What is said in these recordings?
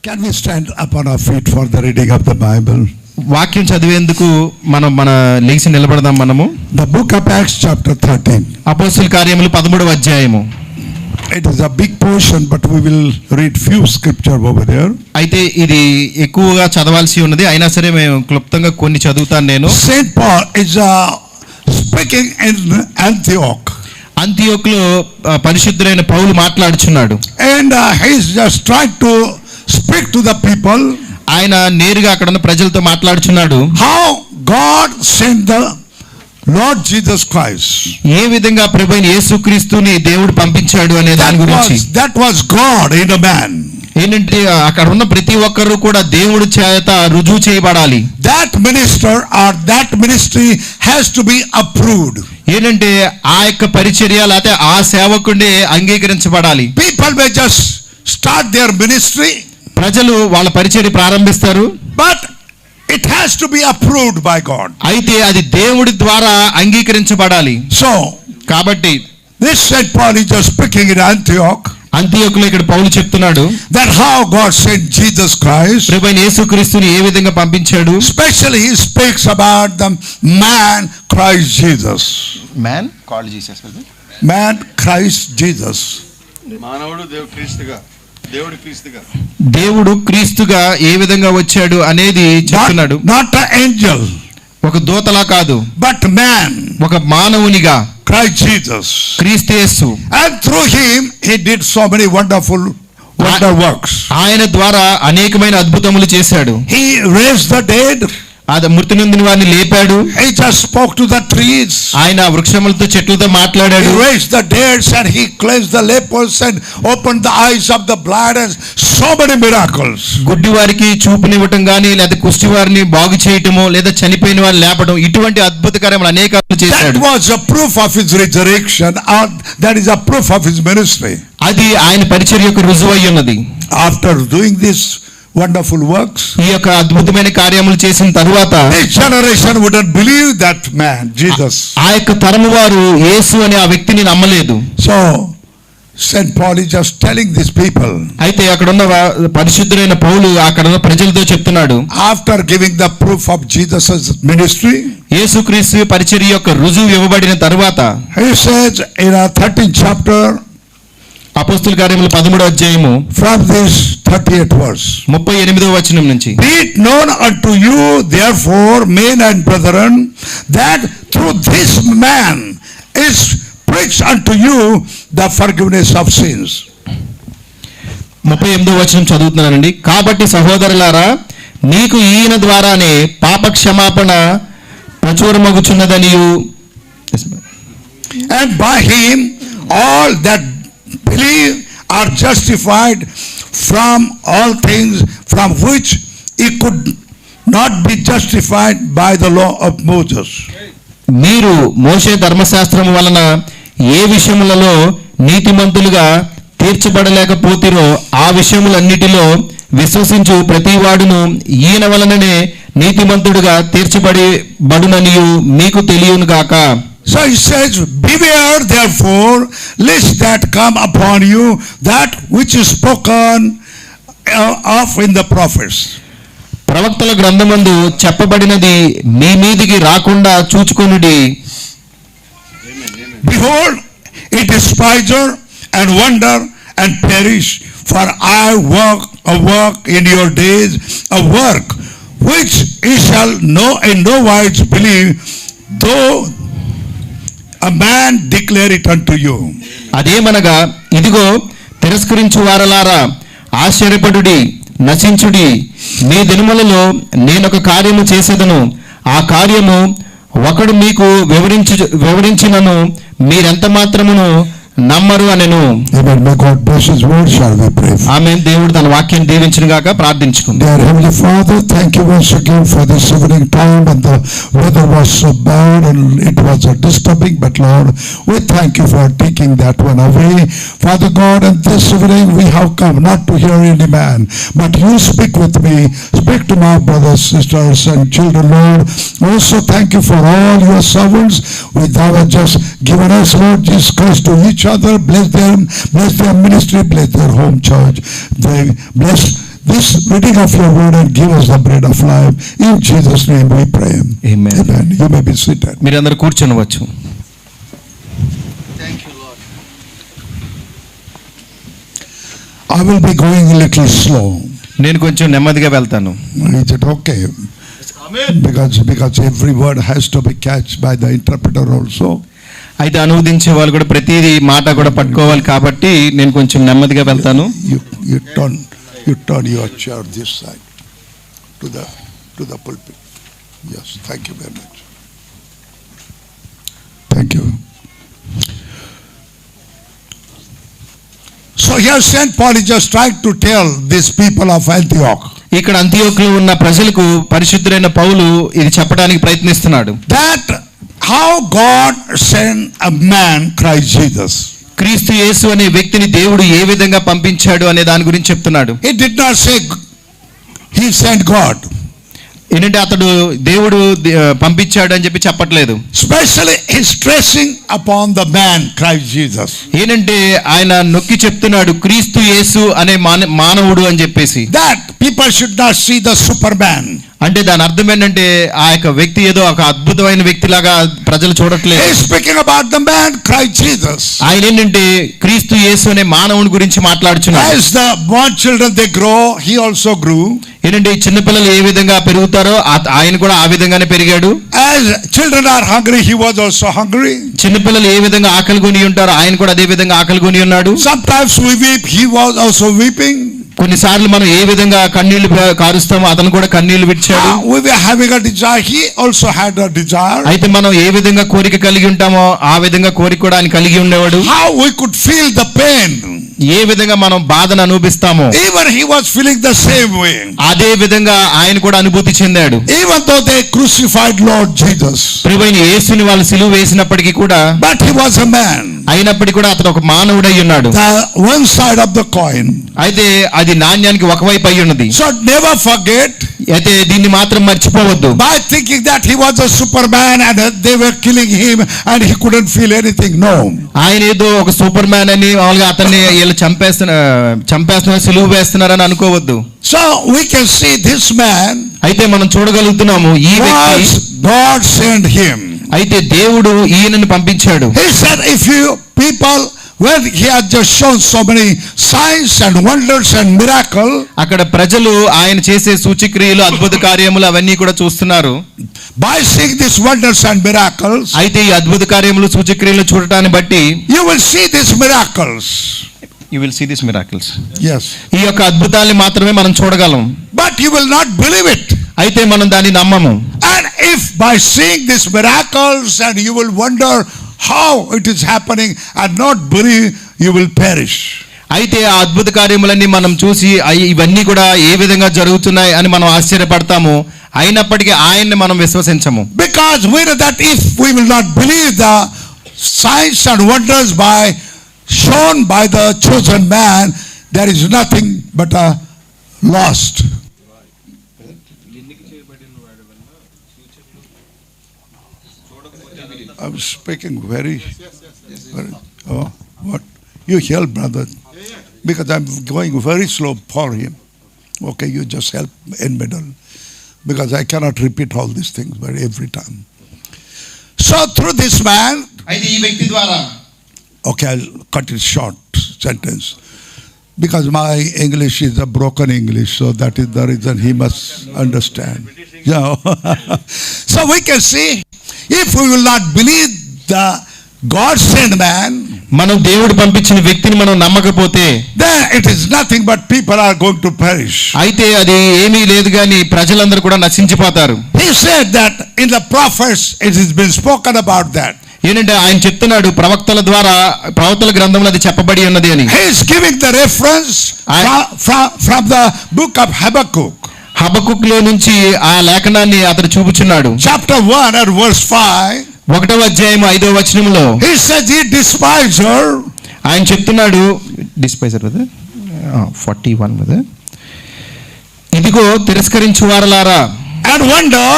Can we stand upon our feet for the reading of the Bible? వాక్యం చదివేందుకు మన లేచి నిలబడదాం మనము. The book of Acts chapter 13. అపోస్తలుల కార్యములు 13వ అధ్యాయము. It is a big portion, but we will read few scripture over there. అయితే ఇది ఎక్కువగా చదవాల్సి ఉన్నది, అయినా సరే మేము క్లుప్తంగా కొన్ని చదువుతాను నేను. Saint Paul is speaking in Antioch. అంతియోకులో పరిశుద్ధుడైన పౌలు మాట్లాడుచున్నాడు. And he is just trying to speak to the people. ఆయన నేరుగా అక్కడ ఉన్న ప్రజలతో మాట్లాడుచున్నాడు. How God sent the Lord Jesus Christ. ఏ విధంగా ప్రభువైన యేసుక్రీస్తుని దేవుడు పంపించాడు అనే దాని గురించి. That was God in a man. ఏంటంటే అక్కడ ఉన్న ప్రతి ఒక్కరు కూడా దేవుడి చేత రుజువు చేయబడాలి. That minister or that ministry has to be approved. ఏంటంటే ఆ యొక్క పరిచర్య లేకపోతే ఆ సేవకుడే అంగీకరించబడాలి. People may just start their ministry. ప్రజలు వాళ్ళ పరిచర్య ప్రారంభిస్తారు. But it has to be approved by God. అయితే అది దేవుడి ద్వారా అంగీకరించబడాలి. So కాబట్టి this Saint Paul is just speaking in Antioch. అంతియోకులో ఇక్కడ పౌలు చెప్తున్నాడు that how God sent Jesus Christ. ప్రభువైన యేసుక్రీస్తుని ఏ విధంగా పంపించాడు. Especially he speaks about the man Christ Jesus. Man called Jesus. Man Christ Jesus. మానవుడు దేవుడు క్రీస్తుగా ఏ విధంగా వచ్చాడు అనేది చెప్తున్నాడు. Not an angel. ఒక దూతలా కాదు, but man. ఒక మానవునిగా Christ Jesus. క్రీస్తు యేసు. And through him he did so many wonderful wonder works. ఆయన ద్వారా అనేకమైన అద్భుతములు చేశాడు. He raised the dead. మృతి నొందిన వారిని లేపాడు. He just spoke to the trees. ఆయన వృక్షములతో చెట్లతో మాట్లాడాడు. He raised the dead and he cleansed the lepers and opened the eyes of the blind and so many miracles. గుడ్డి వారికి చూపునివ్వటం గానీ లేదా కుష్టి వారిని బాగు చేయటము లేదా చనిపోయిన వారిని లేపడం ఇటువంటి అద్భుత కార్యములు అనేకాలు చేశాడు. That was a proof of his resurrection, or that is a proof of his ministry. అది ఆయన పరిచర్య యొక్క రుజువు అయి ఉన్నది. After doing this wonderful works, ఈ యొక్క అద్భుతమైన కార్యములు చేసిన తరువాత this generation wouldn't believe that man Jesus. ఆ యొక్క తరము వారు యేసు అనే ఆ వ్యక్తిని నమ్మలేదు. So Saint Paul is just telling these people. అయితే అక్కడ ఉన్న పరిశుద్ధుడైన పౌలు అక్కడ ఉన్న ప్రజలతో చెప్తున్నాడు. After giving the proof of Jesus' ministry, యేసుక్రీస్తు పరిచర్య యొక్క రుజువు ఇవ్వబడిన తరువాత he says in our 13th chapter, అపోస్తలుల కార్యములు 13వ అధ్యాయము from this 38th verse, 38వ వచనం నుంచి, be it known unto you therefore, men and brethren, that through this man is preached unto you the forgiveness of sins. 38వ వచనం చదువుతున్నానండి. కాబట్టి సహోదరులారా, నీకు ఈయన ద్వారానే పాప క్షమాపణ ప్రచురమగుచున్నదనియు, and by him all that believe are justified from all things from which he could not be justified by the law of Moses. మీరు మోషే ధర్మశాస్త్రము వలన ఏ విషయములలో నీతిమంతులుగా తీర్చబడలేకపోతిరో ఆ విషయములన్నిటిలో విశ్వసించు ప్రతివాడును ఈయన వలననే నీతిమంతుడుగా తీర్చబడుననియు మీకు తెలియను గాక. So he says, beware therefore lest that come upon you that which is spoken of in the prophets. ప్రవక్తల గ్రంథమందు చెప్పబడినది మీ మీదికి రాకుండా చూచుకొనుడి. Behold, it is pleasure and wonder and perish, for I work a work in your days, a work which ye shall know in no wise believe, though a man declare it unto you. అదేమనగా, ఇదిగో తిరస్కరించు వారలారా ఆశ్చర్యపడుడి, నశించుడి. మీ దినములలో నేనొక కార్యము చేసేదను, ఆ కార్యము ఒకడు మీకు వివరించినను మీరెంత మాత్రమును నమ్మరు అనెను. Amen. May God bless his word. Shall we pray? ఆమేన్. దేవుడు తన వాక్యాన్ని దీవించును గాక. ప్రార్థించుకుందాం. Dear Heavenly Father, thank you once again for this evening time, and the weather was so bad and it was disturbing, but Lord, we thank you for taking that one away. Father God, and this evening we have come not to hear any man, but you speak with me, speak to my brothers, sisters and children, Lord. Also thank you for all your servants with thou hast just given us, Lord Jesus Christ, to each other. Bless them, bless their ministry, bless their home church. They bless this reading of your word and give us the bread of life. In Jesus' name we pray. Amen. Amen. You may be seated. మీరందరూ కూర్చొనవచ్చు. I will be going a little slow. నేను కొంచెం నెమ్మదిగా వెళ్తాను. Is it okay? Because every word has to be catched by the interpreter also. అయితే అనువదించే వాళ్ళు కూడా ప్రతిదీ మాట కూడా పట్టుకోవాలి కాబట్టి నేను కొంచెం నెమ్మదిగా వెళ్తాను. You turn your chair this side to the pulpit. Yes, thank you very much. Thank you. So here Saint Paul is just trying to tell these people of Antioch. ఇక్కడ అంతియోకులో ఉన్న ప్రజలకు పరిశుద్ధుడైన పౌలు ఇది చెప్పడానికి ప్రయత్నిస్తున్నాడు. That how God sent a man, Christ Jesus. క్రీస్తు యేసు అనే వ్యక్తిని దేవుడు ఏ విధంగా పంపించాడు అనే దాని గురించి చెప్తున్నాడు. He did not say he sent God. ఏంటంటే అతడు దేవుడు పంపించాడు అని చెప్పి చెప్పట్లేదు. Especially he stressing upon the man Christ Jesus. ఏంటంటే ఆయన నొక్కి చెప్తున్నాడు క్రీస్తు యేసు అనే మానవుడు అని చెప్పేసి. That people should not see the Superman. అంటే దాని అర్థం ఏంటంటే ఆ యొక్క వ్యక్తి ఏదో ఒక అద్భుతమైన వ్యక్తిలాగా ప్రజలు చూడట్లేదు. He is speaking about the man Christ Jesus. ఆయన ఏంటంటే క్రీస్తు యేసు అనే మానవుని గురించి మాట్లాడుచున్నాడు. As the born children they grow, he also grew. ఏంటంటే చిన్నపిల్లలు ఏ విధంగా పెరుగుతారో ఆయన కూడా ఆ విధంగానే పెరిగాడు. As children are hungry, he was also hungry. చిన్నపిల్లలు ఏ విధంగా ఆకలి కొని ఉంటారో ఆయన కూడా అదే విధంగా ఆకలి కొని ఉన్నాడు. Sometimes we weep, he was also weeping. కొన్నిసార్లు మనం ఏ విధంగా కన్నీళ్లు కారుస్తామో అతను కూడా కన్నీళ్లు విడిచాడు. We were having a desire, he also had a desire. అయితే మనం ఏ విధంగా కోరిక కలిగి ఉంటామో ఆ విధంగా కోరిక కూడా ఆయన కలిగి ఉండేవాడు. How we could feel the pain. ఏ విధంగా మనం బాధను అనుభవిస్తామో even he was feeling the same way. అదే విధంగా ఆయన కూడా అనుభూతి చెందాడు. Even though they crucified Lord Jesus, ప్రభువైన యేసుని వాళ్ళు సిలువ వేసినప్పటికీ కూడా but he was a man. అయినప్పటికీ కూడా అతను ఒక మానవుడై ఉన్నాడు. The one side of the coin. అయితే అది నాణ్యానికి ఒకవైపు అయి ఉన్నది. So never forget. అయితే దీన్ని మాత్రం మర్చిపోవద్దు. By thinking that he was a Superman and they were killing him and he couldn't feel anything. No. ఆయన ఏదో ఒక సూపర్ మ్యాన్ అని మామూలుగా అతన్ని వీళ్ళు చంపేస్తున్నారు సిలువ వేస్తున్నారని అనుకోవద్దు. So we can see this man. అయితే మనం చూడగలుగుతున్నాము ఈ వ్యక్తి God sent him. అయితే దేవుడు ఈయనను పంపించాడు. He said if you people, when he had just shown so many signs and wonders and miracle, అక్కడ ప్రజలు ఆయన చేసే సూచక్రియలు అద్భుత కార్యములు అవన్నీ కూడా చూస్తున్నారు. by seeing these wonders and miracles, అయితే ఈ అద్భుత కార్యములు సూచక్రియలు చూడటాన్ని బట్టి you will see these miracles. You will see these miracles. Yes. ఈ యొక్క అద్భుతాన్ని మాత్రమే మనం చూడగలం. But you will not believe it. అయితే మనం దాన్ని నమ్మము. And if by seeing these miracles and you will wonder how it is happening and not believe, you will perish. అయితే ఆ అద్భుత కార్యములన్నీ మనం చూసి ఇవన్నీ కూడా ఏ విధంగా జరుగుతున్నాయి అని మనం ఆశ్చర్యపడతాము. అయినప్పటికీ ఆయన్ని మనం విశ్వసించము. Because we know that if we will not believe the signs and wonders shown by the chosen man, there is nothing but a lost. I'm speaking very what? You help, brother, because I'm going very slow for him. Okay, you just help in middle, because I cannot repeat all these things but every time. So through this man, అయితే ఈ వ్యక్తి ద్వారా okay, I'll cut it short sentence because my English is a broken English, so that is the reason he must understand. Yeah. So we can see, if we will not believe the God sent man, మనం దేవుడు పంపించిన వ్యక్తిని మనం నమ్మకపోతే then it is nothing but people are going to perish. అయితే అది ఏమీ లేదు కానీ ప్రజలందరూ కూడా నశించిపోతారు. He said that in the prophets it has been spoken about that. ఏంటంటే ఆయన చెప్తున్నాడు ప్రవక్తల ద్వారా ప్రవక్తల గ్రంథంలో అది చెప్పబడి ఉన్నది అని. He is giving the reference from the book of Habakkuk. హబక్కులో నుంచి ఆ లేఖనాన్ని అతడు చూపుచున్నాడు. Chapter 1 and verse 5. 1వ అధ్యాయం 5వ వచనంలో He says he despiser. ఆయన చెప్తున్నాడు డిస్పైజర్ కదా 41 కదా. ఇదిగో తిరస్కరించు వారలారా And wonder.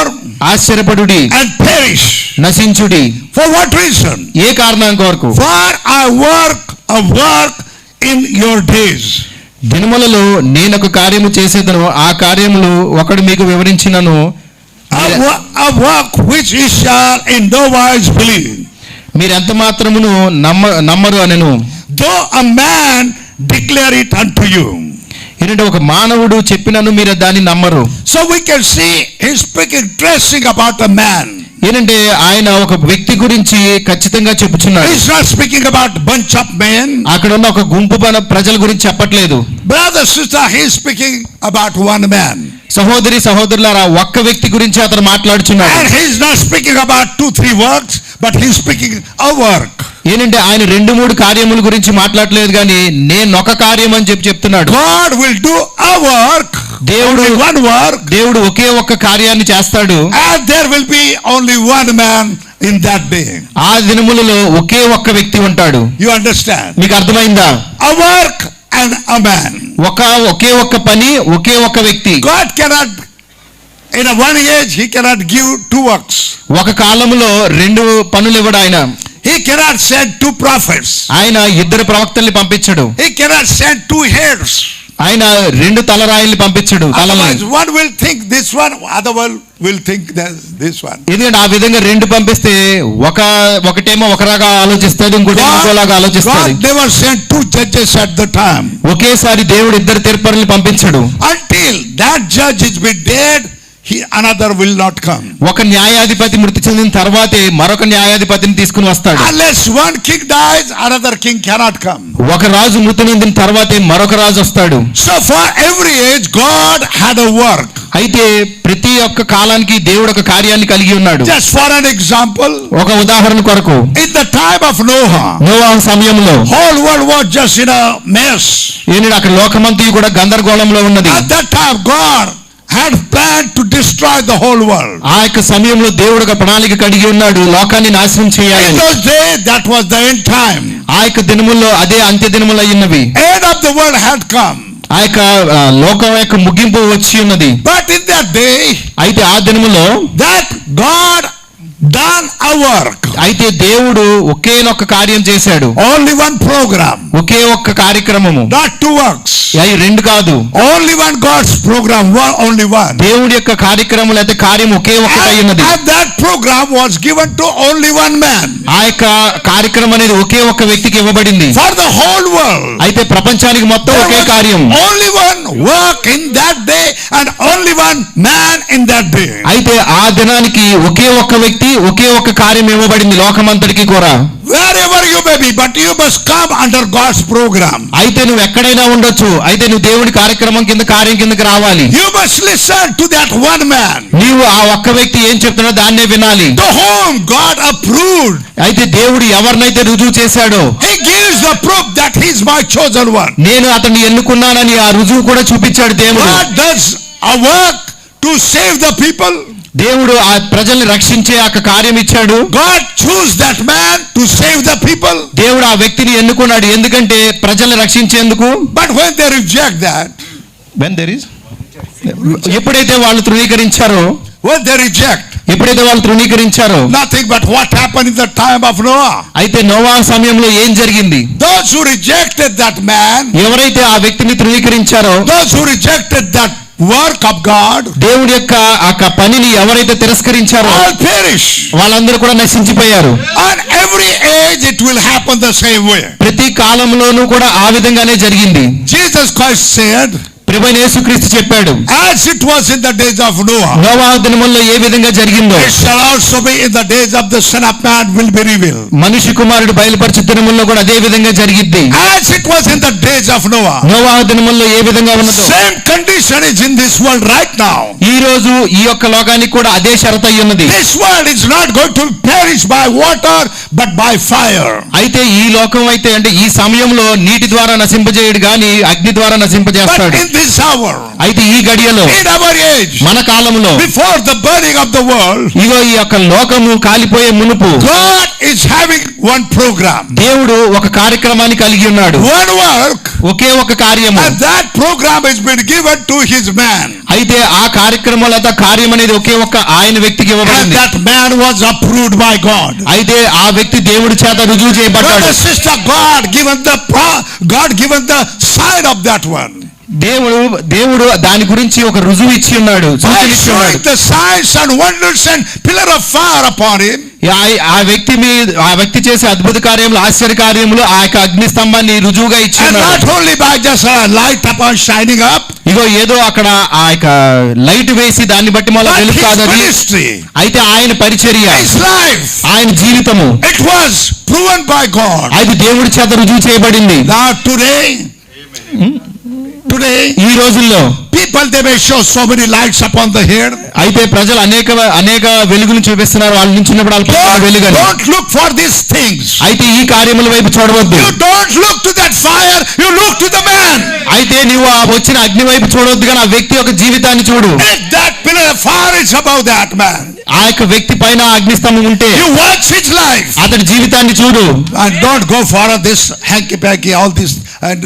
ఆశ్చర్యపడుడి. And perish. నశించుడి. For what reason? ఏ కారణం కొరకు? For I work in your days. దినములలో నేను ఒక కార్యము చేసేదను, ఆ కార్యములు ఒకడు మీకు వివరించినను, a work which ye shall in no wise believe. మీరెంత మాత్రమును నమ్మరు అనెను. Though a man declare it unto you. ఏంటంటే ఒక మానవుడు చెప్పినను మీరు దాన్ని నమ్మరు. So we can see he is speaking tracing about a man. ఏంటంటే ఆయన ఒక వ్యక్తి గురించి ఖచ్చితంగా చెప్పుచున్నాడు. He is not speaking about bunch of men. అక్కడ ఉన్న ఒక గుంపు ప్రజల గురించి చెప్పట్లేదు. Brother, sister, he is speaking about one man. సహోదరి సహోదరులారా, ఒక్క వ్యక్తి గురించి అతను మాట్లాడుచున్నాడు. And he is not speaking about 2-3 works, but he is speaking a work. ఏంటంటే ఆయన 2-3 కార్యముల గురించి మాట్లాడలేదు, కానీ నేను ఒక కార్యం అని చెప్తున్నాడు. God will do a work. దేవుడు one work. దేవుడు ఒకే ఒక్క కార్యాన్ని చేస్తాడు. And there will be only one man in that day. ఆ దినములలో ఒకే ఒక్క వ్యక్తి ఉంటాడు. You understand? మీకు అర్థమైందా? A work and a man. ఒకే ఒక్క పని, ఒకే ఒక్క వ్యక్తి. God cannot, in a one age, he cannot give 2 works. ఒక కాలములో 2 పనులు ఇవ్వడు ఆయన. He cannot send 2 prophets. ఆయన 2 ప్రవక్తల్ని పంపించడు. He cannot send 2 heads. ఆయన 2 తలరాయిల్ని పంపించడు. Otherwise, one will think this one, other one will think this one. ఎందుకంటే ఆ విధంగా 2 పంపిస్తే ఒకటేమో ఒకలాగా ఆలోచిస్తాడు, ఇంకోలాగా ఆలోచిస్తాడు. God never sent 2 judges at the time. ఒకేసారి దేవుడు 2 తీర్పరుల్ని పంపించడు. Until that judge is be dead, another will not come. ఒక న్యాయాధిపతి మృతి చెందిన తర్వాతే మరొక న్యాయాధిపతిని తీసుకుని వస్తాడు. Unless one king dies, another king cannot come. ఒక రాజు మృతి చెందిన తర్వాతే మరొక రాజు వస్తాడు. So for every age God had a work. అయితే ప్రతి ఒక్క కాలానికి దేవుడు ఒక కార్యాన్ని కలిగి ఉన్నాడు. Just for an example, ఒక ఉదాహరణ కొరకు, in the time of Noah, నోవహు సమయంలో whole world was just in a mess. ఏంటంటే అక్కడ లోకమంతా కూడా గందరగోళంలో ఉన్నది. At that time God had planned to destroy the whole world. ఆ యొక్క సమయంలో దేవుడు ఒక ప్రణాళిక కలిగి ఉన్నాడు, లోకాన్ని నాశనం చేయాలని. In those days, that was the end time. ఆ యొక్క దినముల్లో అదే అంత్య దినములు అయ్యున్నవి. End of the world had come. ఆ యొక్క లోకం యొక్క ముగింపు వచ్చి ఉన్నది. But in that day, అయితే ఆ దినములో that God done a work. అయితే దేవుడు ఒకేనొక్క కార్యం చేశాడు. Only one program. ఒకే ఒక్క కార్యక్రమము. Not 2 works. అవి 2 కాదు. Only one God's program. Only one. దేవుడి యొక్క కార్యక్రమం అయితే కార్యం ఒకే ఒక్కటై ఉన్నది. And that program was given to only one man. ఆ యొక్క కార్యక్రమం అనేది ఒకే ఒక్క వ్యక్తికి ఇవ్వబడింది. For the whole world. అయితే ప్రపంచానికి మొత్తం ఒకే కార్యం. Only one work in that day and only one man in that day. అయితే ఆ దినానికి ఒకే ఒక్క వ్యక్తి, ఒకే ఒక్క కార్యం ఇవ్వబడింది లోకమంతటికి కూడా. Wherever you may be, but you must come under God's program. అయితే నువ్వు ఎక్కడైనా ఉండొచ్చు, అయితే నువ్వు దేవుడి కార్యక్రమం కార్యం కిందకి రావాలి. You must listen to that one man. నీవు ఆ ఒక్క వ్యక్తి ఏం చెప్తున్నాడో దాన్నే వినాలి. To whom God approved. అయితే దేవుడు ఎవరినైతే రుజువు చేశాడో, He gives the proof that he is my chosen one. నేను అతన్ని ఎన్నుకున్నానని ఆ రుజువు కూడా చూపించాడు దేవుడు. God does a work to save the people. దేవుడు ఆ ప్రజల్ని రక్షించే ఆ కార్యం ఇచ్చాడు. God chose that man to save the people. దేవుడు ఆ వ్యక్తిని ఎన్నుకున్నాడు ఎందుకంటే ప్రజల్ని రక్షించేందుకు. But when they reject that, ఎప్పుడైతే వాళ్ళు తృణీకరించారో, ఎప్పుడైతే వాళ్ళు తృణీకరించారో, nothing but what happened in the time of Noah. అయితే నోవహు సమయంలో ఏం జరిగింది? Those who rejected that man, ఎవరైతే ఆ వ్యక్తిని తృణీకరించారో, those who rejected that work of God, దేవుడి యొక్క ఆ పనిని ఎవరైతే తిరస్కరించారో, all perish. వాళ్ళందరూ కూడా నశించిపోయారు. On every age it will happen the same way. ప్రతి కాలంలోనూ కూడా ఆ విధంగానే జరిగింది. Jesus Christ said, ప్రభువైన యేసుక్రీస్తు చెప్పాడు, as it was in the days of Noah, నోవహు దినముల్లో ఏ విధంగా జరిగిందో it shall also be in the days of the Son of Man will be revealed. మనిషి కుమారుడు బయలుపరచు దినముల్లో కూడా అదే విధంగా జరిగిద్ది. As it was in the days of Noah, నోవహు దినముల్లో ఏ విధంగా ఉన్నదో same condition is in this world right now. ఈ రోజు ఈ యొక్క లోకానికి కూడా అదే షరతు అయి ఉన్నది. This world is not going to perish by water but by fire. అయితే ఈ లోకం అయితే అంటే ఈ సమయంలో నీటి ద్వారా నశింపజేయడు గాని అగ్ని ద్వారా నశింపజేస్తాడు. But in this hour, అయితే ఈ గడియలో in our age, మన కాలంలో before the burning of the world, ఇగో ఈ యొక్క లోకము కాలిపోయే మునుపు God is having one program, దేవుడు ఒక కార్యక్రమాన్ని కలిగి ఉన్నాడు, one work, ఒకే ఒక కార్యము. and that program has been given to his man, అయితే ఆ కార్యక్రమాల కార్యం అనేది ఒకే ఒక్క ఆయన వ్యక్తికి and ఇవ్వబడింది. that man was approved by God. అయితే ఆ వ్యక్తి దేవుడి చేత రుజువు చేయబడ్డాడు. Brother, sister, God given the sign of that one. దేవుడు దాని గురించి ఒక రుజువు ఇచ్చి ఉన్నాడు, సూచన ఇచ్చి ఉన్నాడు. The signs and wonders and pillar of fire upon him. ఆ వ్యక్తి చేసే అద్భుత కార్యములు, ఆశ్చర్య కార్యములు ఆ యొక్క అగ్ని స్తంభాన్ని రుజువుగా ఇచ్చి And ఉన్నాడు. not only by just a light upon shining up, ఇగో ఏదో అక్కడ ఆ యొక్క లైట్ వేసి దాన్ని బట్టి మళ్ళీ but వెలుగు his కాదు అది. ministry, అయితే ఆయన పరిచర్య, his life, ఆయన జీవితము it was proven by God. అది దేవుడి చేత రుజువు చేయబడింది. Now today, ఈ రోజుల్లో people, they may show so many lights upon the head. అయితే ప్రజలు అనేక వెలుగులు చూపిస్తున్నారు, వాళ్ళ నుంచి వెలుగని. Don't look for these things. అయితే ఈ కార్యముల వైపు చూడవద్దు. You don't look to that fire, you look to the man. అయితే నీవు ఆ వచ్చిన అగ్ని వైపు చూడవద్దు, కానీ ఆ వ్యక్తి యొక్క జీవితాన్ని చూడు. If that pillar of fire is above that man, ఆ యొక్క వ్యక్తి పైన అగ్నిస్తంభం ఉంటే you watch his life, అతడి జీవితాన్ని చూడు. and don't go for this hanky panky, all these and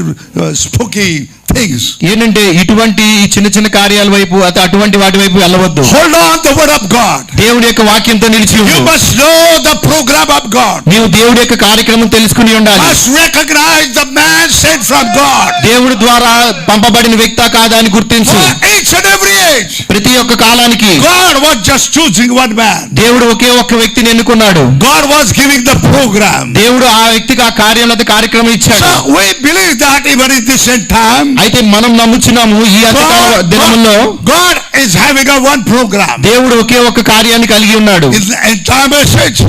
spooky things. ఏంటంటే ఇటువంటి చిన్న కార్యాల వైపు అటువంటి వాటి వైపు వెళ్ళవద్దు. Hold on the word of God. దేవుడి యొక్క వాక్యంతో నిలిచి ఉండు. You must know the program of God. నీవు దేవుడి యొక్క కార్యక్రమం తెలుసుకుని ఉండాలి. Must recognize the man sent from God. దేవుడి ద్వారా పంపబడిన వ్యక్తి కాదా అని గుర్తించు. For each and every age, ప్రతి ఒక్క కాలానికి God was just choosing one man. దేవుడు ఒకే ఒక్క వ్యక్తిని ఎన్నుకున్నాడు. God was giving the program. దేవుడు ఆ వ్యక్తికి ఆ కార్యక్రమం ఇచ్చాడు. So we believe that even in this end time, అయితే మనం నమ్ముచున్నాము ఈ అంతకాల దినముల్లో God is having a one program. దేవుడు ఒకే ఒక్క కార్యాన్ని కలిగి ఉన్నాడు. In the entire message,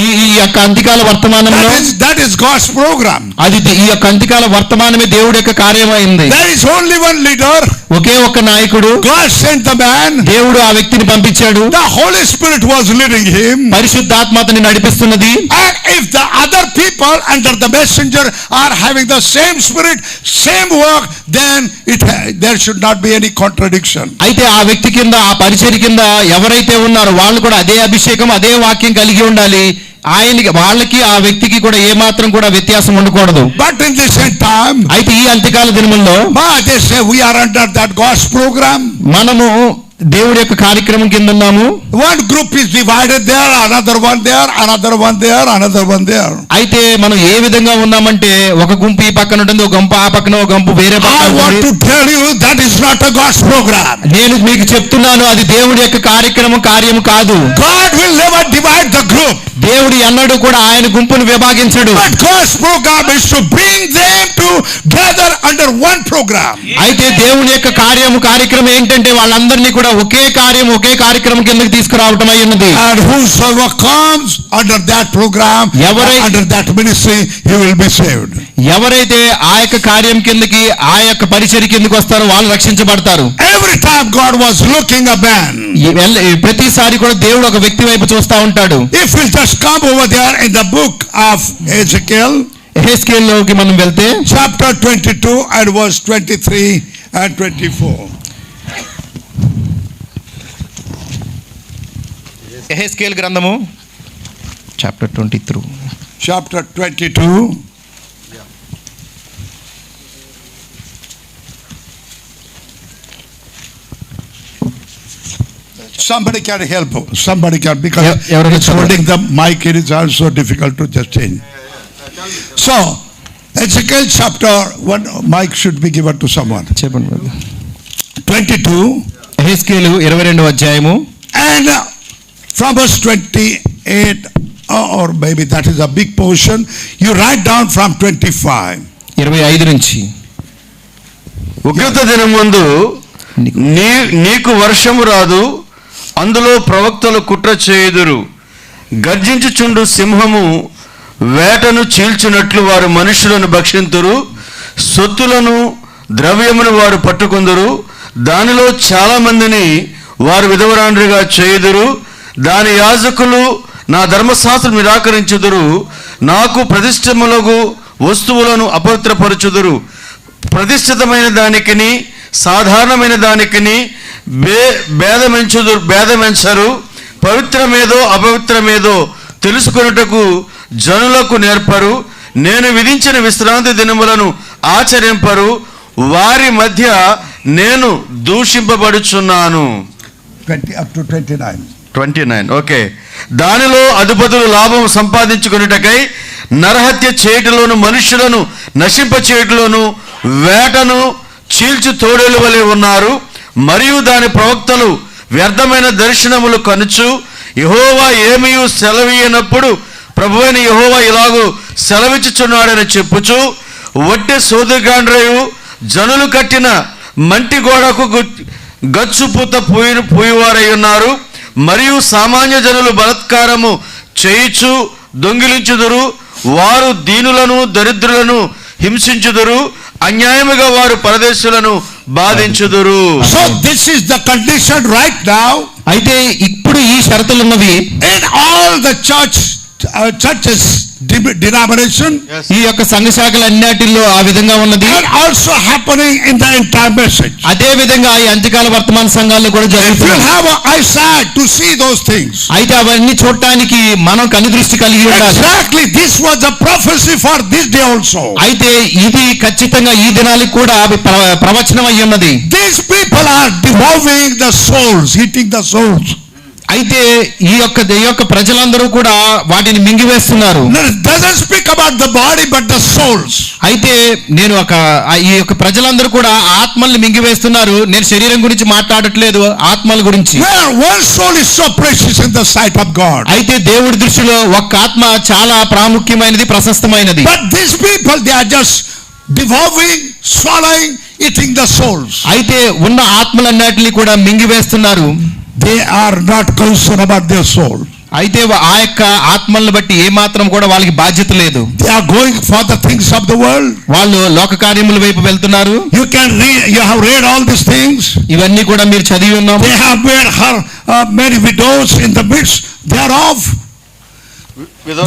ఈ యొక్క అంతికాల వర్తమానంలో that is God's program. అది ఈ యొక్క అంతికాల వర్తమానమే దేవుడి యొక్క కార్యమైంది. There is only one leader. ఒకే ఒక్క నాయకుడు. God sent the man. దేవుడు ఆ వ్యక్తిని పంపించాడు. The Holy Spirit was leading him. పరిశుద్ధాత్మ అతనిని నడిపిస్తున్నది. And if the other people under the messenger are having the same spirit, same work, then there should not be any contradiction. అయితే ఆ వ్యక్తి కింద, ఆ పరిచర్య కింద ఎవరైతే ఉన్నారో వాళ్ళు కూడా అదే అభిషేకం, అదే వాక్యం కలిగి ఉండాలి. వాళ్ళకి ఆ వ్యక్తికి కూడా ఏ మాత్రం కూడా వ్యత్యాసం ఉండకూడదు. But in this time, అయితే ఈ అంత్యకాల దినముల్లో they say we are under that God's program. మనము దేవుడి యొక్క కార్యక్రమం కింద ఉన్నాము. One group is divided there, another one there, another one there, another one there. అయితే మనం ఏ విధంగా ఉన్నామంటే ఒక గుంపు ఈ పక్కన ఉంటుంది, ఒక గుంపు ఆ పక్కన, ఒక గుంపు వేరే పక్కన. I want to tell you that is not a God's program. నేను మీకు చెప్తున్నాను, అది దేవుడి యొక్క కార్యము కాదు. God will never divide the group. దేవుడు ఎన్నడూ కూడా ఆయన గుంపును విభాగించడు. But God's program is to bring them together under one program. అయితే దేవుని యొక్క కార్యక్రమం ఏంటంటే వాళ్ళందరినీ కూడా ఒకే కార్యక్రమం కిందకి తీసుకురావటం అయి ఉన్నది. And whosoever comes under that program, under that ministry, he will be saved. ఎవరైతే ఆ యొక్క కార్యం కిందకి, ఆ యొక్క పరిచర్య కిందకి వస్తారో వాళ్ళు రక్షించబడతారు. Every time God was looking a man. ప్రతిసారి కూడా దేవుడు ఒక వ్యక్తి వైపు చూస్తా ఉంటాడు. If we'll just come over there in the book of Ezekiel, ఎహెస్కేలులోకి మనం వెళ్తే chapter 22 and verse 23 and 24. ఎహెస్కేలు గ్రంథము chapter 22. Chapter 22. Somebody can help. Somebody can, because it's holding the mic, it is also difficult to just change. So, Ezekiel chapter 1, mic should be given to someone. 22. ఎహెస్కేలు 22వ అధ్యాయము. And from verse 28, or maybe that is a big portion, you write down from 25. 25 నుంచి. ఉగ్రత దినం ముందు నీకు వర్షము రాదు, అందులో ప్రవక్తలు కుట్ర చేయుదురు. గర్జించుచుండు సింహము వేటను చీల్చినట్లు వారు మనుషులను భక్షింతురు. సొత్తులను ద్రవ్యమును వారు పట్టుకుందురు. దానిలో చాలా మందిని వారు విధవరాండ్రిగా చేయుదురు. దాని యాజకులు నా ధర్మశాస్త్రం నిరాకరించుదురు. నాకు ప్రతిష్టములకు వస్తువులను అపవిత్రపరచుదురు. ప్రతిష్ఠితమైన దానికిని సాధారణమైన దానికిని భేదమెంచరు. పవిత్రమేదో అపవిత్రమేదో తెలుసుకొనుటకు జనులకు నేర్పరు. నేను విధించిన విశ్రాంతి దినములను ఆచరింపరు. వారి మధ్య నేను దూషింపబడుచున్నాను. 29 ఓకే. దానిలో అధిపతులు లాభం సంపాదించుకున్నటకై నరహత్య చేయటలోను మనుష్యులను నశింపచేయటలోను వేటను చీల్చు తోడేలు వలె ఉన్నారు. మరియు దాని ప్రవక్తలు వ్యర్థమైన దర్శనములు కనుచు యెహోవా ఏమీయు సెలవీయనప్పుడు ప్రభువైన యెహోవా ఇలాగూ సెలవిచ్చుచున్నాడని చెప్పుచు వట్టె సోదగాండ్రయు జనులు కట్టిన మంటి గోడకు గచ్చుపూత పూయివారై ఉన్నారు. మరియు సామాన్య జనులు బలాత్కారము చేయుచు దొంగిలించుదురు. వారు దీనులను దరిద్రులను హింసించుదురు. అన్యాయముగా వారు పరదేశులను బాధించుదురు. So this is the condition right now. అయితే ఇప్పుడు ఈ షరతులు ఉన్నవి In all the churches denomination. ఈ యొక్క సంఘ శాఖలన్నిటిలో ఆ విధంగా ఉన్నది. And also happening in the entire message. అదే విధంగా ఈ అంత్యకాల వర్తమాన సంఘాల్లో కూడా If you జరుగుతుంది. have an eyesight to see those things. అయితే అవన్నీ చూడటానికి మనం కనుదృష్టి కలిగి ఉండాలి. Exactly, this was the prophecy for this day also. అయితే ఇది ఖచ్చితంగా ఈ దినాలకు కూడా ప్రవచనం అయి ఉన్నది. These people are devouring the souls, eating the souls. అయితే ఈ యొక్క ప్రజలందరూ కూడా వాటిని మింగివేస్తున్నారు. It doesn't speak about the body but the souls. అయితే నేను ఈ యొక్క ప్రజలందరూ కూడా ఆత్మల్ని మింగివేస్తున్నారు. నేను శరీరం గురించి మాట్లాడట్లేదు, ఆత్మల గురించి. Where one soul is so precious in the sight of God. అయితే దేవుడి దృష్టిలో ఒక్క ఆత్మ చాలా ప్రాముఖ్యమైనది, ప్రశస్తమైనది. But these people, they are just devouring, swallowing, eating the souls. అయితే ఉన్న ఆత్మలన్నిటిని కూడా మింగివేస్తున్నారు. They are not concerned about their soul. అయితే ఆ యొక్క ఆత్మలను బట్టి ఏ మాత్రం కూడా వాళ్ళకి బాధ్యత లేదు. They are going for the things of the world. వాళ్ళు లోక కార్యముల వైపు వెళ్తున్నారు. You have read all these things. ఇవన్నీ కూడా మీరు చదివి ఉన్నాము. They have made her many widows in the midst thereof.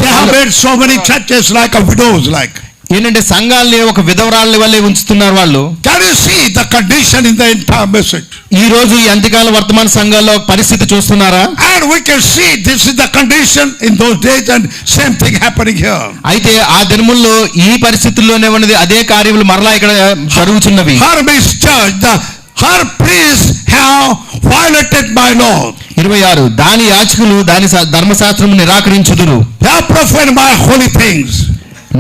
They have made so many churches like a widows like. ఏంటంటే సంఘాలని ఒక విధవరాళ్ళ వల్లే ఉంచుతున్నారు వాళ్ళు. Can you see the condition in the entire message? ఈ రోజు ఈ అంత్యకాల వర్తమాన సంఘాల్లో పరిస్థితి చూస్తున్నారా? And we can see this is the condition in those days and same thing happening here. అయితే ఆ దినముల్లో ఈ పరిస్థితుల్లోనే ఉన్నది, అదే కార్యములు మరలా ఇక్కడ జరుగుతున్నవి. Hermes church, her priests have violated my law. 26 దాని యాజకులు దాని ధర్మశాస్త్రము నిరాకరించుదురు. They have profaned my holy things.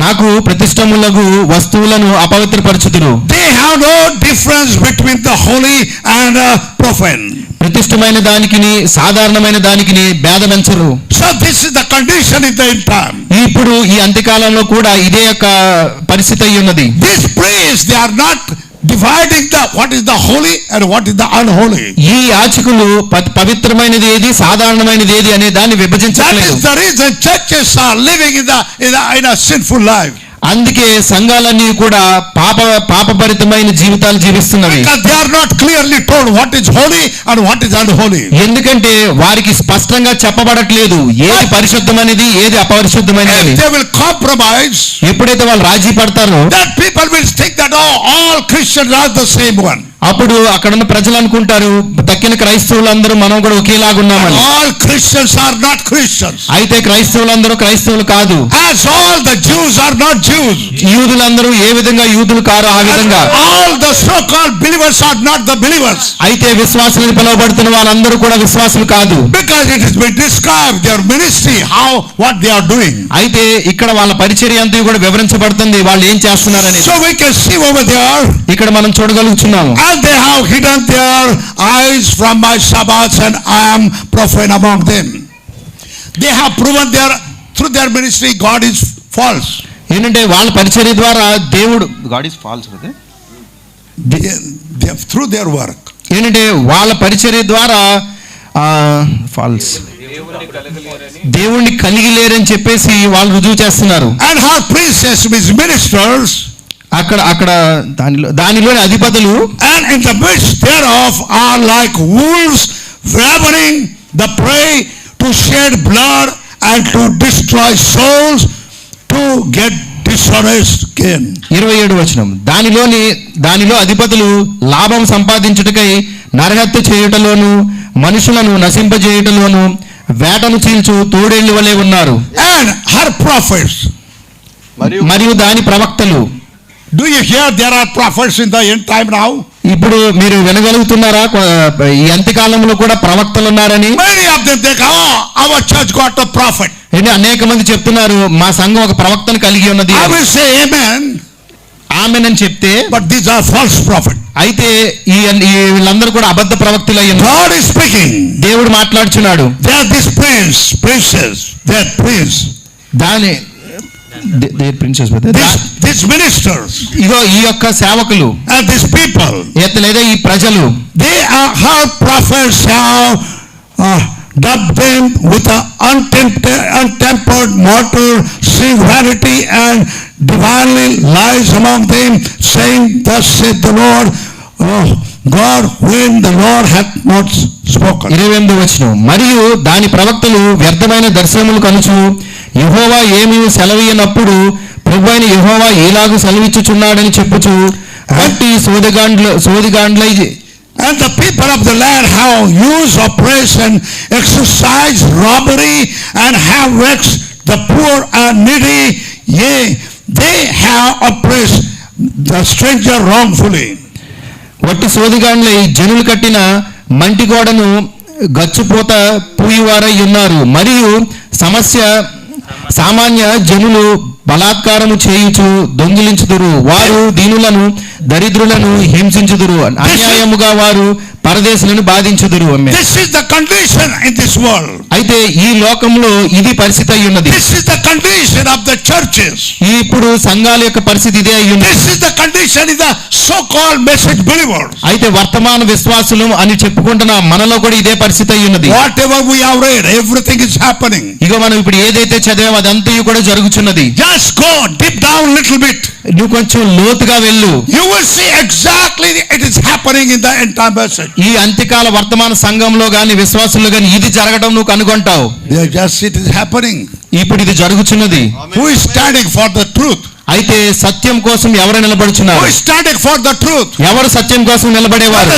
నాకు ప్రతిష్టములకు వస్తువులను అపవిత్రపరచుదురు. They have no difference between the holy and profane. ప్రతిష్టమైన దానికిని సాధారణమైన దానికిని భేదమెంచరు. So this is the condition in the end time. ఇప్పుడు ఈ అంత్యకాలంలో కూడా ఇదే యొక్క పరిస్థితి అయి ఉన్నది. These priests, they are not dividing what is the holy and what is the unholy. ఈ యాజకులు పవిత్రమైనది ఏది, సాధారణమైనది ఏది అనే దాన్ని విభజించట్లేదు. That is the reason churches are living in a sinful life. అందుకే సంఘాలన్నీ కూడా పాపభరితమైన జీవితాలు జీవిస్తున్నవి. Because they are not clearly told what is holy and what is unholy. ఎందుకంటే వారికి స్పష్టంగా చెప్పబడట్లేదు ఏది పరిశుద్ధమైనది ఏది అపరిశుద్ధమైనది. They will compromise. ఎప్పుడైతే వాళ్ళు రాజీ పడతారో that people will think that all Christians are the same one. అప్పుడు అక్కడ ఉన్న ప్రజలు అనుకుంటారు తక్కిన క్రైస్తవులందరూ మనం కూడా ఒకేలాగా ఉన్నామని. All Christians are not Christians. అయితే క్రైస్తవులందరూ క్రైస్తవులు కాదు. As all the Jews are not Jews. యూదులందరూ ఏ విధంగా యూదులు కారో ఆ విధంగా all the so-called believers are not the believers. అయితే విశ్వాసులని పిలువబడుతున్న వాళ్ళందరూ కూడా విశ్వాసులు కాదు. Because it has been described their ministry, what they are doing. అయితే ఇక్కడ వాళ్ళ పరిచర్య అంతా కూడా వివరించబడుతుంది వాళ్ళు ఏం చేస్తున్నారని. So we can see over there. ఇక్కడ మనం చూడగలుగుతున్నాము. And they have hidden their eyes from my Sabbaths and I am profane among them. They have proven through their ministry God is false. ఏంటంటే వాళ్ళ పరిచర్య ద్వారా దేవుడు గాడ్ ఇస్ ఫాల్స్ కదా. Through their work. ఏంటంటే వాళ్ళ పరిచర్య ద్వారా ఫాల్స్ దేవుణ్ణి కలిగి లేరని చెప్పేసి వాళ్ళు రుజువు చేస్తున్నారు. And her priests means ministers. అక్కడ దానిలోని అధిపతులు and in the midst thereof are like wolves ravening the prey to shed blood and to destroy souls to get dishonest gain. 27 వచనం, దానిలో అధిపతులు లాభం సంపాదించుటకై నరహత్య చేయుటలోను మనుషులను నశింపజేయుటలోను వేటను చీల్చు తోడేళ్ల వలె ఉన్నారు. And her prophets. మరియు దాని ప్రవక్తలు. Do you hear there are prophets in the end time now? ఇప్పుడు మీరు వినగలుగుతున్నారా ఈ అంత్యకాలంలో కూడా ప్రవక్తలు ఉన్నారని? Many of them think, oh, our church got a prophet. అనేక మంది చెప్తున్నారు మా సంఘం ఒక ప్రవక్తను కలిగి ఉన్నది. I will say amen. Amen అని చెప్తే, but these are false prophets. అయితే వీళ్ళందరూ కూడా అబద్ధ ప్రవక్తలు అయ్యారు. God is speaking. దేవుడు మాట్లాడుచున్నాడు. They are this princess, they are prince. దాని these ministers, ఇగో ఈ యొక్క సేవకులు, and these people, లేదా ఈ ప్రజలు, they are her prophets have dubbed them with a untempered mortal seeing vanity and divinely lies among them, saying, thus saith the Lord God, when the Lord hath not spoken. 28వ వచనం, మరియు దాని ప్రవక్తలు వ్యర్థమైన దర్శనములు కనుచు యెహోవా ఏమీ సెలవీయనప్పుడు ప్రభువైన యెహోవా ఎలాగూ సెలవిచ్చుచున్నాడని చెప్పుచు వట్టి సోదిగాండ్లై. And the people of the land have used oppression, exercised robbery, and have vexed the poor and needy. Yea, they have oppressed the stranger wrongfully. వట్టి సోదిగాండ్లై జనులు కట్టిన మంటి గోడను గచ్చుపోత పూయివారై ఉన్నారు. మరియు సామాన్య జనులు బలాత్కారము చేయుచు దొంగిలించుదురు. వారు దీనులను దరిద్రులను హింసించుదురు. అన్యాయముగా వారు పరదేశులను బాధించుదురు. This is the condition in this world. అయితే ఈ లోకంలో ఇది పరిస్థితి అయి ఉన్నది. This is the condition of the churches. ఇప్పుడు సంఘాల యొక్క పరిస్థితి ఇదే అయి ఉన్నది. This is the condition in the so called message believers. అయితే వర్తమాన విశ్వాసులు అని చెప్పుకుంటున్న మనలో కూడా ఇదే పరిస్థితి అయి ఉన్నది. Whatever we have read, everything is happening. ఇగో మనం ఇప్పుడు ఏదైతే చదివామో అదంతా కూడా జరుగుతున్నది. Just go deep down little bit. నువ్వు కొంచెం లోతుగా వెళ్ళు. You will see exactly it is happening in the entire message. ఈ అంత్యకాల వర్తమాన సంఘంలో గాని విశ్వాసుల్లో గాని ఇది జరగడం నువ్వు కనుగొంటావు. Just it is happening. ఇప్పుడు ఇది జరుగుతున్నది. Who is standing for the truth? అయితే సత్యం కోసం ఎవరు నిలబడుచున్నారు? Who is standing for the truth? ఎవరు సత్యం కోసం నిలబడేవారు?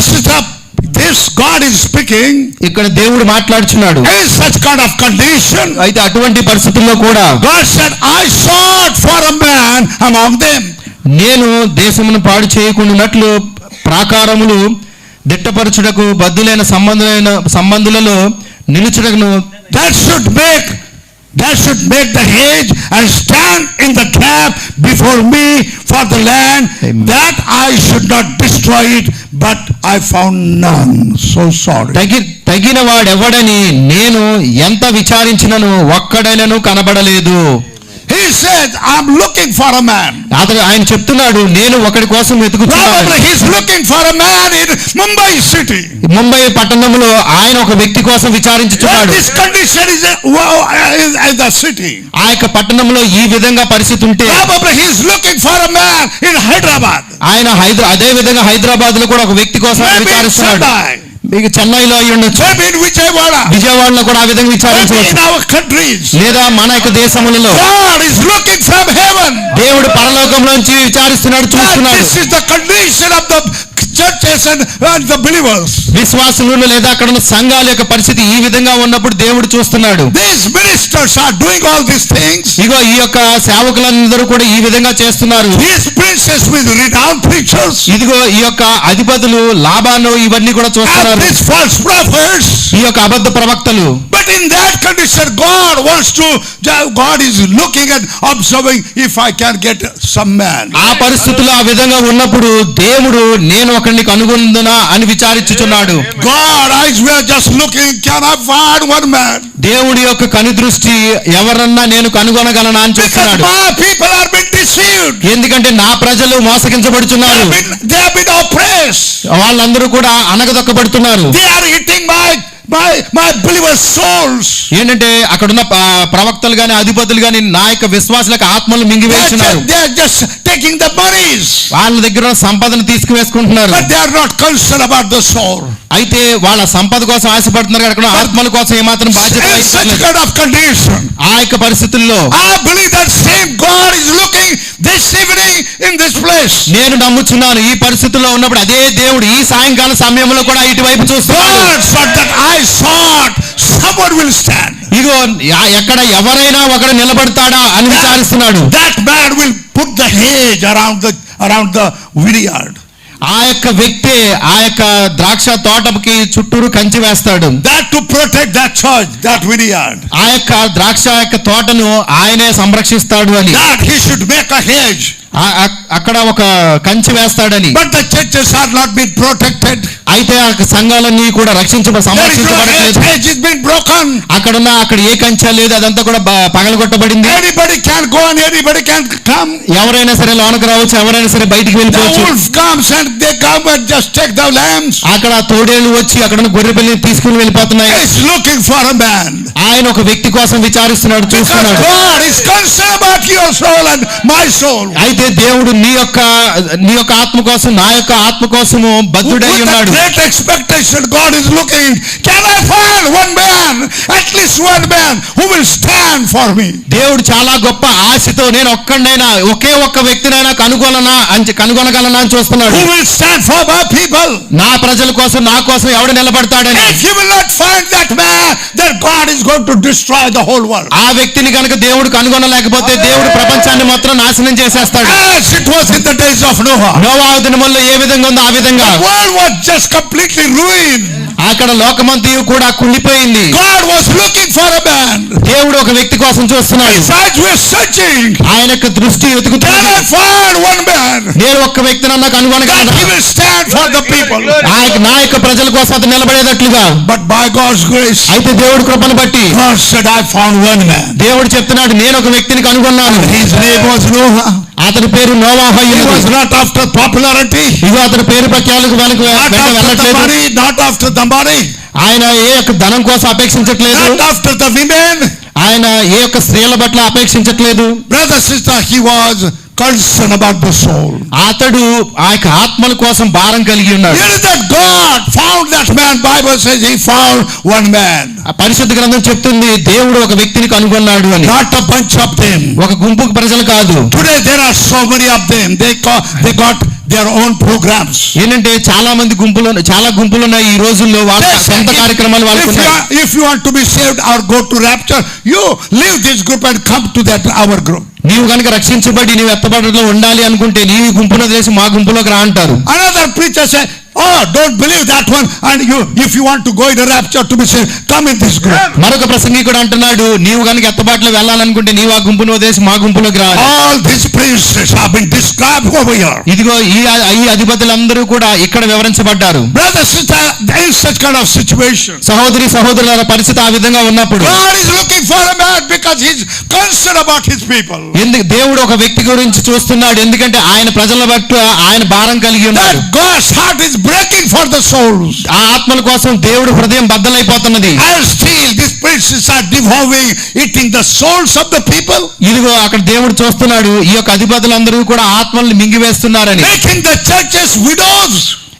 This God is speaking. ఇక్కడ దేవుడు మాట్లాడుచున్నాడు. In such kind of condition, అయితే అటువంటి పరిస్థితుల్లో కూడా God said, I sought for a man among them. నేను దేశమును పాడు చేయకుండానట్లు ప్రాకారములు దిట్టపరచుటకు బద్దులైన సంబంధులలో నిలుచుటకును that should make the hedge and stand in the gap before me for the land. Amen. That I should not destroy it, but I found none. So sorry. తగిన వాడెవడని నేను ఎంత విచారించినను ఒక్కడైనను కనబడలేదు. He said, I'm looking for a man. ఆయన చెప్తున్నాడు నేను ఒకడి కోసం వెతుకుతున్నాను. He is looking for a man in Mumbai city. Mumbai పట్టణంలో ఆయన ఒక వ్యక్తి కోసం విచారించుచున్నాడు. This condition is in the city. ఆ యొక్క పట్టణంలో ఈ విధంగా పరిస్థితి ఉంటే he is looking for a man in Hyderabad. ఆయన అదే విధంగా హైదరాబాద్ లో కూడా ఒక వ్యక్తి కోసం విచారిస్తున్నాడు. మీకు చెన్నైలో అయి ఉండొచ్చు, విజయవాడలో కూడా ఆ విధంగా విచారించవచ్చు, లేదా మన యొక్క దేశములలో. దేవుడు పరలోకంలోంచి విచారిస్తున్నాడు, చూస్తున్నాడు. churches and the believers. విశ్వాసులు లేదా అక్కడ ఉన్న సంఘాల యొక్క పరిస్థితి ఈ విధంగా ఉన్నప్పుడు దేవుడు చూస్తున్నాడు. These ministers are doing all these things. ఇగో ఈ యొక్క సేవకులందరూ కూడా ఈ విధంగా చేస్తున్నారు. These princes with renowned preachers. ఇదిగో ఈ యొక్క అధిపతులు లాభాలు ఇవన్నీ కూడా చూస్తున్నారు. These false prophets. ఈ యొక్క అబద్ధ ప్రవక్తలు. But in that condition God is looking and observing if I can get some man. ఆ పరిస్థితిలో ఆ విధంగా ఉన్నప్పుడు దేవుడు నేను ఒకరిని కనుగొందునా అని విచారించుచున్నాడు. God eyes were just looking, can I find one man? దేవుడి యొక్క కను దృష్టి ఎవరన్నా నేను కనుగొనగలనా అని చూస్తున్నాడు. My people are being deceived. ఎందుకంటే నా ప్రజలు మోసగించబడుతున్నారు. They have been oppressed. వాళ్ళందరూ కూడా అనగదొక్కబడుతున్నారు. They are eating my believers souls. ఏంటంటే అక్కడ ఉన్న ప్రవక్తలు గాని అధిపతులు గాని నా యొక్క విశ్వాసులకు ఆత్మలు మింగివేస్తున్నారు. They are just taking the monies. వాళ్ళ దగ్గర సంపదను తీసుకువేసుకుంటున్నారు. But they are not concerned about the soul. అయితే వాళ్ళ సంపద కోసం ఆశపడుతున్నారు అక్కడ ఆత్మల కోసం ఏమాత్రం బాధ్యత In such వహించట్లేదు. kind of condition, ఆ యొక్క పరిస్థితుల్లో I believe that same God is looking this evening in this place. నేను నమ్ముచున్నాను ఈ పరిస్థితుల్లో ఉన్నప్పుడు అదే దేవుడు ఈ సాయంకాల సమయంలో కూడా ఇటువైపు చూస్తున్నాడు. God saw that I thought someone will stand. ఇదిగో ఎక్కడ ఎవరైనా ఒకడు నిలబడతాడా అని విచారిస్తున్నాడు. That man will put the hedge around the vineyard. ఆ యొక్క వ్యక్తి ఆ యొక్క ద్రాక్ష తోటకి చుట్టూరు కంచి వేస్తాడు. That to protect that church, that vineyard. ఆ యొక్క ద్రాక్ష యొక్క తోటను ఆయనే సంరక్షిస్తాడు అని, That he should make a hedge. అక్కడ ఒక Kanchi వేస్తాడని. But the churches are not being protected. అయితే ఆ సంఘాలన్నీ కూడా సంరక్షించబడలేదు. Hedge is being broken. అక్కడ ఏ కంచె లేదు, అదంతా కూడా పగలగొట్టబడింది. Anybody can go and anybody can come. ఎవరైనా సరే లోనకు రావచ్చు, ఎవరైనా సరే బయటికి The వెళ్ళిపోవచ్చు. wolf comes and they come and just take the lambs. అక్కడ తోడేళ్లు వచ్చి అక్కడ గొర్రె పిల్లని తీసుకుని వెళ్ళిపోతున్నాయి. He is looking for a man. ఆయన ఒక వ్యక్తి కోసం విచారిస్తున్నాడు, Because చూస్తున్నాడు. God is concerned about your soul and my soul. అయితే దేవుడు నీ యొక్క ఆత్మ కోసం నా యొక్క ఆత్మ కోసము బద్ధుడై With a ఉన్నాడు. great expectation, God is looking. Can I find one man, at least one man, who will stand for me? దేవుడు చాలా గొప్ప ఆశతో నేను ఒకే ఒక్క వ్యక్తినైనా కనుగొనగలనా అని చూస్తున్నాడు. Who will stand for my people? నా ప్రజల కోసం నా కోసం ఎవడు నిలబడతాడని. If you will not find that man, then God is going to destroy the whole world. ఆ వ్యక్తిని కనుక దేవుడు కనుగొనలేకపోతే దేవుడు ప్రపంచాన్ని మొత్తం నాశనం చేసేస్తాడు. As it was in the days of Noah. నోవాహు దినముల్లో ఏ విధంగా ఉందో ఆ విధంగా The world was just completely ruined. అక్కడ లోకమంతయు కూడా కుళ్ళిపోయింది. God was looking for a man. దేవుడు ఒక వ్యక్తి కోసం చూస్తున్నాడు. His eyes were searching. ఆయన యొక్క దృష్టి Can వెతుకుతున్నాడు. I find one man నేను ఒక్క వ్యక్తినన్నా that కనుగొనగలనా, he will stand for the people? నా యొక్క ప్రజల కోసం అతను నిలబడేటట్లుగా. But by God's grace, అయితే దేవుడు కృపను బట్టి God said, I found one man. దేవుడు చెప్తున్నాడు, నేను ఒక వ్యక్తిని కనుగొన్నాను. His name was Noah. అతని పేరు నోవాహు. He was not after popularity, ఇదిగో అతని పేరు ప్రఖ్యాలకు not after the వెళ్ళట్లేదు. money, not after the money, ఆయన ఏ యొక్క ధనం కోసం అపేక్షించట్లేదు. not after the women. ఆయన ఏ యొక్క స్త్రీల పట్ల అపేక్షించట్లేదు. Brother, sister, he was concerned about the soul. అతడు ఆ యొక్క ఆత్మల కోసం భారం కలిగి ఉన్నాడు. Here is that God found that man. Bible says he found one man. ఆ పరిశుద్ధ గ్రంథం చెప్తుంది దేవుడు ఒక వ్యక్తిని కనుగొన్నాడు అని. Not a bunch of them. ఒక గుంపు ప్రజలు కాదు. Today there are so many of them. They got their own programs. ఏంటంటే చాలా గుంపులు ఉన్నాయి ఈ రోజుల్లో. వాళ్ళ సొంత కార్యక్రమాలు వాళ్ళకు ఉన్నాయి. If you want to be saved or go to rapture, you leave this group and come to our group. నీవు కనుక రక్షించబడి నీవు ఎత్తబడలో ఉండాలి అనుకుంటే నీవు గుంపులో తెలిసి మా గుంపులోకి రా అంటారు. Another preacher said, oh, don't believe that one, and if you want to go in the rapture to be saved, come in this group. మరొక ప్రసంగికుడు అంటున్నాడు, నీవు కనుక ఎత్తబాటులో వెళ్ళాలనుకుంటే నీవు ఆ గుంపును వదిలేసి మా గుంపులోకి రా. All these princes have been described over here. ఇదిగో ఈ అధిపతులందరూ కూడా ఇక్కడ వివరించబడ్డారు. Brother, sister, there is such kind of situation. సహోదరుల పరిస్థితి ఆ విధంగా ఉన్నప్పుడు God is looking for a man because he's concerned about his people. దేవుడు ఒక వ్యక్తి గురించి చూస్తున్నాడు, ఎందుకంటే ఆయన ప్రజల బట్టి ఆయన భారం కలిగి ఉన్నాడు. That God's heart is breaking for the souls. ఆ ఆత్మల కోసం దేవుడు హృదయం బద్దలైపోతున్నది. And still these princes are devouring, eating the souls of the people. ఇదిగో అక్కడ దేవుడు చూస్తున్నాడు, ఈ యొక్క అధిపతులందరూ కూడా ఆత్మల్ని మింగివేస్తున్నారని. Making the churches widows.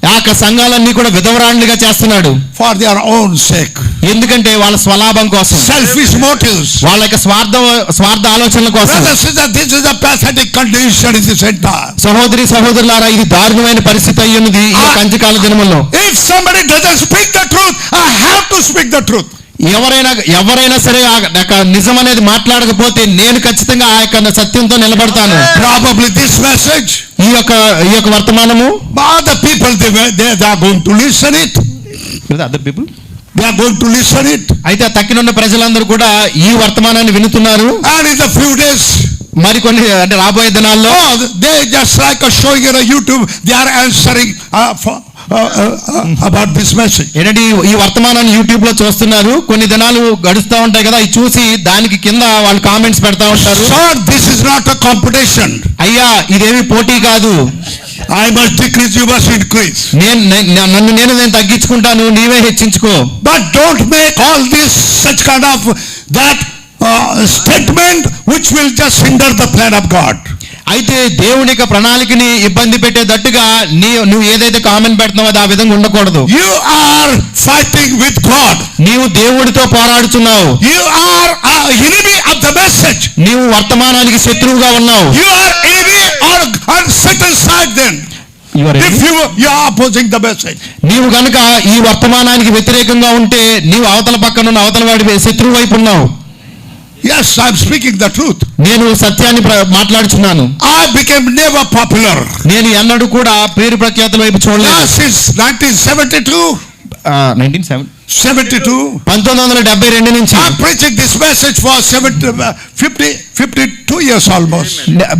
ఆ యొక్క సంఘాలన్నీ కూడా విధవరాండ్లుగా చేస్తున్నాడు. For their own sake. ఎందుకంటే వాళ్ళ స్వలాభం కోసం, Selfish motives. వాళ్ళ యొక్క స్వార్థ ఆలోచనల కోసం. Brother, sister, this is a pathetic condition in this entire. సహోదరులారా, ఇది దారుణమైన పరిస్థితి అయ్యున్నది ఈ కంచకాల దినముల్లో. If somebody doesn't speak the truth, I have to speak the truth. ఎవరైనా సరే నిజం అనేది మాట్లాడకపోతే నేను ఖచ్చితంగా ఆ యొక్క సత్యంతో నిలబడతాను. Probably this message, ఈ యొక్క వర్తమానము other people they are going to listen it. Other people They are going to listen it. అయితే తక్కినున్న ప్రజలందరూ కూడా ఈ వర్తమానాన్ని వినుతున్నారు. And in a few days, మరికొన్ని అంటే రాబోయే దినాల్లో they just like showing on YouTube, they are answering about this message. ఏంటంటే ఈ వర్తమానాన్ని యూట్యూబ్ లో చూస్తున్నారు. కొన్ని దినాలు గడుస్తూ ఉంటాయి కదా, ఇది చూసి దానికి కింద వాళ్ళు కామెంట్స్ పెడతా ఉంటారు. Sir, this is not a competition. అయ్యా, ఇదేమి పోటీ కాదు. I must decrease, you must increase. నన్ను నేను తగ్గించుకుంటాను, నీవే హెచ్చించుకో. But don't make all this such kind of that statement which will just hinder the plan of God. అయితే దేవుని యొక్క ప్రణాళికని ఇబ్బంది పెట్టేటట్టుగా నువ్వు ఏదైతే కామెంట్ పెడుతున్నావో అది ఆ విధంగా ఉండకూడదు. You are fighting with God. నీవు దేవుడితో పోరాడుతున్నావు. You are an enemy of the message. నీవు వర్తమానానికి శత్రువుగా ఉన్నావు. You are enemy on Satan's side then. If you are opposing the message. నీవు గనుక ఈ వర్తమానానికి వ్యతిరేకంగా ఉంటే నీవు అవతల పక్కన ఉన్న అవతల వాడి శత్రువు వైపు ఉన్నావు. Yes, I am speaking the truth. నేను సత్యాన్ని మాట్లాడుచున్నాను. I became never popular. నేను ఎన్నడూ కూడా పేరు ప్రఖ్యాతుల వైపు చూడలేదు. Since 1972. 1972 నుంచి I'm preaching this message for 52 years almost.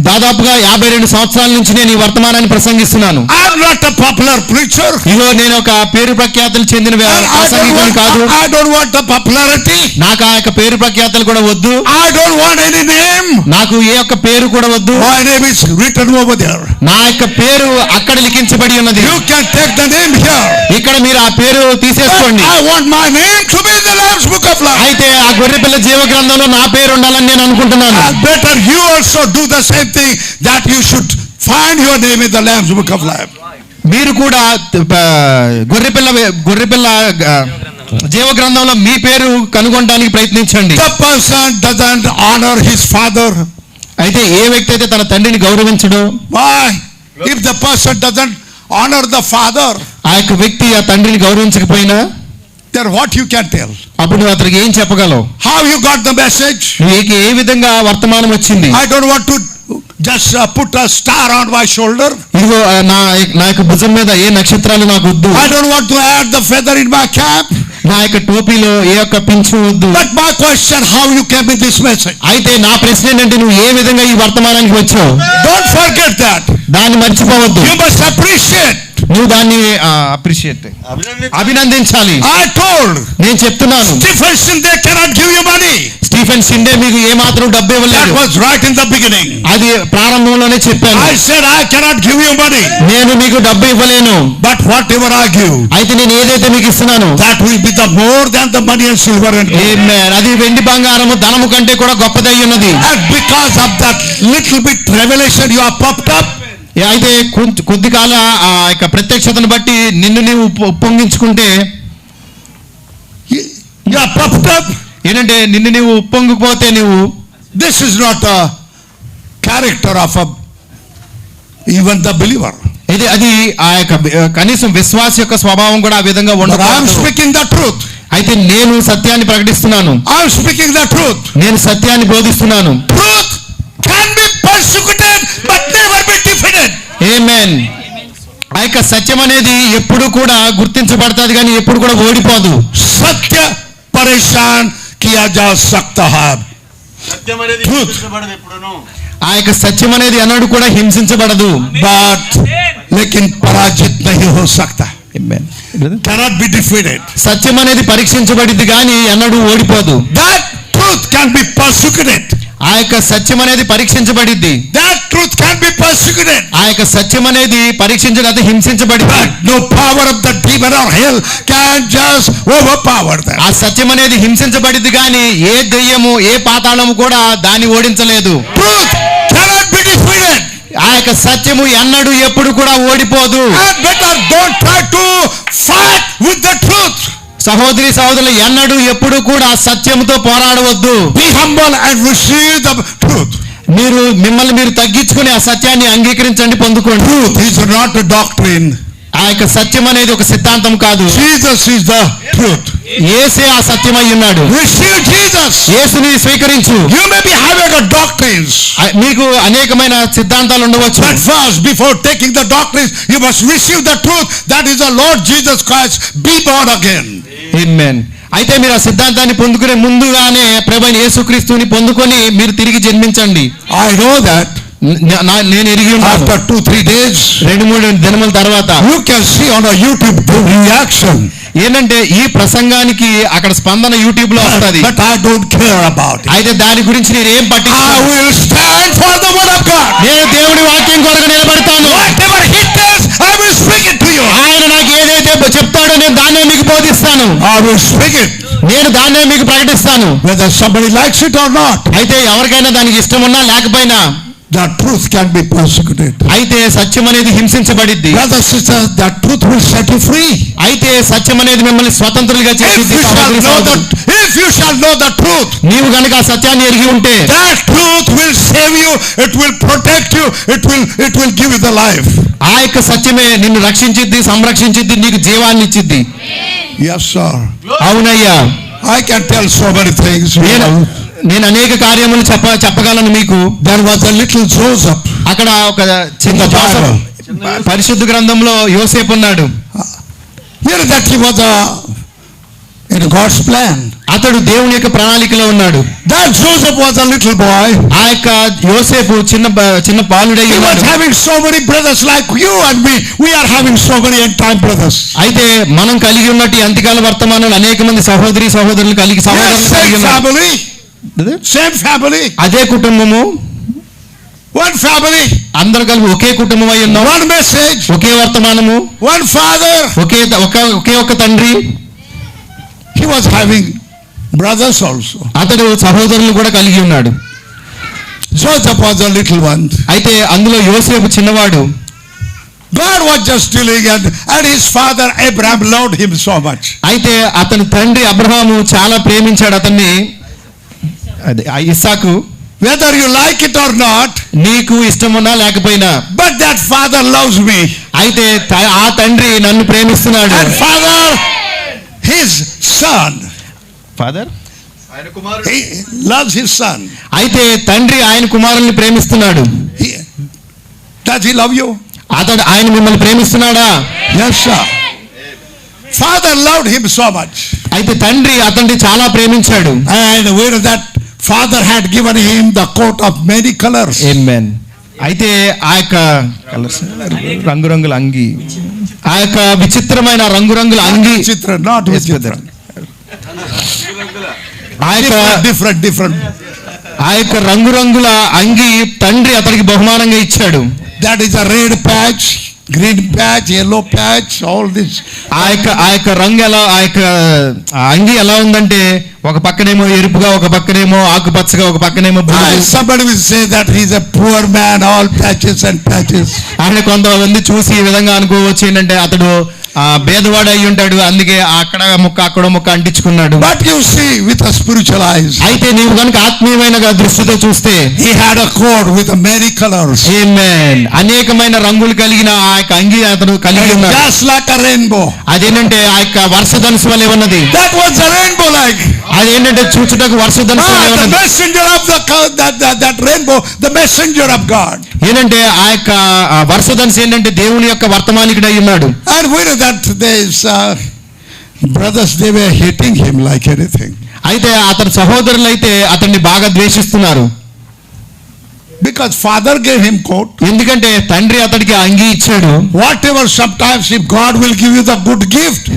దాదాపుగా 52 సంవత్సరాల నుంచి నేను ఈ వర్తమానాన్ని ప్రసంగిస్తున్నాను. I'm not a popular preacher. ఇగో నేను ఒక పేరు ప్రఖ్యాతులు చెందిన ప్రసంగికుడిని కాదు. I don't want the popularity. నాకు ఆ యొక్క పేరు ప్రఖ్యాతులు కూడా వద్దు. I don't want any name. నాకు ఏ ఒక్క పేరు కూడా వద్దు. My name is written over there. నా యొక్క పేరు అక్కడ లిఖించబడి ఉన్నది. You can take the name here. ఇక్కడ మీరు ఆ పేరు తీసేసుకోండి. I want my name to be in the Lamb's Book of Life. అయితే ఆ గొర్రెపిల్ల జీవ గ్రంథంలో నా పేరు ఉండాలని నేను అనుకుంటున్నాను. Better you also do the same thing, that you should find your name in the Lamb's Book of Life. మీరు కూడా గొర్రెపిల్ల జీవ గ్రంథంలో మీ పేరు కనుగొనడానికి ప్రయత్నించండి. The person doesn't honor his father. అయితే ఏ వ్యక్తి అయితే తన తండ్రిని గౌరవించడు. Why? If the person doesn't honor the father, ఆ యొక్క వ్యక్తి ఆ తండ్రిని గౌరవించకపోయినా then what you can tell? అప్పుడు నువ్వు అతనికి ఏం చెప్పగలవు? How you got the message? నీకు ఏ విధంగా వర్తమానం వచ్చింది? I don't want to just put a star on my shoulder. ఇదిగో నా యొక్క భుజం మీద ఏ నక్షత్రాలు నాకు వద్దు. I don't want to add the feather in my cap. నా యొక్క టోపీలో ఏ ఒక్క పింఛు వద్దు. But my question, how you came in this message? అయితే నా ప్రశ్న ఏంటంటే నువ్వు ఏ విధంగా ఈ వర్తమానానికి వచ్చావు? Don't forget that. దాన్ని మర్చిపోవద్దు. You must appreciate. నువ్వు దాన్ని అభినందించాలి. I told. నేను చెప్తున్నాను. Stephen, they cannot give you money. Stephen Shinde మీకు ఏ మాత్రం డబ్బు ఇవ్వలేదు. That was right in the beginning. అది ప్రారంభంలోనే చెప్పాను. I said I cannot give you money. నేను మీకు డబ్బు ఇవ్వలేను. But whatever I give, అయితే నేను ఏదైతే మీకు ఇస్తున్నాను, that will be the more than the money and silver and gold. Amen. అది వెండి బంగారము ధనము కంటే కూడా గొప్పదై ఉన్నది. And because of that little bit revelation you are popped up. అయితే కొద్ది కాల ఆ యొక్క ప్రత్యక్షతను బట్టి నిన్ను నీవు ఉప్పొంగించుకుంటే You are puffed up. ఏంటంటే నిన్ను నీవు ఉప్పొంగిపోతే నీవు This is not a character of even the believer. అది ఆ యొక్క కనీసం విశ్వాస యొక్క స్వభావం కూడా ఆ విధంగా ఉండదు. I am speaking the truth. అయితే నేను సత్యాన్ని ప్రకటిస్తున్నాను. I am speaking the truth. నేను సత్యాన్ని బోధిస్తున్నాను. Truth can be persecuted but never be defeated. ఆమేన్. ఆ యొక్క సత్యం అనేది ఎప్పుడు కూడా గుర్తించబడుతుంది కానీ ఎప్పుడు కూడా ఓడిపోదు. సత్య పరేషాన్ కియా జా సక్తా హై. సత్యం అనేది హింసించబడదు ఎప్పుడూను. ఆ యొక్క సత్యం అనేది ఎన్నడూ కూడా హింసించబడదు. బట్ లేకిన్ పరాజిత్ నహీ హో సక్తా. ఆమేన్. cannot be defeated. సత్యం అనేది పరీక్షించబడింది కానీ ఎన్నడూ ఓడిపోదు. That truth can be persecuted. ఆ యొక్క సత్యం అనేది పరీక్షించబడింది. That truth can be persecuted. ఆ యొక్క సత్యం అనేది పరీక్షించడానికి హింసించబడింది. But no power of the demon or hell can just overpower that. ఆ సత్యం అనేది హింసించబడింది కానీ ఏ దెయ్యము ఏ పాతాళము కూడా దాన్ని ఓడించలేదు. Truth cannot be defeated. ఆ యొక్క సత్యము ఎన్నడూ ఎప్పుడు కూడా ఓడిపోదు. And better don't try to fight with the truth. సహోదరి సహోదరులు ఎన్నడూ ఎప్పుడు కూడా సత్యముతో పోరాడవద్దు. Be humble and receive the truth. మిమ్మల్ని మీరు తగ్గించుకుని ఆ సత్యాన్ని అంగీకరించండి, పొందుకోండి. Truth is not a doctrine. ఆ యొక్క సత్యం అనేది ఒక సిద్ధాంతం కాదు. Jesus is the truth. యేసే ఆ సత్యమై ఉన్నాడు. Receive Jesus. యేసుని స్వీకరించు. You may be having a doctrines. మీకు అనేకమైన సిద్ధాంతాలు ఉండవచ్చు. But first, before taking the doctrines, you must receive the truth. That is the Lord Jesus Christ. Be born again. Amen. అయితే మీరు ఆ సిద్ధాంతాన్ని పొందుకునే ముందుగానే ప్రభువైన యేసుక్రీస్తుని పొందుకొని మీరు తిరిగి జన్మించండి. I know that. నేను ఎరిగి ఉన్నాను. After 2-3 days, 2-3 దినముల తర్వాత you can see on a YouTube the reaction. ఏంటంటే ఈ ప్రసంగానికి అక్కడ స్పందన యూట్యూబ్ లో వస్తుంది. But I don't care about it. అయితే దాని గురించి నేను ఏం I పట్టించుకోను. will stand for the word of God. నేను దేవుడి వాక్యం కొరకు నిలబడతాను. Whatever He tells, I will speak it to you. ఆయన నాకు ఏదైతే చెప్తాడో నేను దాన్నే మీకు బోధిస్తాను. I will speak it. నేను దాన్నే మీకు ప్రకటిస్తాను. Whether somebody likes it or not. అయితే ఎవరికైనా దానికి ఇష్టం ఉన్నా లేకపోయినా the truth can be persecuted. అయితే సత్యం అనేది హింసించబడిద్ది. Brothers, sisters, the truth will set you free. అయితే సత్యం అనేది మిమ్మల్ని స్వతంత్రులుగా చేసిద్ది. If you shall know the truth, నీవు గనుక ఆ సత్యాన్ని ఎరిగి ఉంటే that truth will save you, it will protect you, it will give you the life. ఆ యొక్క సత్యమే నిన్ను రక్షించిద్ది, సంరక్షించిద్ది, నీకు జీవాన్ని ఇచ్చిద్ది. Yes, sir. అవునయ్యా. I can tell so many things. నేను అనేక కార్యములు చెప్పగలను మీకు. There was a little Joseph. అక్కడ ఒక చిన్న జోసెఫ్, పరిశుద్ధ గ్రంథంలో యోసేపు ఉన్నాడు. Here that he was in God's plan. అతడు దేవుని యొక్క ప్రణాళికలో ఉన్నాడు. That Joseph was a little boy. ఆ యొక్క యోసేపు చిన్న బాలుడై He was having so many brothers like you and me. We are having so many end-time brothers. అయితే మనం కలిగి ఉన్నట్టు అంత్యకాల వర్తమానంలో అనేక మంది సహోదరులు కలిగి family. Same family. అదే కుటుంబము, one family, అందరూ కలిపి ఒకే కుటుంబం అయి ఉన్నాం. one message, ఒకే వర్తమానము, one father, ఒకే ఒక తండ్రి. He was having brothers also. అతడు సహోదరులు కూడా కలిగి ఉన్నాడు. Joseph was a little one. అయితే అందులో యోసేపు చిన్నవాడు. God was just dealing and his father Abraham loved him so much. అయితే అతని తండ్రి అబ్రహాము చాలా ప్రేమించాడు అతన్ని, ఇస్సాకు. Whether you like it or not, నీకు ఇష్టమున్నా లేకపోయినా, but that father loves me. అయితే ఆ తండ్రి నన్ను ప్రేమిస్తున్నాడు. And father, his son, father he loves his son. అయితే తండ్రి ఆయన కుమారుల్ని ప్రేమిస్తున్నాడు. Does he love you? అతడు ఆయన మిమ్మల్ని ప్రేమిస్తున్నాడా? Yes, sir. Father loved him so much. అయితే తండ్రి అతన్ని చాలా ప్రేమించాడు. And where that father had given him the coat of many colors. Amen. అయితే ఆ యొక్క రంగురంగుల అంగి, ఆ యొక్క విచిత్రమైన రంగురంగుల అంగి, not విచిత్ర, different. ఆ యొక్క రంగురంగుల అంగి తండ్రి అతనికి బహుమానంగా ఇచ్చాడు. That is a red patch, green patch, yellow patch, all this. ఆ యొక్క రంగు ఎలా, ఆ యొక్క అంగి ఎలా ఉందంటే ఒక పక్కనేమో ఎరుపుగా, ఒక పక్కనేమో ఆకుపచ్చగా, ఒక పక్కనేమో somebody will say that he is a poor man, all patches and patches. ఆయన కొంతమంది చూసి ఈ విధంగా అనుకోవచ్చు ఏంటంటే అతడు భేదవాడు అయి ఉంటాడు, అందుకే అక్కడ ముక్క అంటించుకున్నాడు. But you see with a spiritual eyes, అయితే నీవు కనుక ఆత్మీయమైన దృష్టితో చూస్తే he had a coat with many colors. Amen. అనేకమైన రంగులు కలిగిన ఆ యొక్క అంగి అతను కలిగి ఉన్నాడు. Just like a rainbow. అదేంటంటే ఆ యొక్క వర్షధనుసు వలె ఉన్నది. That was a rainbow like. అదేంటంటే చూచుటకు వర్షధనుసు వలె ఉన్నది. The messenger of that rainbow, the messenger of God. ఏంటంటే ఆ యొక్క వర్షధనుసు ఏంటంటే దేవుని యొక్క వర్తమానికుడై ఉన్నాడు. And we know that these brothers, they were hating him like anything. అయితే అతని సహోదరులు అయితే అతన్ని బాగా ద్వేషిస్తున్నారు. Because father gave him coat. ఎందుకంటే తండ్రి అతడికి అంగి ఇచ్చాడు. Whatever, sometimes if God will give you the good gift,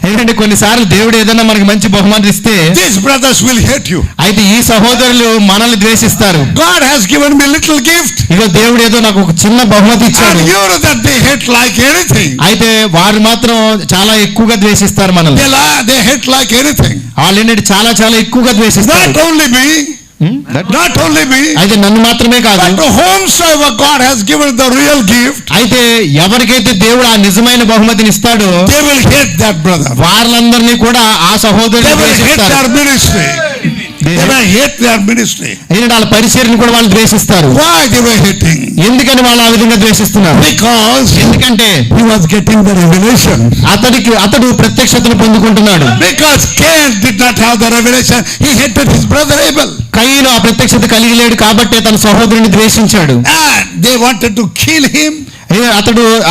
ఏంటంటే కొన్నిసార్లు దేవుడు ఏదైనా మనకి మంచి బహుమతి ఇస్తే these brothers will hate you. అయితే ఈ సహోదరులు మనల్ని ద్వేషిస్తారు. God has given me little gift. ఇగో దేవుడు ఏదో నాకు ఒక చిన్న బహుమతి ఇచ్చాడు. And you know that they hate like anything. అయితే వారు మాత్రం చాలా ఎక్కువగా ద్వేషిస్తారు మనల్ని. They hate like anything. వాళ్ళు ఏంటంటే చాలా ఎక్కువగా ద్వేషిస్తారు. Not only me. అయితే నన్ను మాత్రమే కాదు, but to whomsoever God has given the real gift, అయితే ఎవరికైతే దేవుడు ఆ నిజమైన బహుమతిని ఇస్తాడో they will hate that brother. వాళ్ళందరినీ కూడా ఆ సహోదరుని ద్వేషిస్తారు. They will hate their ministry. ఏంటంటే వాళ్ళ పరిచర్యను కూడా వాళ్ళు ద్వేషిస్తారు. Why they were hating? ఎందుకని వాళ్ళు ఆ విధంగా ద్వేషిస్తున్నారు? Because ఎందుకంటే he was getting the revelation. అతడు ప్రత్యక్షతను పొందుకుంటున్నాడు. Because Cain did not have the revelation, he hated his brother Abel. కయీను ఆ ప్రత్యక్షత కలిగి లేడు కాబట్టి తన సహోదరుని ద్వేషించాడు. And they wanted to kill him.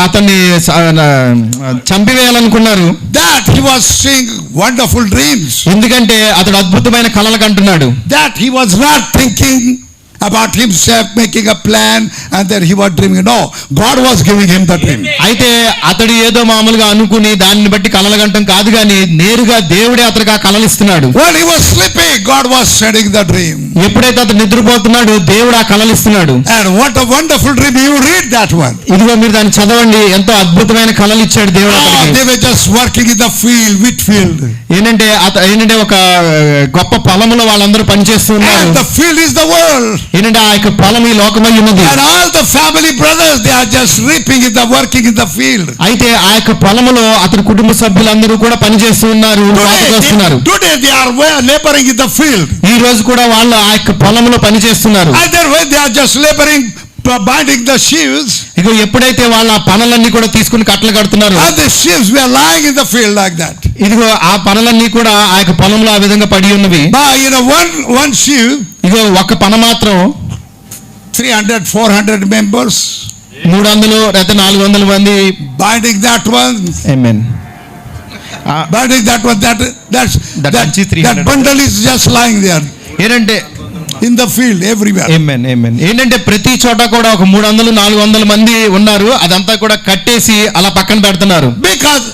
అతన్ని చంపివేయాలనుకున్నారు. That he was seeing wonderful dreams. ఎందుకంటే అతడు అద్భుతమైన కలలు కంటున్నాడు. That he was not thinking about himself, making a plan and then he was dreaming. No, God was giving him the dream. అయితే అతడు ఏదో మామూలుగా అనుకుని దాన్ని బట్టి కలలు కంటం కాదు కానీ నేరుగా దేవుడే అతనికి ఆ కలలు ఇస్తున్నాడు. When he was sleeping, God was sending the dream. ఎప్పుడైతే అతను నిద్రపోతున్నాడు దేవుడు ఆ కలలు ఇస్తున్నాడు. And what a wonderful dream. You read that one. ఇదిగో మీరు దాన్ని చదవండి, ఎంతో అద్భుతమైన కలలు ఇచ్చాడు దేవుడు అతనికి. They were just working in the field, wheat field. ఏంటంటే ఒక గొప్ప పొలంలో వాళ్ళందరూ పనిచేస్తున్నారు. And the field is the world. ఏంటంటే ఆ యొక్క పొలం ఈ లోకమై ఉన్నది. And all the family brothers, they are just reaping in the working in the field. అయితే ఆ యొక్క పొలములో అతని కుటుంబ సభ్యులందరూ కూడా పని చేస్తూ ఉన్నారు, చేస్తున్నారు. Today they are laboring in the field. ఈ రోజు కూడా వాళ్ళు ఆ యొక్క పొలంలో పని చేస్తున్నారు. Otherwise they are just laboring, binding the sheaves. ఇక ఎప్పుడైతే వాళ్ళ ఆ పనులన్నీ కూడా తీసుకుని కట్టలు కడుతున్నారు, and the sheaves were lying in the field like that. ఇదిగో ఆ పనులన్నీ కూడా ఆ యొక్క పొలంలో ఆ విధంగా పడి ఉన్నవి. One sheaf, ఇదిగో ఒక పన మాత్రం 300-400 members 300 లేదా 400 మంది binding that one. Amen. Binding that one, that bundle is just lying there ఏంటంటే in the field everywhere. Amen, amen. ఏంటంటే ప్రతి చోట కూడా ఒక 300-400 మంది ఉన్నారు, అదంతా కూడా కట్టేసి అలా పక్కన పెడుతున్నారు. Because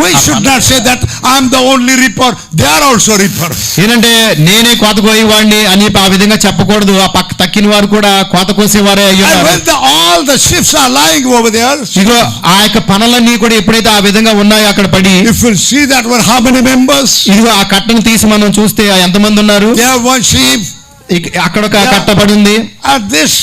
we should not say that I am the only reaper, they are also reapers. ఏంటంటే నేనే కోత కోయేవాడిని అని ఆ విధంగా చెప్పకూడదు. ఆ పక్క తక్కిన వారు కూడా కోత కోసేవారే అయ్యారు. And when all the sheaves are lying over there, ఇగో ఆ యొక్క పనులన్నీ కూడా ఎప్పుడైతే ఆ విధంగా ఉన్నాయో అక్కడ పడి, if you see that one, how many members? ఇదిగో ఆ కట్టను తీసి మనం చూస్తే ఎంతమంది ఉన్నారు? There one sheep, అక్కడ ఒక కట్ట పడి ఉంది. and this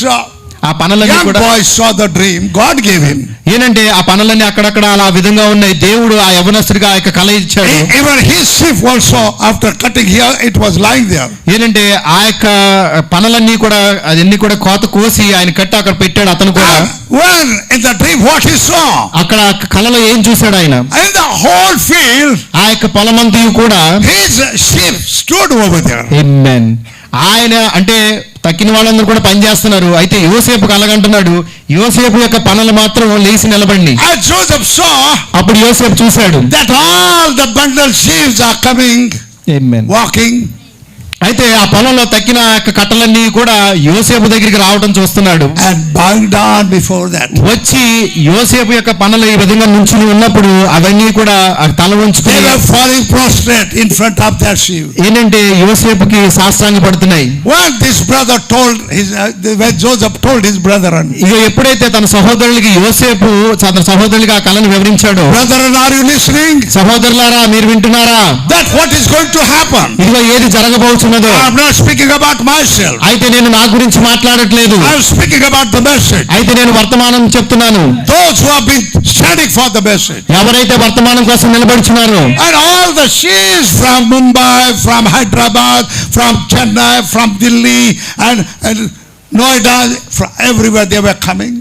ఆ పనులన్నీ కూడా boy saw the dream God gave him. ఏంటంటే ఆ పనులన్నీ అక్కడక్కడ అలా విధంగా ఉన్నాయి. దేవుడు ఆ యవనస్తుడిగా ఆ యొక్క కళ ఇచ్చాడు. Even his sheep also, after cutting here, it was lying there. ఏంటంటే ఆ యొక్క పనులన్నీ కూడా అన్ని కూడా కోత కోసి ఆయన కట్టి అక్కడ పెట్టాడు అతను కూడా. When in the dream what he saw, అక్కడ కళలో ఏం చూశాడు ఆయన? in the whole field, ఆ యొక్క పొలమంతా కూడా his sheep stood over there. Amen. ఆయన అంటే తక్కిన వాళ్ళందరూ కూడా పని చేస్తున్నారు. అయితే యోసేపు కలగంటున్నాడు, యోసేపు యొక్క పనులు మాత్రం లేచి నిలబడి. As Joseph saw, అప్పుడు యోసేపు చూశాడు that all the bundle sheaves are coming, Amen, walking. అయితే ఆ పొలంలో తక్కిన కట్టలన్నీ కూడా యోసేపు దగ్గరికి రావడం చూస్తున్నాడు. And bowing down before that, వచ్చి యోసేపు యొక్క పనులు ఈ విధంగా నుంచుని ఉన్నప్పుడు అవన్నీ కూడా తల వంచుకొని they were falling prostrate in front of their sheep. ఏంటంటే యోసేపుకి సాష్టాంగ పడుతున్నాయి. When this brother told when Joseph told his brethren, ఇక ఎప్పుడైతే తన సహోదరులకి యోసేపు తన సహోదరులకి ఆ కళను వివరించాడో, brethren, are you listening? సహోదరులారా మీరు వింటున్నారా? That what is going to happen? ఇదిగో ఏది జరగబోతున్నదో. I am not speaking about myself. అయితే నేను నా గురించి మాట్లాడట్లేదు. I am speaking about the message. అయితే నేను వర్తమానం చెప్తున్నాను. Those who have been standing for the message. ఎవరైతే వర్తమానం కోసం నిలబడుచున్నారో, And all the sheaves from Mumbai, from Hyderabad, from Chennai, from Delhi, and Noida, from everywhere they were coming.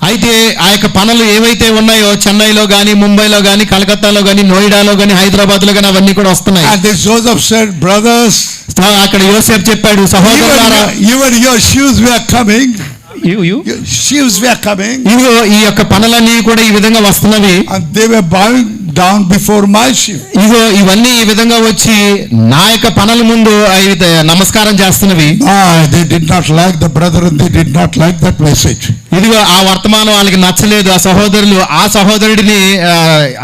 అయితే ఆ యొక్క పనులు ఏవైతే ఉన్నాయో చెన్నైలో గానీ, ముంబైలో గానీ, కలకత్తాలో గానీ, నోయిడాలో గానీ, హైదరాబాద్ లో గానీ అవన్నీ కూడా వస్తున్నాయి. And this Joseph said, brothers, అక్కడ యోసేపు చెప్పాడు, సహోదరులారా even your shoes were coming. Your sheaves were coming. ఇదిగో ఈ యొక్క పనులన్నీ కూడా ఈ విధంగా వస్తున్నవి. And they were bowing down before my sheep. ఇదిగో ఇవన్నీ ఈ విధంగా వచ్చి నా యొక్క పనుల ముందు నమస్కారం చేస్తున్నవి. They did not like the brother and they did not like that message. ఇదిగో ఆ వర్తమానం వాళ్ళకి నచ్చలేదు. ఆ సహోదరులు ఆ సహోదరుడిని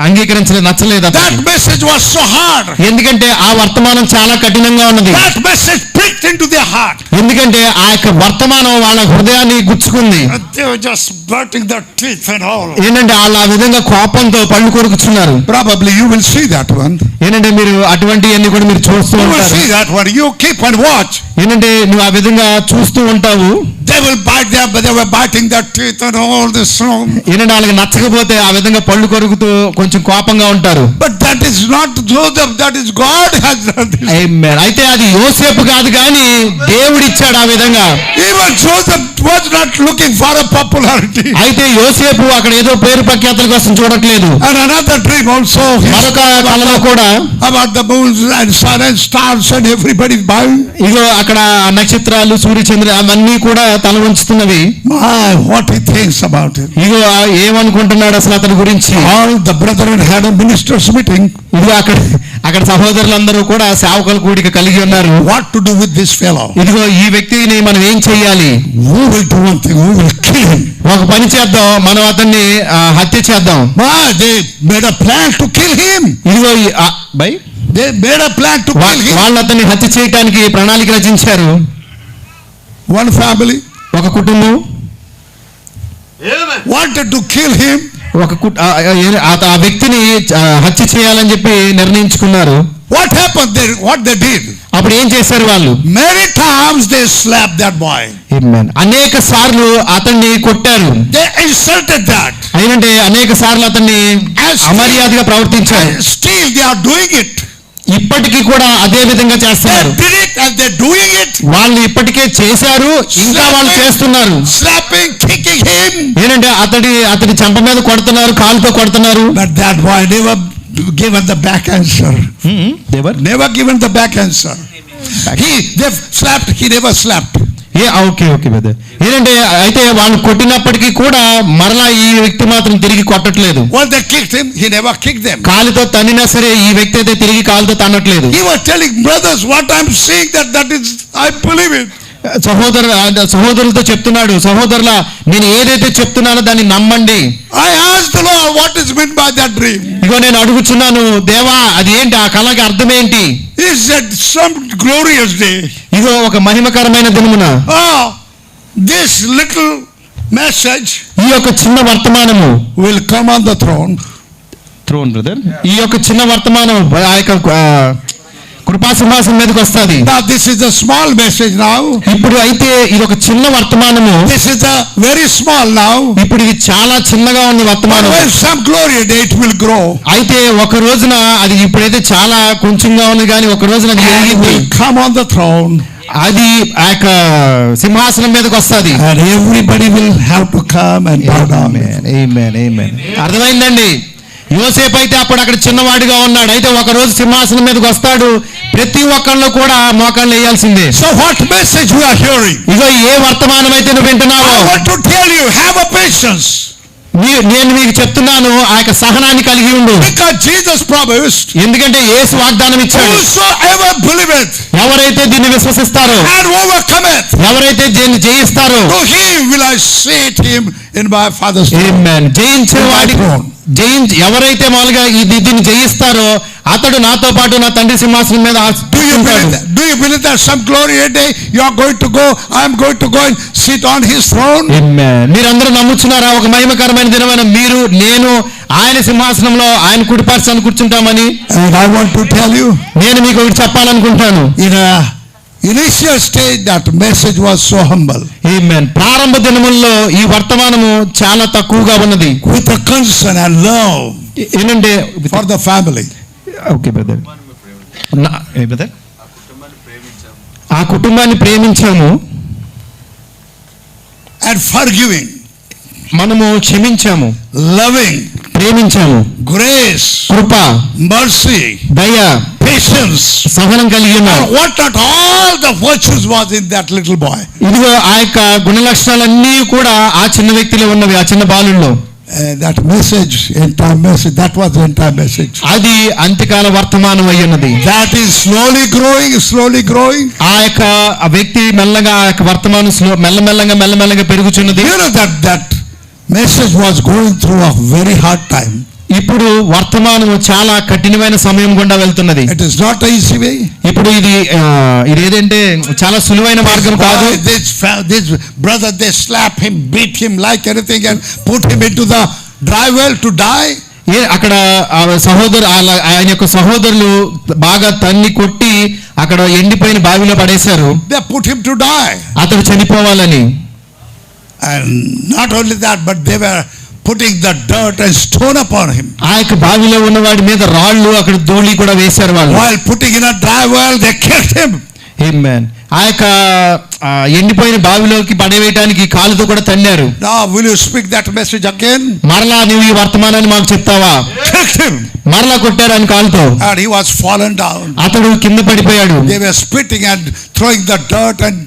అంగీకరించలేదు, నచ్చలేదు. That message was so hard. ఎందుకంటే ఆ వర్తమానం చాలా కఠినంగా ఉన్నది. That message pricked into their heart. ఎందుకంటే ఆ యొక్క వర్తమానం వాళ్ళ హృదయాన్ని గుచ్చుకుంది. They were just biting their teeth and all. ఏంటంటే వాళ్ళు ఆ విధంగా కోపంతో పళ్ళు కొరుకుతున్నారు. Probably you will see that one. ఏంటంటే మీరు అటువంటి అన్ని కూడా మీరు చూస్తూ You will ఉంటారు. see that one. You keep and watch. ఏంటంటే నువ్వు ఆ విధంగా చూస్తూ ఉంటావు. They will bite their, but they were biting their teeth and all this. ఏంటంటే వాళ్ళకి నచ్చకపోతే ఆ విధంగా పళ్ళు కొరుకుతూ కొంచెం కోపంగా ఉంటారు. But that is not Joseph. That is God has done this. Amen. అయితే అది యోసేపు కాదు కానీ దేవుడు ఇచ్చాడు ఆ విధంగా. Even Joseph was not looking for a popularity. అయితే యోసేపు అక్కడ ఏదో పేరు ప్రఖ్యాతుల కోసం చూడట్లేదు. And another dream also. మరొక కళలో కూడా about the moons and sun and stars and everybody bowing. ఇగో అక్కడ నక్షత్రాలు, సూర్యచంద్రులు అవన్నీ కూడా తల వంచుతున్నవి. What he thinks about it. ఇగో ఏమనుకుంటున్నాడు అసలు అతని గురించి. All the brethren had a ministers meeting. ఇదిగో అక్కడ సహోదరులందరూ కూడా సేవకుల కూడిక కలిగి ఉన్నారు. What to do with this fellow? ఇదిగో ఈ వ్యక్తిని మనం ఏం చెయ్యాలి? We will do one thing. We will kill him. ఒక పని చేద్దాం, మనం అతన్ని హత్య చేద్దాం. They made a plan to kill him. ఇదిగో They made a plan to kill him. వాళ్ళు అతన్ని హత్య చేయడానికి ప్రణాళిక రచించారు. One family, ఒక కుటుంబం wanted to kill him. ఆ వ్యక్తిని హత్య చేయాలని చెప్పి నిర్ణయించుకున్నారు. What happened? What they did? అప్పుడు ఏం చేశారు వాళ్ళు? Many times they slapped that boy. అనేక సార్లు అతన్ని కొట్టారు. They insulted that. అయినంటే అనేక సార్లు అతన్ని అమర్యాదగా ప్రవర్తించారు. Still they are doing it. ఇప్పటికీ కూడా అదే విధంగా చేస్తున్నారు. They did it and they're doing it. వాళ్ళు ఇప్పటికే చేశారు, ఇంకా వాళ్ళు చేస్తున్నారు. Slapping, kicking him. ఏంటంటే అతడి చెంప మీద కొడుతున్నారు, కాలుతో కొడుతున్నారు. But that boy never given the back answer. Never given the back answer. They slapped, he never slapped. Okay brother. ఏంటంటే అయితే వాళ్ళు కొట్టినప్పటికీ కూడా మరలా ఈ వ్యక్తి మాత్రం తిరిగి కొట్టట్లేదు. When they kicked him, he never kicked them. కాలుతో తన్నినా సరే ఈ వ్యక్తి అయితే తిరిగి కాలుతో తన్నట్లేదు. He was telling brothers, what I'm saying that is, I believe it. సహోదరులతో చెప్తున్నాడు, సహోదరుల నేను ఏదైతే చెప్తున్నానో దాన్ని నమ్మండి. I asked the Lord, what is meant by that dream? ఇగో నేను అడుగుచున్నాను, దేవా అది ఏంటి, ఆ కళకి అర్థం ఏంటి? He said some glorious day. ఇగో ఒక మహిమకరమైన దినమున this little message ఈ యొక్క చిన్న వర్తమానము will come on the throne brother. ఈ యొక్క చిన్న వర్తమానం ఆ యొక్క కృపాసింహాసనం మీదకి వస్తుంది. Now this is a small message now. ఇప్పుడు అయితే ఇది ఒక చిన్న వర్తమానము. This is a very small now. ఇప్పుడు ఇది చాలా చిన్నగా ఉంది వర్తమానం. When some glory day it will grow. అయితే ఒక రోజున అది ఇప్పుడైతే చాలా కొంచెంగా ఉంది కానీ ఒక రోజున అది will come on the throne. అది ఆ యొక్క సింహాసనం మీదకి వస్తుంది. And everybody will have to come and bow down. Amen. అర్థమైందండి. యోసేపు అయితే అప్పుడు అక్కడ చిన్నవాడిగా ఉన్నాడు. అయితే ఒక రోజు సింహాసనం మీదకి వస్తాడు, ప్రతి ఒక్కళ్ళు కూడా మోకాళ్ళు వేయాల్సిందే. So what message we are hearing? ఇగో ఏ వర్తమానం అయితే నువ్వు వింటున్నావో, I want to tell you, have a patience. నేను మీకు చెప్తున్నాను, ఆ యొక్క సహనాన్ని కలిగి ఉండు. Because Jesus promised, ఎందుకంటే యేసు వాగ్దానం ఇచ్చాడు, whosoever believeth, ఎవరైతే దీన్ని విశ్వసిస్తారో, and overcometh, ఎవరైతే దీన్ని జయిస్తారో, to him will I set him in my Father's throne. Amen. ఎవరైతే మామూలుగా దీన్ని జయిస్తారో అతడు నాతో పాటు నా తండ్రి సింహాసనం మీద. Do you believe that some glorious day you are going to go, I am going to go and sit on his throne? మీరందరూ నమ్ముచున్నారా ఒక మహిమకరమైన దినమైన మీరు నేను ఆయన సింహాసనంలో ఆయన కుడిపార్శ్వాన కూర్చుంటామని? And I want to tell you, నేను మీకు ఒకటి చెప్పాలనుకుంటాను. in a initial stage that message was so humble. Amen. ప్రారంభ దినముల్లో ఈ వర్తమానము చాలా తక్కువగా ఉన్నది. With a concern and love ఏంటంటే for the family. Okay brother. ఆ కుటుంబాన్ని ప్రేమించాము. And forgiving. మనము క్షమించాము. Loving. ప్రేమించాము. Grace. కృప. Mercy. దయ. Patience. సహనం కలిగి ఉన్నాం. What not all the virtues was in that little boy. ఇదిగో ఆ యొక్క గుణ లక్షణాలన్నీ కూడా ఆ చిన్న వ్యక్తిలో ఉన్నవి, ఆ చిన్న బాలుల్లో. That message, entire message, that was the entire message. అది అంత్యకాల వర్తమానం అయ్యున్నది. That is slowly growing. ఆ యొక్క వ్యక్తి మెల్లగా ఆ యొక్క వర్తమానం మెల్లమెల్లగా పెరుగుచున్నది. You know that message was going through a very hard time. ఇప్పుడు వర్తమానం చాలా కఠినమైన సమయం గుండా వెళ్తున్నది. It is not an easy way. ఇప్పుడు ఇది ఏదంటే చాలా సులువైన మార్గం కాదు. This brother, they slap him, beat him like anything and put him into the dry well to die. అక్కడ ఆయన యొక్క సహోదరులు బాగా తన్ని కొట్టి అక్కడ ఎండిపోయిన బావిలో పడేశారు. They put him to die. అతడు చనిపోవాలని. And not only that, but they were putting the dirt and stone upon him. ఆ యొక్క బావిలో ఉన్న వాడి మీద రాళ్ళు అక్కడ ధూళి కూడా వేశారు వాళ్ళు. While putting in a dry well, they killed him. Amen. ఆ యొక్క ఎండిపోయిన బావిలోకి పడవేయడానికి కాలుతో కూడా తన్నారు. Now will you speak that message again? మరలా నువ్వు ఈ వర్తమానాన్ని మాకు చెప్తావా? Kicked him. మరలా కొట్టారు ఆయన కాలుతో. And he was fallen down. అతడు కింద పడిపోయాడు. They were spitting and throwing the dirt and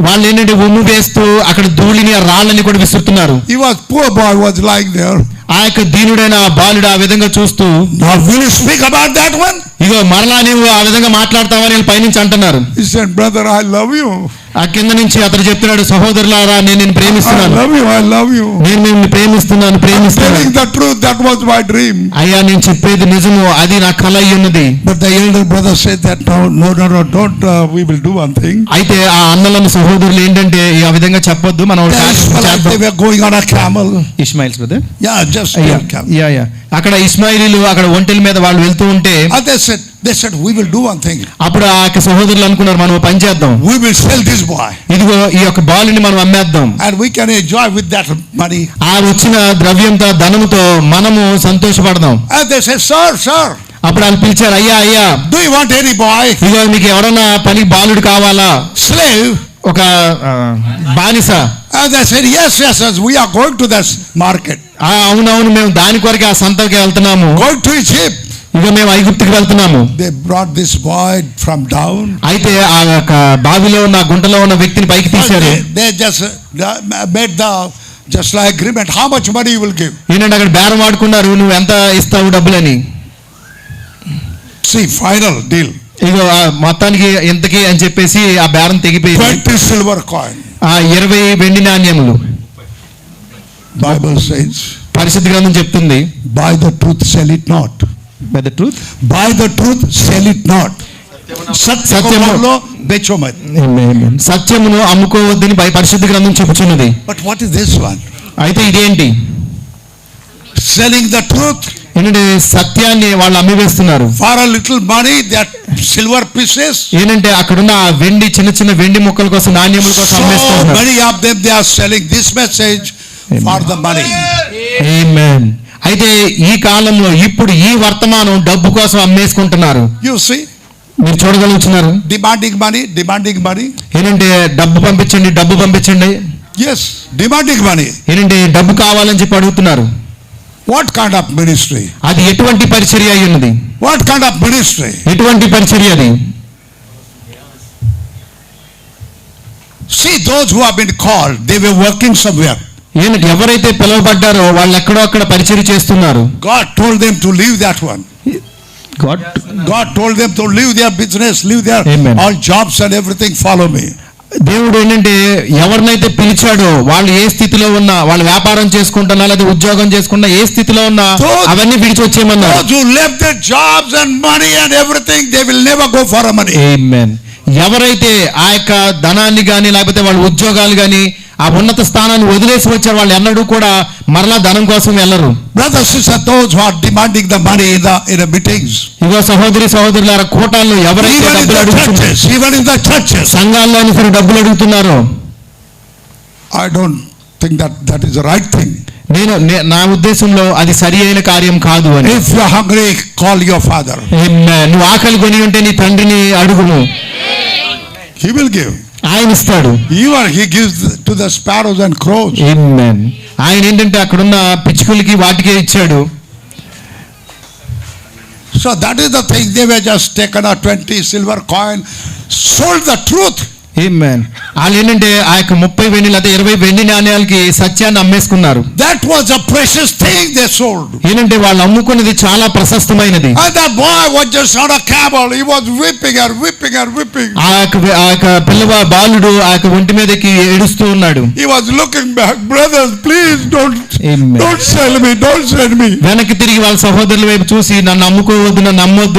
వాళ్ళు ఏంటంటే ఉమ్ము వేస్తూ అక్కడ ధూళిని రాళ్ళని కూడా విసురుతున్నారు. He was poor boy was lying there. ఆ యొక్క దీనుడైన బాలుడు ఆ విధంగా చూస్తూ, Now will you speak about that one? ఇగో మరలా నువ్వు ఆ విధంగా మాట్లాడతావని పైనుంచి అంటున్నారు. He said, brother, I love you. ఆ కింద నుంచి అతడు చెప్తున్నాడు, సహోదరులారా నేను నిన్ను ప్రేమిస్తున్నాను. I love you. నేను నిన్ను ప్రేమిస్తున్నాను. Telling the truth, that was my dream. అయ్యా నేను చెప్పేది నిజము, అది నా కల అయి ఉన్నది. But the elder brother said that no, don't, we will do one thing. అయితే ఆ అన్నలను సహోదరులు ఏంటంటే ఆ విధంగా చెప్పొద్దు, మనం they were going on a camel. Ismail's brother. Yeah, just camel. అక్కడ ఇస్మాయిలీలు అక్కడ ఒంటెల మీద వాళ్ళు వెళ్తూ ఉంటే they said, They said, we will do one thing. అప్పుడు ఆ యొక్క సహోదరులు అనుకున్నారు, మనం ఓ పని చేద్దాం, We will sell this boy. ఇదిగో ఈ యొక్క బాలుని మనం అమ్మేద్దాం, And we can enjoy with that money. ఆ వచ్చిన ద్రవ్యంతో ధనముతో మనము సంతోషపడదాం. And they said, sir, sir, అప్పుడు వాళ్ళు పిలిచారు, అయ్యా అయ్యా, do you want any boy? ఇదిగో మీకు ఎవరన్నా పని బాలుడు కావాలా, Slave? ఒక బానిస. And they said, yes, yes, yes, we are going to this market. అవునవును, మేము దాని కొరకు ఆ సంతకి వెళ్తున్నాము, Going to Egypt. ఇక మేము ఐగుప్తుకి వెళ్తున్నాము. They brought this boy from down. అయితే ఆ యొక్క బావిలో ఉన్న గుంటలో ఉన్న వ్యక్తిని పైకి తీశారు. They just made the just like agreement. How much money you will give? ఏంటంటే అక్కడ బేరం ఆడుకున్నారు, నువ్వు ఎంత ఇస్తావు డబ్బులని. See, final deal. ఇగో మొత్తానికి ఎంతకి అని చెప్పేసి ఆ బేరం తెగిపోయింది. 20 silver coin. 20 వెండి నాణ్యములు. Bible says, పరిశుద్ధ గ్రంథం చెప్తుంది, buy the truth, sell it not. By the truth, buy the truth, sell it not. సత్యములో బెచ్చోమత్. సత్యమును అమ్ముకోవద్దని పరిశుద్ధ గ్రంథం చెప్పుచున్నది. But what is this one? అయితే ఇదేంటి? Selling the truth. ఏంటంటే సత్యాన్ని వాళ్ళు అమ్మివేస్తున్నారు. For a little money, that silver pieces. ఏంటంటే అక్కడున్న ఆ వెండి చిన్న చిన్న వెండి ముక్కల కోసం, నాణ్యముల కోసం అమ్మేస్తున్నారు. So many of them they are selling this message for the money. Amen. అయితే ఈ కాలంలో ఇప్పుడు ఈ వర్తమానం డబ్బు కోసం అమ్మేసుకుంటున్నారు. You see, మీరు చూడగలుగుతున్నారు. demanding money. ఏంటంటే డబ్బు పంపించండి, డబ్బు పంపించండి. Yes, demanding money. ఏంటంటే డబ్బు కావాలని చెప్పి అడుగుతున్నారు. What kind of ministry? అది ఎటువంటి పరిచర్య అయి ఉన్నది? What kind of ministry? ఎటువంటి పరిచర్య అది? See, those who have been called, they were working somewhere. ఏంటంటే ఎవరైతే పిలువబడ్డారో వాళ్ళు ఎక్కడో అక్కడ పరిచర్య చేస్తున్నారు. God told them to leave that one. God told them to leave their business, leave their Amen. all jobs and everything, follow me. దేవుడు ఏంటంటే ఎవరినైతే పిలిచాడో వాళ్ళు ఏ స్థితిలో ఉన్నా, వాళ్ళు వ్యాపారం చేసుకుంటున్నా లేదా ఉద్యోగం చేసుకున్నా, ఏ స్థితిలో ఉన్నా అవన్నీ విడిచి వచ్చేయమన్నారు. Those who left their jobs and money and everything, they will never go for a money. Amen. ఎవరైతే ఆ యొక్క ధనాన్ని కానీ లేకపోతే వాళ్ళ ఉద్యోగాలు కానీ ఆ ఉన్నత స్థానాన్ని వదిలేసి వచ్చారు, వాళ్ళు ఎన్నడూ కూడా మరలా ధనం కోసం వెళ్ళరు. Brothers and sisters, those who are demanding the money in the meetings, ఇగో సహోదరులారా, కూటాల్లో ఎవరైతే డబ్బులు అడుగుతున్నారు, even in the churches, సంఘాల్లోని సరే డబ్బులు అడుగుతున్నారో, I don't think that is the right thing. నా ఉద్దేశంలో అది సరి అయిన కార్యం కాదు అని. If you are hungry, call your father. నువ్వు ఆకలి కొని ఉంటే నీ తండ్రిని అడుగును, he will give. ఆయన ఇస్తాడు. Even he gives to the sparrows and crows. Amen. ఆయన ఏంటంటే అక్కడున్న పిచ్చుకలకి వాటికే ఇచ్చాడు. So that is the thing. They were just taken a 20 silver coin, sold the truth. Amen. వాళ్ళు ఏంటంటే ఆ యొక్క 30 వెండి లేదా 20 వెండి నాణ్యాలకి సత్యాన్ని అమ్మేసుకున్నారు. That was a precious thing they sold. ఏంటంటే వాళ్ళు అమ్ముకున్నది చాలా ప్రశస్తమైనది. And that boy was just on a camel. He was whipping. ఆ యొక్క బాలుడు ఆ యొక్క ఒంటి మీదకి ఏడుస్తూ ఉన్నాడు. He was looking back. Brothers, please don't sell me. వెనక్కి తిరిగి వాళ్ళ సహోదరుల వైపు చూసి, నన్ను అమ్ముకోవద్దు, నన్ను అమ్మొద్దు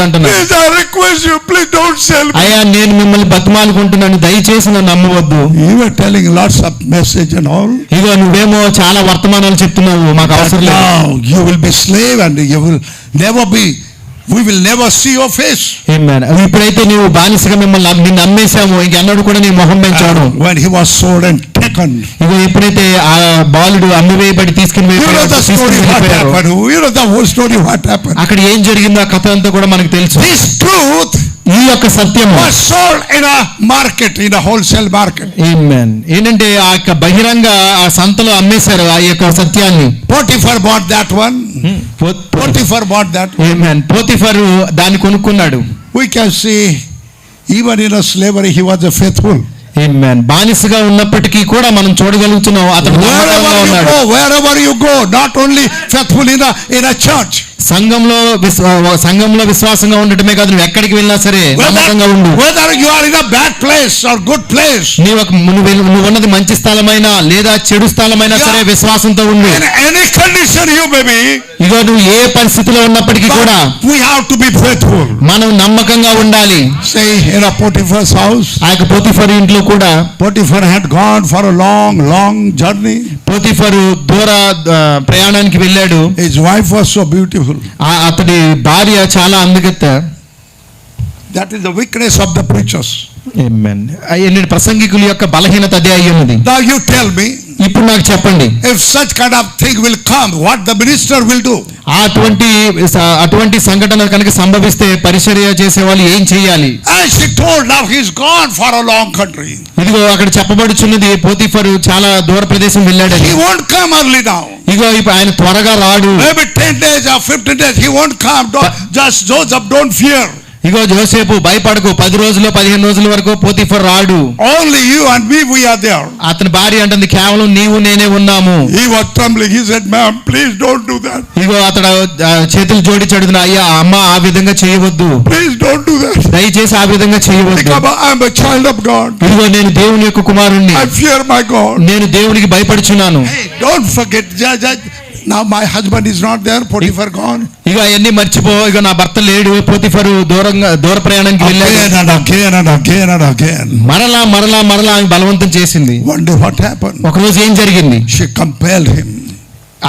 అంటున్నాడు. Please, I request you, please don't sell me. అయ్యా, నేను మిమ్మల్ని బతిమాలుకుంటున్నాను, దయచేసి నన్ను అమ్మవద్దు. You were telling lots of message and all. ఇగో నువ్వేమో చాలా వర్తమానాలు చెప్తున్నావు, మాకు అవసరం లేదు. Now you will be slave and you will never be. We will never see your face. Amen. ఇప్పుడైతే నీవు బానిసగా నిన్ను అమ్మేశాము, ఇంకెన్నడూ కూడా నీ మొహం మేము చూడము. When he was sold and taken. ఇగో ఎప్పుడైతే ఆ బాలుడు అమ్మివేయబడి తీసుకుని You know the whole story what happened. అక్కడ ఏం జరిగిందో ఆ కథ అంతా కూడా మనకు తెలుసు. This truth ఈ యొక్క సత్యం was sold in a market, in a wholesale market. Amen. ఏంటంటే ఆ యొక్క బహిరంగ ఆ సంతలో అమ్మేశారు ఆ యొక్క సత్యాన్ని. Potiphar bought that one. Potiphar bought that. Amen. Potiphar దాన్ని కొనుక్కున్నాడు. We can see even in a slavery he was a faithful. Amen. బానిసగా ఉన్నప్పటికీ కూడా మనం చూడగలుగుతున్నాం అతను wherever you go, not only faithful in a church. సంఘంలో విశ్వాసంగా ఉండటమే కాదు, నువ్వు ఎక్కడికి వెళ్ళినా సరే నమ్మకంగా ఉండు. Whether you are in a bad place or good place, నువ్వు ఉన్నది మంచి స్థలమైనా లేదా చెడు స్థలమైనా సరే విశ్వాసంతో ఉండు. in any condition you may be, ఇగో నువ్వు ఏ పరిస్థితిలో ఉన్నప్పటికీ కూడా we have to be faithful. మనం నమ్మకంగా ఉండాలి. Say in a Potiphar's house, ఆ యొక్క పోతిఫరు ఇంట్లో కూడా Potiphar had gone for a long journey. Potiphar దూర ప్రయాణానికి వెళ్ళాడు. His wife was so beautiful. అతడి భార్య చాలా అందగత్తె. That is the weakness of the preachers. ఆమేన్. ఏంటంటే ప్రసంగికుల యొక్క బలహీనత అదే అయి ఉన్నది. Now you tell me, ఇప్పుడు నాకు చెప్పండి, if such kind of thing will come, what the minister will do? అటువంటి సంఘటన కనుక సంభవిస్తే పరిచర్య చేసే వాళ్ళు ఏం చేయాలి? And she told, now he's gone for a long country. ఇదిగో అక్కడ చెప్పబడుచున్నది పోతీఫరు చాలా దూర ప్రదేశం వెళ్ళాడని. He won't come early now. ఇదిగో ఇప్పుడు ఆయన త్వరగా రాడు. Maybe 10 days or 15 days he won't come. Just Joseph, don't fear. ఇగో జోసేపు భయపడకు, 10 రోజులు 15 రోజుల వరకు పోతీఫర్ రాడు. Only you and me, we are there. అతని భార్య అంటుంది, కేవలం నీవు నేనే ఉన్నాము. He was trembling. He said, ma'am, please don't do that. ఇగో అతడు చేతులు జోడించి అడుగుతున్నా, అయ్యా అమ్మ ఆ విధంగా చేయవద్దు, Please don't do that. దయచేసి ఆ విధంగా చేయవద్దు. Because I am a child of God. ఇదిగో నేను దేవుని యొక్క కుమారుణ్ణి, I fear my God. నేను దేవునికి భయపడుచున్నాను. Hey, don't forget. Now my husband is not there. Potiphar gone. ఇక అవన్నీ మర్చిపో, ఇక నా భర్త లేడు, పోతీఫరు దూర ప్రయాణానికి వెళ్ళాడు. Again and again and again and again. మరలా ఆమె బలవంతం చేసింది. One day what happened? ఒక రోజు ఏం జరిగింది? She compelled him.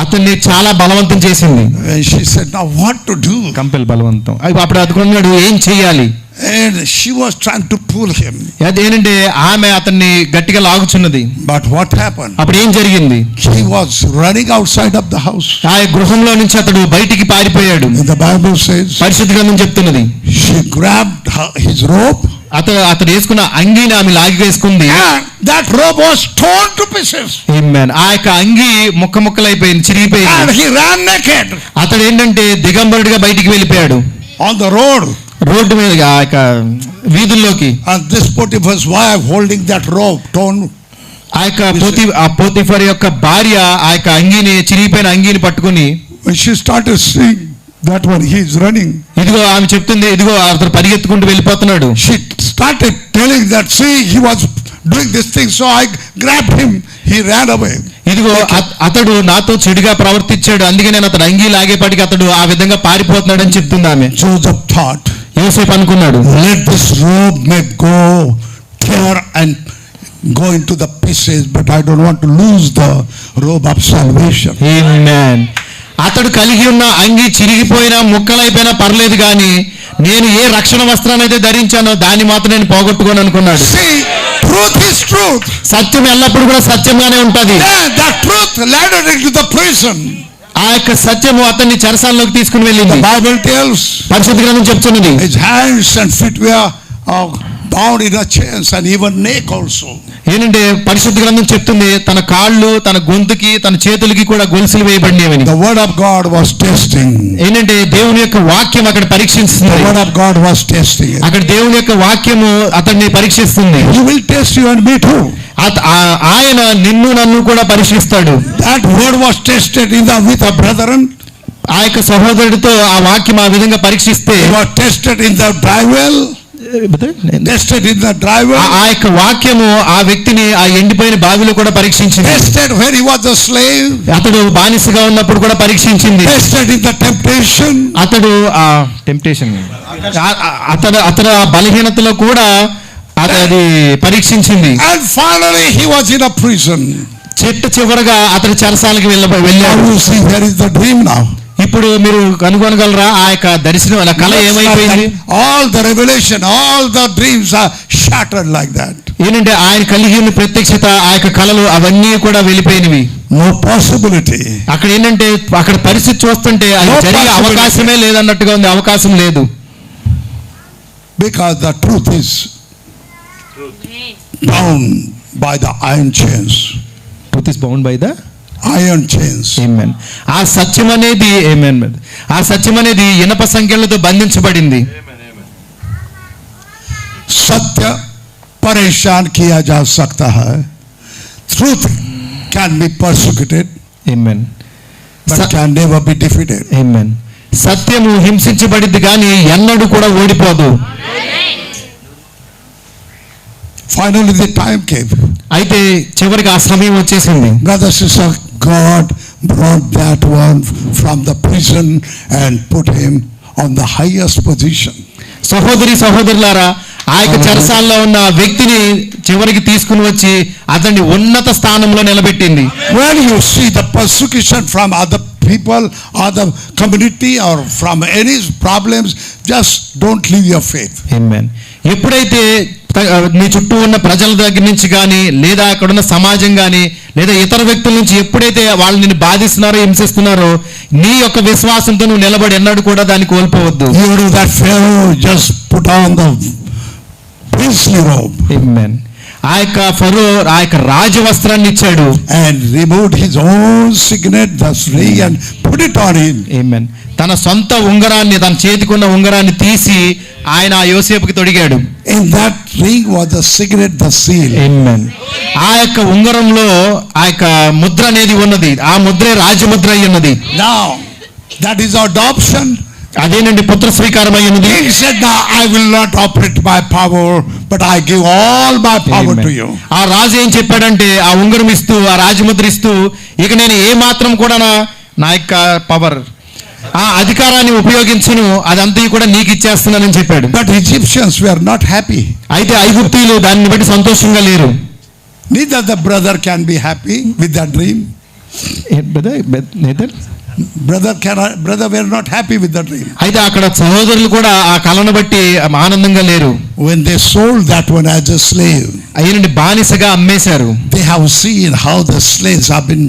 అతన్ని చాలా బలవంతం చేసింది. And she said, now what to do? బలవంతం. అప్పుడు అతనుకున్నాడు ఏం చేయాలి. And she was trying to pull him. అదేంటంటే ఆమె అతన్ని గట్టిగా లాగుచున్నది. But what happened? అప్పుడు ఏం జరిగింది? He was running outside of the house. ఆ గృహంలో నుంచి అతడు బయటికి పారిపోయాడు. The Bible says, పరిశుద్ధ గ్రంథం చెప్తున్నది, she grabbed his robe. అతడు వేసుకున్న అంగీని ఆమె లాగి వేసుకుంది. And that robe was torn to pieces. ఆమేన్. ఆ యొక్క అంగీ ముక్కలైపోయింది, చిరిగిపోయింది. And he ran naked. అతడు ఏంటంటే దిగంబరుడిగా బయటికి వెళ్ళిపోయాడు. On the road. రోడ్డు మీద ఆ యొక్క వీధుల్లోకి. And this Potiphar's wife holding that robe torn. ఆ యొక్క పోతీఫర్ యొక్క భార్య ఆ యొక్క అంగీని, చిరిగిపోయిన అంగీని పట్టుకుని, when she started seeing that one, he is running. ఇదిగో ఆమె చెప్తుంది, ఇదిగో అతను పరిగెత్తుకుంటూ వెళ్ళిపోతున్నాడు. She started telling that, see, he was doing this thing, so I grabbed him. He ran away. ఇదిగో అతడు నాతో చెడుగా ప్రవర్తించాడు, అందుకే నేను అతడు అంగీ లాగేపాటికి అతడు ఆ విధంగా పారిపోతున్నాడు అని చెప్తుంది ఆమె. Joseph thought, యోసేపు అనుకున్నాడు, let this robe may go tear and go into the pieces, but I don't want to lose the robe of salvation. Amen. అతడు కలిగి ఉన్న అంగీ చిరిగిపోయినా ముక్కలైపోయినా పర్లేదు కానీ నేను ఏ రక్షణ వస్త్రాన్ని అయితే ధరించానో దాన్ని మాత్రం నేను పోగొట్టుకోను అనుకున్నాడు. See, truth is truth. సత్యం ఎల్లప్పుడూ కూడా సత్యంగానే ఉంటది. The truth led him into the prison. ఆ యొక్క సత్యము అతన్ని చెరసాలలోకి తీసుకుని వెళ్ళింది. The Bible tells, పరిశుద్ధ గ్రంథం చెప్తున్నది, his hands and feet were bound in a chains and even neck also. ఏంటంటే పరిశుద్ధ గ్రంథం చెప్తుంది తన కాళ్ళు, తన గొంతుకి, తన చేతులకి కూడా గొలుసులు వేయబడినవని. The word of God was testing. ఏంటంటే దేవుని యొక్క వాక్యం అక్కడ పరీక్షిస్తుంది. The word of God was testing. అక్కడ దేవుని యొక్క వాక్యము అతన్ని పరీక్షిస్తుంది. He will test you and me too. ఆయన నిన్ను నన్ను కూడా పరీక్షిస్తాడు. That word was tested with a brethren. ఆ యొక్క సహోదరుడితో ఆ వాక్యం ఆ విధంగా పరీక్షిస్తే, was tested in the dry well. Tested in the dry well. ఆ యొక్క వాక్యము ఆ వ్యక్తిని ఆ ఎండిపోయిన బావిలో కూడా పరీక్షించింది. Tested when he was a slave. అతడు బానిసగా ఉన్నప్పుడు కూడా పరీక్షించింది. Tested in the temptation. అతడు ఆ టెంప్టేషన్ అతడు ఆ బలహీనతలో కూడా అది పరీక్షించింది. And finally he was in a prison. చివరగా అతడు చెరసాలకి వెళ్ళాడు. You see, where is the dream now? ఇప్పుడు మీరు కనుగొనగలరా ఆ యొక్క దర్శనం, ఆ కళ ఏమైపోయింది? All the revelation, all the dreams are shattered like that. ఏంటంటే ఆయన కలిగి ఉన్న ప్రత్యక్షత, ఆ యొక్క కళలు అవన్నీ కూడా వెళ్ళిపోయినవి. No possibility. అక్కడ ఏంటంటే అక్కడ పరిస్థితి చూస్తుంటే అది జరిగే అవకాశమే లేదన్నట్టుగా ఉంది, అవకాశం లేదు. Because the truth is bound by the iron chains. Truth is bound by the iron chains. Amen. ఆ సత్యం అనేది ఆమేన్. ఆ సత్యం అనేది ఇనప సంఖ్యలతో బంధించబడింది. సత్య పరేషాన్ కియా జా సక్తా high. Truth can be persecuted. Amen. But can never be defeated. Amen. సత్యము హింసించబడింది కానీ ఎన్నడూ కూడా ఓడిపోదు. Finally the time came. అయితే చివరికి ఆ సమయం వచ్చేసింది. Brothers and sisters, God brought that one from the prison and put him on the highest position. సహోదరులారా, ఆ యొక్క చెరసాలలో ఉన్న వ్యక్తిని చివరికి తీసుకుని వచ్చి అతన్ని ఉన్నత స్థానంలో నిలబెట్టింది. When you see the persecution from other people or the community or from any problems, just don't leave your faith. ఆమేన్. ఎప్పుడైతే నీ చుట్టూ ఉన్న ప్రజల దగ్గర నుంచి కానీ లేదా అక్కడ ఉన్న సమాజం కానీ లేదా ఇతర వ్యక్తుల నుంచి ఎప్పుడైతే వాళ్ళు నిన్ను బాధిస్తున్నారో హింసిస్తున్నారో నీ యొక్క విశ్వాసంతో నువ్వు నిలబడి ఎన్నడూ కూడా దాన్ని కోల్పోవద్దు. You know that Pharaoh just put on the priestly robe. ఆమేన్. ఆ యొక్క ఫరో ఆ యొక్క రాజవస్త్రాన్ని ఇచ్చాడు And removed his own signet, the ring, and put it on him. ఆమేన్. తన సొంత ఉంగరాన్ని తన చేతికున్న ఉంగరాన్ని తీసి ఆయన ఆ యోసేపుకి తొడిగాడు. In that ring was the signet, the seal. ఆమేన్. ఆ యొక్క ఉంగరంలో ఆ యొక్క ముద్ర అనేది ఉన్నది. ఆ ముద్రే రాజముద్ర అయి ఉన్నది. Now that is adoption. అదేనండి పుత్ర స్వీకారం అయి ఉన్నది. He said, now I will not operate by power, but I give all my power to you. ఆ రాజు ఏం చెప్పాడంటే ఆ ఉంగరం ఇస్తూ ఆ రాజముద్ర ఇస్తూ ఇక నేను ఏ మాత్రం కూడా నా యొక్క పవర్ ఆ అధికారాన్ని ఉపయోగించను, అదంతా కూడా నీకు ఇచ్చేస్తున్నానని చెప్పాడు. But Egyptians were not happy. అయితే ఐగుప్తీయులు దాన్ని బట్టి సంతోషంగా లేరు. Neither the brother can be happy with that dream. Brother were not happy with the dream. అయితే అక్కడ సహోదరులు కూడా ఆ కళను బట్టి ఆనందంగా లేరు. When they sold that one as a slave, అయ్యనండి బానిసగా అమ్మేశారు. they have seen how the slaves have been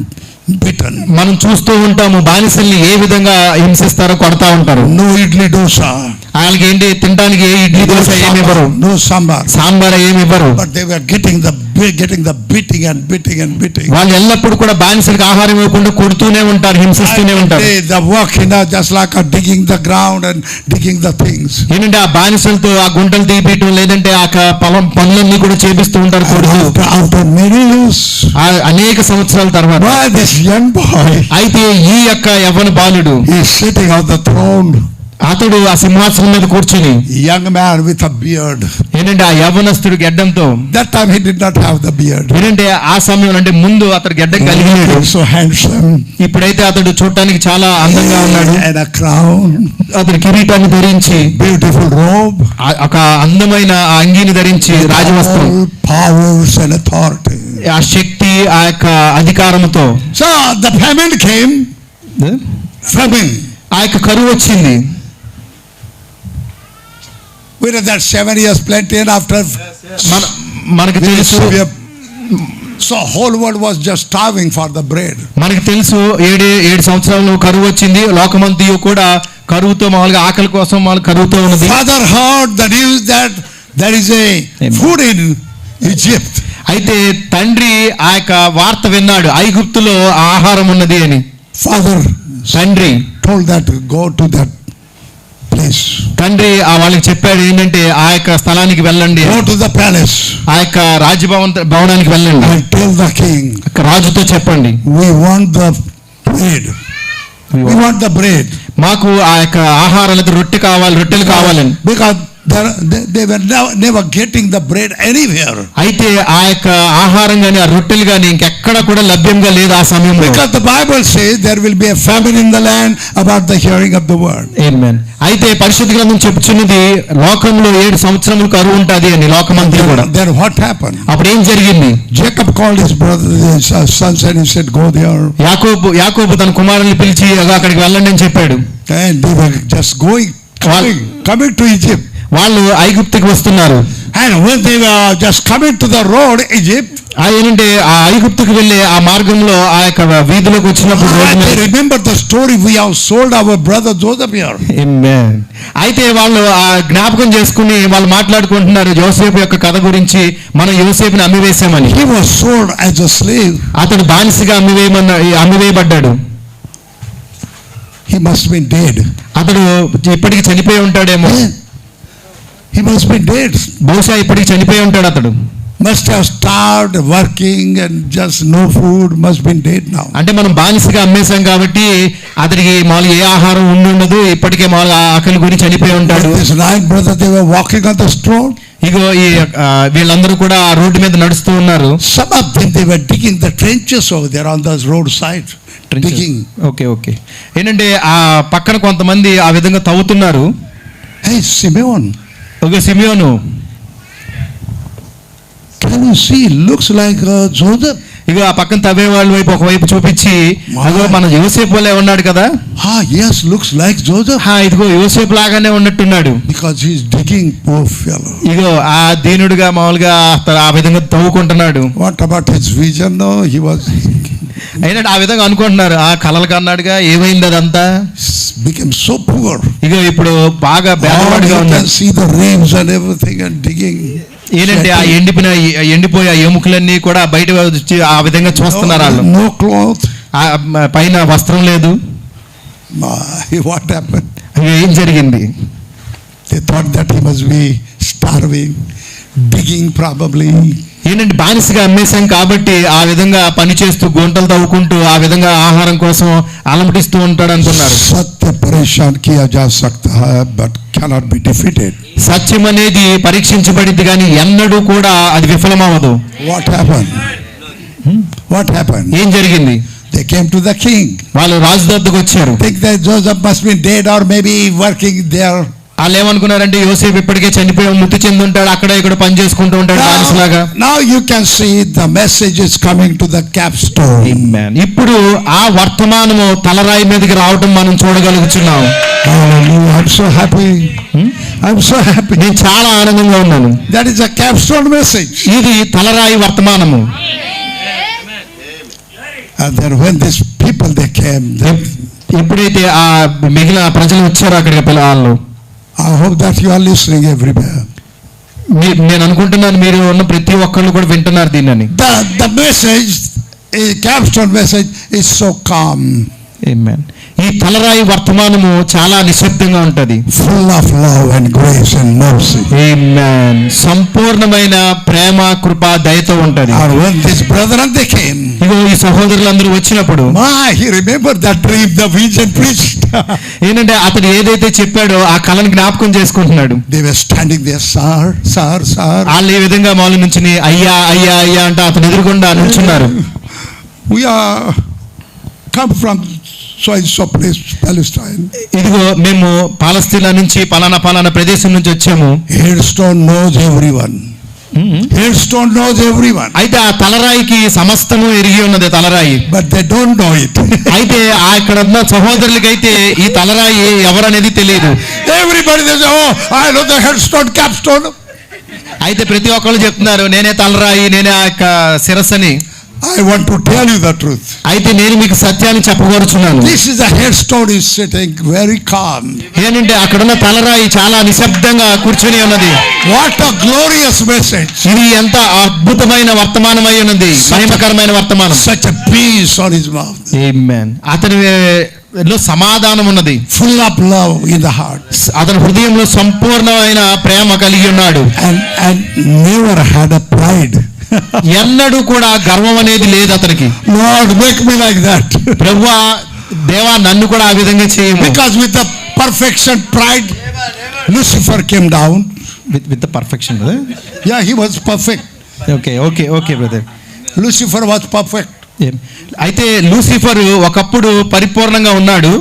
beaten. మనం చూస్తూ ఉంటాము బానిసల్ని ఏ విధంగా హింసిస్తారో కొడతా ఉంటారు. No idli dosa, వాళ్ళకి ఏంటి తినడానికి ఏ ఇడ్లీ దోశ ఏమి ఇవ్వరు, no sambar, సాంబార్ ఏమి ఇవ్వరు. but they were getting the beating and beating and beating. వాళ్ళు ఎల్లప్పుడు కూడా బానిసలకు ఆహారం ఇవ్వకుండా కొడుతూనే ఉంటారు, హింసిస్తూనే ఉంటారు. The work, just like digging the ground and digging the things. ఏంటంటే ఆ బానిసలతో ఆ గుంటలు తీపియటం లేదంటే ఆ పొలం పనులన్నీ కూడా చేపిస్తూ ఉంటారు కొడుతూ. After many years, అనేక సంవత్సరాల తర్వాత this young boy, అయితే ఈ యొక్క యవ్వన బాలుడు he is sitting on the throne. అతడు ఆ సింహాసనం మీద కూర్చుని Young man with a beard. ఏంటంటే ఆ యవ్వనస్తుడు గెడ్డంతో. That time he did not have the beard. ఏంటంటే ఆ సమయంలో అంటే ముందు అతడు గెడ్డం కలిగి లేడు. So handsome. ఇప్పుడైతే అతడు చూడటానికి చాలా అందంగా ఉన్నాడు. And a crown. అతడు కిరీటాన్ని ధరించి Beautiful robe. ఒక అందమైన ఆ అంగీని ధరించి రాజవస్త్రం. All powers and authority. ఆ శక్తి ఆ యొక్క అధికారముతో. So the famine came. Famine. ఆ యొక్క కరువు వచ్చింది. We know that 7 years plenty and after మనకు తెలుసు so whole world was just starving for the bread. మనకు తెలుసు 7 సంవత్సరాలు కరువు వచ్చింది. లోకమంతయు కూడా కరువుతో మామూలుగా ఆకలి కోసం వాళ్ళు కరువుతో ఉన్నది. Father heard the news that there is a food in Egypt. అయితే తండ్రి ఆ యొక్క వార్త విన్నాడు ఐగుప్తులో ఆహారం ఉన్నది అని. Father తండ్రి told that go to that place. తండ్రి వాళ్ళకి చెప్పాడు ఏంటంటే ఆ యొక్క స్థలానికి వెళ్ళండి, go to the palace, ఆ యొక్క భవనానికి వెళ్ళండి, and tell the king రాజుతో చెప్పండి we want the bread. We want the bread. మాకు ఆ యొక్క ఆహారాలకు రొట్టెలు కావాలని. Because they were never getting the bread anywhere. అయితే ఆ యొక్క ఆహారం గాని ఆ రొట్టెలు గాని ఇంకెక్కడ కూడా లభ్యంగా లేదు ఆ సమయంలో. Because the Bible says there will be a famine in the land about the hearing of the word. Amen. అయితే పరిశుద్ధ గ్రంథం చెప్పుచున్నది లోకంలో 7 సంవత్సరములు కరువు ఉంటది అని లోకమంతా కూడా. Then what happened? అప్పుడు ఏం జరిగింది? Jacob called his sons and he said go there. యాకోబు తన కుమారుల్ని పిలిచి అక్కడికి వెళ్ళండి అని చెప్పాడు. And they were just coming to Egypt. వాళ్ళు ఐగుప్తుకి వస్తున్నారు. And when they were just coming to the road Egypt, ఏంటంటే ఆ ఐగుప్తుకి వెళ్ళే ఆ మార్గంలో ఆ యొక్క వీధిలోకి వచ్చినప్పుడు they remember the story we have sold our brother Joseph here. Amen. అయితే వాళ్ళు ఆ జ్ఞాపకం చేసుకుని వాళ్ళు మాట్లాడుకుంటున్నారు యోసేపు యొక్క కథ గురించి. మనం యోసేపుని అమ్మివేశామని. He was sold as a slave. అతడు బానిసగా అమ్మివేయబడ్డాడు. He must be dead. అతడు ఇప్పటికి చనిపోయి ఉంటాడేమో. He must be dead. బహుశా ఇప్పటికి చనిపోయి ఉంటాడు. అతడు must have starved working and just no food, must be dead now. అంటే మనం బానిసగా అమ్మేశాం కాబట్టి అతడికి మామూలుగా ఏ ఆహారం ఉండదు. ఇప్పటికే మామూలుగా ఆకలి గురించి చనిపోయి ఉంటాడు. This 9 brothers, they were walking on the road. ఇగో ఈ వీళ్ళందరూ కూడా ఆ రోడ్డు మీద నడుస్తూ ఉన్నారు. Some of them they were digging the trenches over there on the roadside. Digging. Okay ఏంటంటే ఆ పక్కన కొంతమంది ఆ విధంగా తవ్వుతున్నారు. Hey Simeon. Okay Simeon, can you see? Looks like Joseph. ఇక ఆ పక్కన తవ్వే వాళ్ళ వైపు ఒకవైపు చూపించి అదో మన యోసేపు వల్లే ఉన్నాడు కదా, Yes, looks like Joseph. ఇదిగో యోసేపు లాగానే ఉన్నట్టున్నాడు. Because he's digging, poor fellow. ఇగో ఆ దీనుడుగా మామూలుగా ఆ విధంగా తవ్వుకుంటున్నాడు. What about his vision? No, he was అయినా ఆ విధంగా అనుకుంటున్నారు, ఆ కలలు కన్నాడుగా, ఏమైంది అదంతా, became so poor. ఇగో ఇప్పుడు బాగా You బేదవాడిగా can ఉన్నాడు. see the ribs and everything and digging. ఏంటంటే ఆ ఎండిపోయి ఆ ఎముకలన్నీ కూడా బయట వచ్చి ఆ విధంగా చూస్తున్నారు వాళ్ళు. No cloth. ఆ పైన వస్త్రం లేదు. What happened? ఏం జరిగింది? They thought that he must be starving, digging probably. ఏంటంటే బానిసగా అమ్మేశాం కాబట్టి ఆ విధంగా పని చేస్తూ గుంటలు తవ్వుకుంటూ ఆ విధంగా ఆహారం కోసం అలమటిస్తూ ఉంటాడు అనుకున్నారు. సత్య పరేషాన్ కియా జా సక్తా హై బట్ cannot be defeated. సత్యం అనేది పరీక్షించబడింది కానీ ఎన్నడూ కూడా అది విఫలమవ్వదు. What happened? What happened? ఏం జరిగింది? They came to the king. వాళ్ళు రాజు దగ్గరకు వచ్చారు. Think that Joseph must be dead or maybe working there. వాళ్ళు ఏమనుకున్నారంటే యోసేపు ఇప్పటికే చనిపోయి మృతి చెంది ఉంటాడు, అక్కడ ఇక్కడ పని చేసుకుంటూ ఉంటాడు బానిసలాగా. Now you can see the message is coming to the capstone. Amen. ఇప్పుడు ఆ వర్తమానము తలరాయి మీదకి రావటం మనం చూడగలుగుతున్నాం. Hallelujah. I'm so happy. I'm so happy. నేను చాలా ఆనందంగా ఉన్నాను. That is a capstone message. ఇది తలరాయి వర్తమానము. And then when these people they came, ఎప్పుడైతే ఆ మిగిలిన ప్రజలు వచ్చారో అక్కడికి పిల్లలు, I hope that you are listening everywhere. నేను అనుకుంటున్నాను మీరు ఉన్న ప్రతి ఒక్కళ్ళు కూడా వింటున్నారు దీనిని. The message, capstone message is so calm. Amen. ఈ తలరాయి వర్తమానము చాలా నిశ్శబ్దంగా ఉంటది. Full of love and grace and mercy. Amen. సంపూర్ణమైన ప్రేమ కృప దయతో ఉంటది. And when this brethren they came, ఇగో ఈ సహోదరులందరూ వచ్చినప్పుడు he remembered that dream the vision preached. ఏంటంటే అతడు ఏదైతే చెప్పాడో ఆ కళను జ్ఞాపకం చేసుకుంటున్నాడు. They were standing there, sir. వాళ్ళు ఈ విధంగా మామూలు నుంచి అయ్యా అయ్యా అయ్యా అంటే అతను ఎదురుగుండా నుంచున్నారు. We are come from so place Palestine. ఇదిగో మేము పాలస్తీనా నుంచి పలానా ప్రదేశం నుంచి వచ్చాము. Headstone knows everyone. Headstone knows everyone. అయితే ఆ తలరాయికి సమస్తము ఎరిగి ఉన్నది తలరాయి. But they don't know it. అయితే ఇక్కడ ఉన్న సహోదరులకైతే ఈ తలరాయి ఎవరనేది తెలియదు. Everybody says, oh, I know the headstone, capstone. అయితే ప్రతి ఒక్కళ్ళు చెప్తున్నారు నేనే తలరాయి, నేనే ఆ యొక్క శిరస్సుని. I want to tell you the truth. అయితే నేను మీకు సత్యాన్ని చెప్పగోరుచున్నాను. This is a headstone is sitting very calm. ఏంటంటే అక్కడున్న తలరాయి చాలా నిశ్శబ్దంగా కూర్చొని ఉన్నది. What a glorious message. ఇది ఎంత అద్భుతమైన వర్తమానమై ఉన్నది, మహిమకరమైన వర్తమానం. Such a peace on his mouth. Amen. అతనిలో సమాధానం ఉన్నది. Full of love in the heart. అతని హృదయంలో సంపూర్ణమైన ప్రేమ కలిగి ఉన్నాడు. And never had a pride. ఎన్నడూ కూడా గర్వం అనేది లేదు అతనికి. Lord, make me like that. ప్రభువా దేవా నన్ను కూడా ఆ విధంగా చేయము. Because with the perfection pride, Lucifer came down. With the perfection, brother. Yeah, he was perfect. Okay, brother. Lucifer was perfect. అయితే లూసిఫర్ ఒకప్పుడు పరిపూర్ణంగా ఉన్నాడు.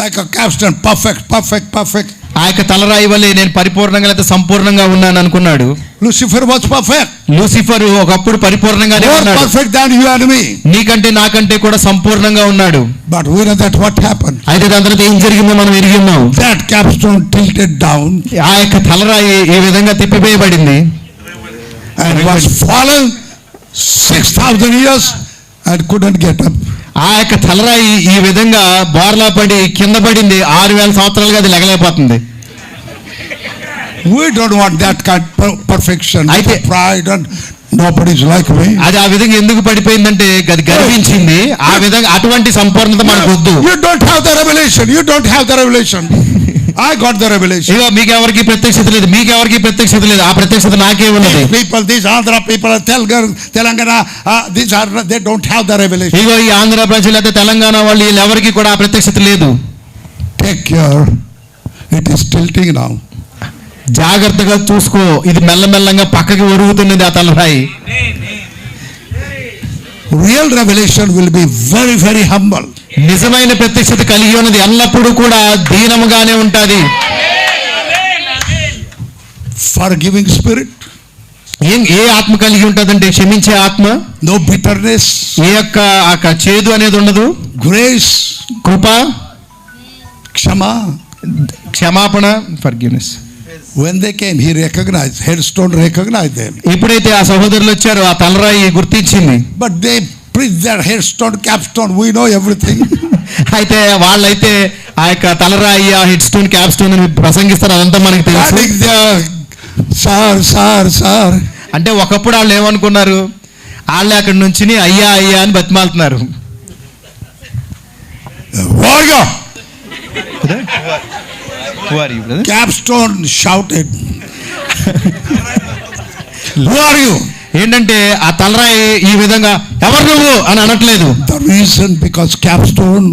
Like a capstone, perfect. ఆ యొక్క తలరాయి వల్లే నేను పరిపూర్ణంగా లేదా సంపూర్ణంగా ఉన్నాను అనుకున్నాడు. Lucifer was perfect. లూసిఫర్ ఒకప్పుడు పరిపూర్ణంగానే ఉన్నాడు. More perfect than you and me. నీకంటే నాకంటే కూడా సంపూర్ణంగా ఉన్నాడు. But we know that what happened. అయితే దాని తర్వాత ఏం జరిగిందో మనం ఎరిగి ఉన్నాం. That capstone tilted down. ఆ యొక్క తలరాయి ఈ విధంగా తిప్పివేయబడింది. And was fallen 6,000 years and couldn't get up. ఆ యొక్క తలరాయి ఈ విధంగా బోర్లా పడి కింద పడింది. 6,000 సంవత్సరాలుగా అది లెగలేకపోతుంది. We don't want that kind of perfection. అయితే pride and nobody's like me. అది ఆ విధంగా ఎందుకు పడిపోయిందంటే అది గర్వించింది. ఆ విధంగా అటువంటి సంపూర్ణత మనకు వద్దు. You don't have the revelation. I got the revelation. ఇగో మీకెవరికి ప్రత్యక్షత లేదు, మీకెవరికి ప్రత్యక్షత లేదు, ఆ ప్రత్యక్షత నాకే ఉన్నది. These Andhra people, Telangana, they don't have the revelation. ఇగో ఈ ఆంధ్ర ప్రజలు అయితే తెలంగాణ వాళ్ళు వీళ్ళెవరికి కూడా ఆ ప్రత్యక్షత లేదు. Take care. It is tilting now. జాగ్రత్తగా చూసుకో, ఇది మెల్లమెల్లంగా పక్కకి ఒరుగుతున్నది ఆ తలరాయి. Real revelation will be very, very humble. నిజమైన ప్రత్యక్షత కలిగి ఉన్నది ఎల్లప్పుడూ కూడా దీనముగానే ఉంటది. Forgiving spirit. ఏ ఆత్మ కలిగి ఉంటుందంటే క్షమించే ఆత్మ, no bitterness, ఏ యొక్క చేదు అనేది ఉండదు, grace, కృప, క్షమా, క్షమాపణ, forgiveness. When they came, he recognized, headstone recognized them. ఎప్పుడైతే ఆ సహోదరులు వచ్చారో ఆ తలరాయి గుర్తించింది. But they preach their headstone, capstone, we know everything. అయితే వాళ్ళైతే ఆ యొక్క తలరాయి, ఆ హెడ్ స్టోన్, క్యాప్ స్టోన్ అని ప్రసంగిస్తారు, అదంతా మనకి తెలుసు. సార్ అంటే ఒకప్పుడు వాళ్ళు ఏమనుకున్నారు, వాళ్ళే అక్కడి నుంచి అయ్యా అయ్యా అని బతిమాలుతున్నారు. Capstone shouted, who are you? ఏంటంటే ఆ తలరాయి ఈ విధంగా ఎవరు నువ్వు అని అనట్లేదు. The reason because capstone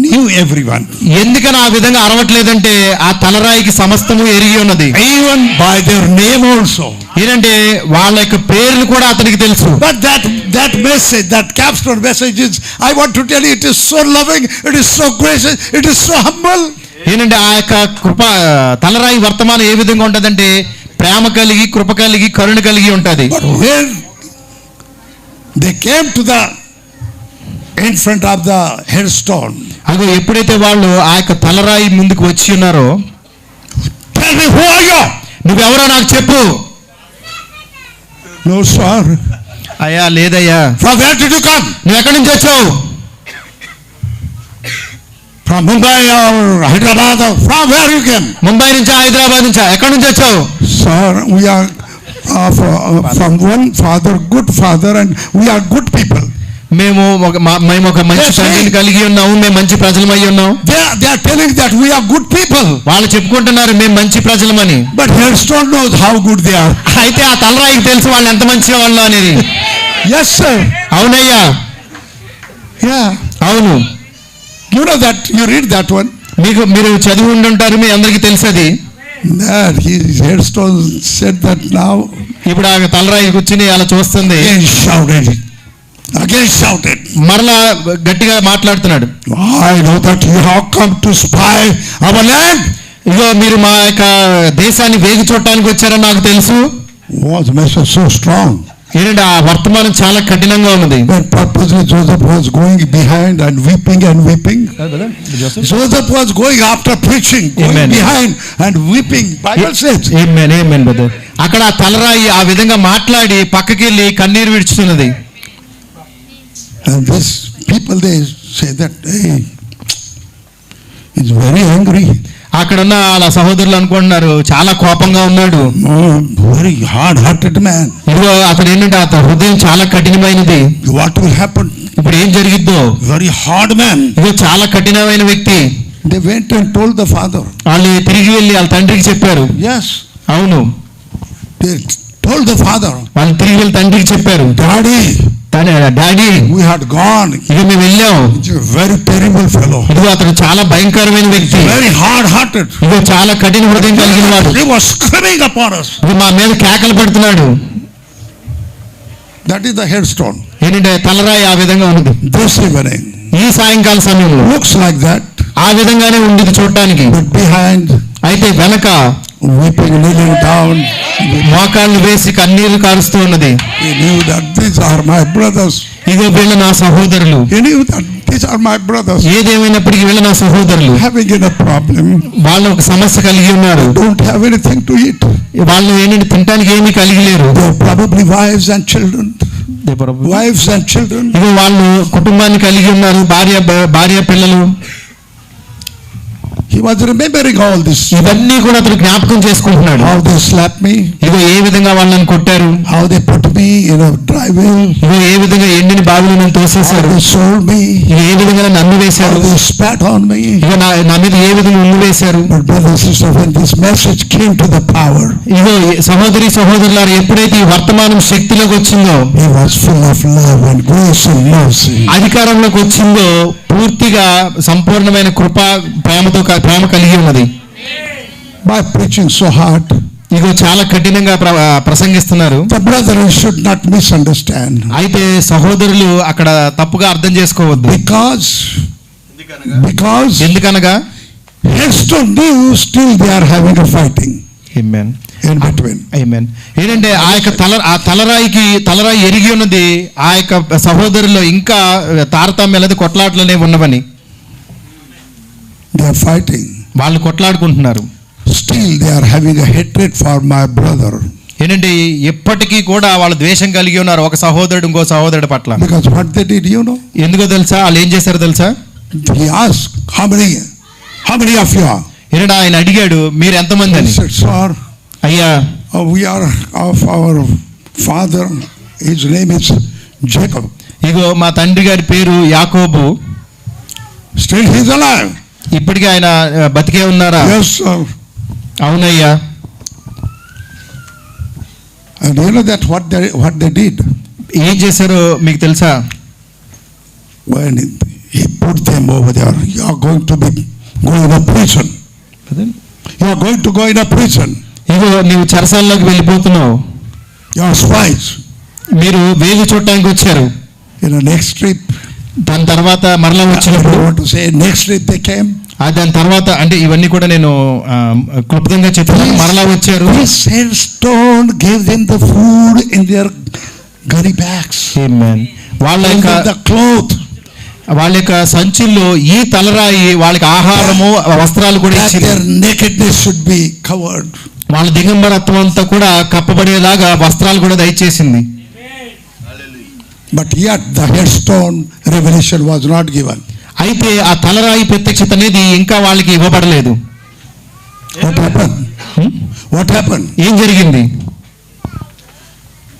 knew everyone. ఎందుకని ఆ విధంగా అరవట్లేదంటే ఆ తలరాయికి సమస్తము ఎరిగి ఉన్నది, even by their name also. ఏంటంటే వాళ్ళ యొక్క పేర్లు కూడా అతనికి తెలుసు. But that message, that capstone message is, I want to tell you, it is so loving, it is so gracious, it is so humble. ఏంటంటే ఆ యొక్క కృప తలరాయి వర్తమానం ఏ విధంగా ఉంటుందంటే ప్రేమ కలిగి, కృప కలిగి, కరుణ కలిగి ఉంటుంది. But when they came to the in front of the headstone, అగో ఎప్పుడైతే వాళ్ళు ఆ యొక్క తలరాయి ముందుకు వచ్చి ఉన్నారో, tell me, who are you? నువ్వెవరో నాకు చెప్పు. No sir. అయ్యా లేదయ్యా. From where did you come? నువ్వు ఎక్కడి నుంచి వచ్చావు? From Mumbai or Hyderabad or from where you came? Mumbai నుంచా, హైదరాబాద్ నుంచా, ఎక్కడి నుంచి వచ్చావు? Sir, we are from one father, good father, and we are good people. మేము ఒక మంచి తండ్రిని కలిగి ఉన్నాము, మేము మంచి ప్రజలమై ఉన్నాం. They are telling that we are good people. వాళ్ళు చెప్పుకుంటున్నారు మేము మంచి ప్రజలమని. But headstone knows how good they are. అయితే ఆ తలరాయికి తెలుసు వాళ్ళు ఎంత మంచి వాళ్ళు అనేది. Yes sir. అవునయ్యా. Yeah. అవును. You know that, you read that one. మీరు చదివి ఉండుంటారు, మీ అందరికీ తెలుసు అది. That his headstone said that now. ఇప్పుడు ఆ తలరాయి కూర్చుని అలా చూస్తుంది. Again shouted. మరలా గట్టిగా మాట్లాడుతున్నాడు. I know that you have come to spy our land. ఇగో మీరు మా యొక్క దేశాన్ని వేగి చూడటానికి వచ్చారని నాకు తెలుసు. Was message so strong. ఏంటంటే ఆ వర్తమానం చాలా కఠినంగా ఉన్నది. When purposely Joseph was going behind and weeping. Joseph was going after preaching, going Amen. Behind and weeping. Bible says. Amen, amen, brother. అక్కడ ఆ తలరాయి ఆ విధంగా మాట్లాడి పక్కకి వెళ్ళి కన్నీరు విడుచుతున్నది. And these people, they say that, hey, he's very angry. అక్కడ ఉన్న వాళ్ళ సహోదరులు అనుకుంటున్నారు చాలా కోపంగా ఉన్నాడు. Very hard-hearted man. ఇదిగో అతను ఏంటంటే అతని హృదయం చాలా కఠినమైనది. What will happen? ఇప్పుడు ఏం జరిగిద్దో. Very hard man. ఇదిగో చాలా కఠినమైన వ్యక్తి. They went and told the father. వాళ్ళు తిరిగి వెళ్ళి వాళ్ళ తండ్రికి చెప్పారు. Yes. అవును. They told the father. వాళ్ళు తిరిగి వెళ్ళి తండ్రికి చెప్పారు. Daddy, we had gone. ఇక మేము వెళ్ళాం. Very terrible fellow. ఇదిగో అతను చాలా భయంకరమైన వ్యక్తి. Very hard-hearted. ఇదిగో చాలా కఠిన హృదయం కలిగిన వాడు. He was screaming upon us. ఇది మా మీద కేకలు పెడుతున్నాడు. That is the headstone. ఏంటంటే తలరాయి ఆ విధంగా ఉన్నది. This evening. ఈ సాయంకాల సమయంలో looks like that. ఆ విధంగానే ఉండేది చూడటానికి. But behind. అయితే వెనక weeping, kneeling down, మోకాళ్ళు వేసి కన్నీరు కారుస్తూ ఉన్నది. He knew that these are my brothers. ఇదో వీళ్ళు నా సహోదరులు. He knew that these are my brothers. ఏదేమైనప్పటికీ వీళ్ళు నా సహోదరులు. Having a problem. వాళ్ళు ఒక సమస్య కలిగి ఉన్నారు. Don't have anything to eat. వాళ్ళు ఏంటంటే తినడానికి ఏమీ కలిగి లేరు. They are probably wives and children. Wives and children. ఇవి వాళ్ళు కుటుంబాన్ని కలిగి ఉన్నారు, భార్య పిల్లలు. He was remembering all this. ఇవన్నీ కూడా అతను జ్ఞాపకం చేసుకుంటున్నాడు. How they slapped me. ఇగో ఏ విధంగా వాళ్ళని కొట్టారు. How they put me in a dry well. ఇగో ఏ విధంగా ఎండిన బావిలో నన్ను తోసేశారు. How they sold me. ఏ విధంగా నన్ను అమ్మి వేశారు. How they spat on me. ఇగో నా మీద ఏ విధంగా ఉమ్మి వేశారు. But brothers and sisters, when this message came to the power. ఇగో సహోదరులారా ఎప్పుడైతే ఈ వర్తమానం శక్తిలోకి వచ్చిందో. He was full of love and grace and mercy. అధికారంలోకి వచ్చిందో పూర్తిగా సంపూర్ణమైన కృప ప్రేమ కలిగి ఉన్నది. By preaching so hard. ఇగో చాలా కఠినంగా ప్రసంగిస్తున్నారు. The brothers should not misunderstand. అయితే సహోదరులు అక్కడ తప్పుగా అర్థం చేసుకోవద్దు. Because ఎందుకనగా headstone knew still they are having a fighting. Amen. in between. Amen. ఏంటంటే ఆ తలరాయి ఎరిగి ఉన్నది ఆ యొక్క సహోదరులో ఇంకా తారతమ్యం లేదా కొట్లాటలనే ఉన్నవని. They are fighting. వాళ్ళు కొట్లాడుకుంటున్నారు. Still they are having a hatred for my brother. ఏంటంటే ఎప్పటికీ కూడా వాళ్ళు ద్వేషం కలిగి ఉన్నారు ఒక సహోదరుడు ఇంకో సహోదరుడు పట్ల. Because what they did, you know? ఎందుకో తెలుసా? వాళ్ళు ఏం చేశారో తెలుసా? He asked, how many of you are? ఏంటంటే ఆయన అడిగాడు, మీరు ఎంతమంది అని. He said, sir, అయ్యా, we are of our father. His name is Jacob. ఇగో మా తండ్రి గారి పేరు యాకోబు. Still he is alive. ఇప్పటికీ ఆయన బతికే ఉన్నారా? Yes, sir. అవునయ్యా. And you know that what they did? ఏం చేశారో మీకు తెలుసా? When he put them over there, you are going to be going to prison. You are going to go in a prison. ఇగో నీవు చెరసాలలోకి వెళ్ళిపోతున్నావు. You are spies. మీరు వేగు చూడటానికి వచ్చారు. In the next trip, దాని తర్వాత మరలా I వచ్చినప్పుడు want to say next trip they came. దాని తర్వాత అంటే ఇవన్నీ కూడా నేను క్లుప్తంగా చెప్తాను. మరలా వచ్చారు. This hailstone gave them the food in their gunny bags. Amen. The cloth. వాళ్ళ యొక్క సంచుల్లో ఈ తలరాయి వాళ్ళకి ఆహారము వస్త్రాలు కూడా That ఇచ్చింది. their nakedness should be covered. వాళ్ళ దిగంబరత్వం అంతా కూడా కప్పబడేలాగా వస్త్రాలు కూడా దయచేసింది. But yet the hailstone revelation was not given. అయితే ఆ తలరాయి ప్రత్యక్షత అనేది ఇంకా వాళ్ళకి ఇవ్వబడలేదు. What happened? What happened? ఏం జరిగింది?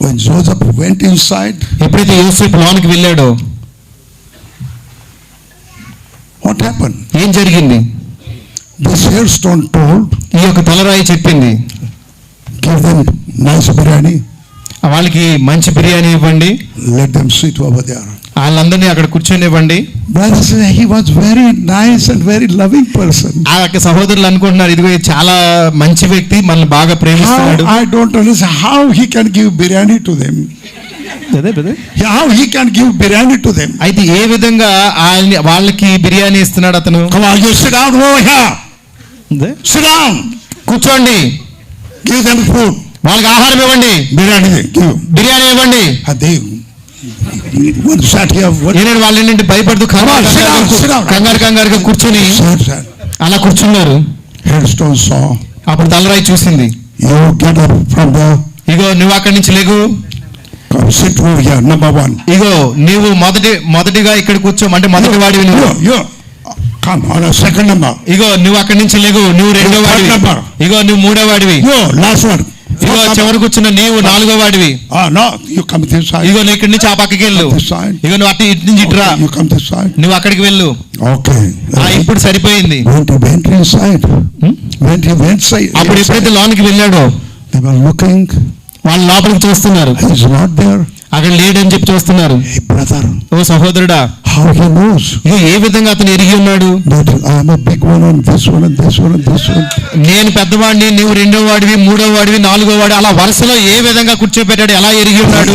When Joseph went inside, ఎప్పుడైతే యోసేపు లోనికి వెళ్ళాడో what happened? ఏం జరిగింది? This hailstone told, ఈ యొక్క తలరాయి చెప్పింది, give them nice biryani, వాళ్ళకి మంచి బిర్యానీ ఇవ్వండి, let them sit over there. వాళ్ళందరినీ అక్కడ కూర్చొనివ్వండి. Brothers, he was very nice and very loving person. ఆ యొక్క సహోదరులు అనుకుంటున్నారు, ఇదిగో చాలా మంచి వ్యక్తి, మనల్ని బాగా ప్రేమిస్తున్నాడు. I don't understand how he can give biryani to them. How he can give biryani to them. అయితే ఏ విధంగా వాళ్ళకి బిర్యానీ ఇస్తున్నాడు అతను? Come on, you sit down over here. Sit down. కూర్చోండి. Give them food. వాళ్ళకి ఆహారం ఇవ్వండి, బిర్యానీ ఇవ్వండి. నేను వాళ్ళ నుండి భయపడుతూ కంగారుగా కూర్చొని అలా కూర్చున్నారు. అప్పుడు తలరాయి చూసింది, ఇగో నువ్వు అక్కడి నుంచి లేగు, ఇగో నువ్వు మొదటిగా ఇక్కడ కూర్చో, అంటే మొదటి వాడివి నువ్వు. ఇగో నువ్వు అక్కడి నుంచి లేగు, నువ్వు రెండో వాడివి. ఇగో నువ్వు మూడో వాడివి. ఇగో చివరి కూర్చున్న నీవు నాలుగో వాడివి. ఇగో నువ్వు ఇక్కడి నుంచి ఆ పక్కకి వెళ్ళు. ఇగో నువ్వు అటు ఇటు నుంచి ఇటురా, నువ్వు అక్కడికి వెళ్ళు. ఇప్పుడు సరిపోయింది. అప్పుడు ఎప్పుడైతే లోనికి వెళ్ళాడో వాళ్ళు లోపలికి చూస్తున్నారు, అక్కడ లేడని చెప్పి చూస్తున్నారు. ఓ సహోదరుడా, ఇగో ఏ విధంగా అతను ఎరిగి ఉన్నాడు, నేను పెద్దవాడిని, నువ్వు రెండో వాడివి, మూడో వాడివి, నాలుగో వాడి, అలా వరుసలో ఏ విధంగా కూర్చోబెట్టాడు, ఎలా ఎరిగి ఉన్నాడు.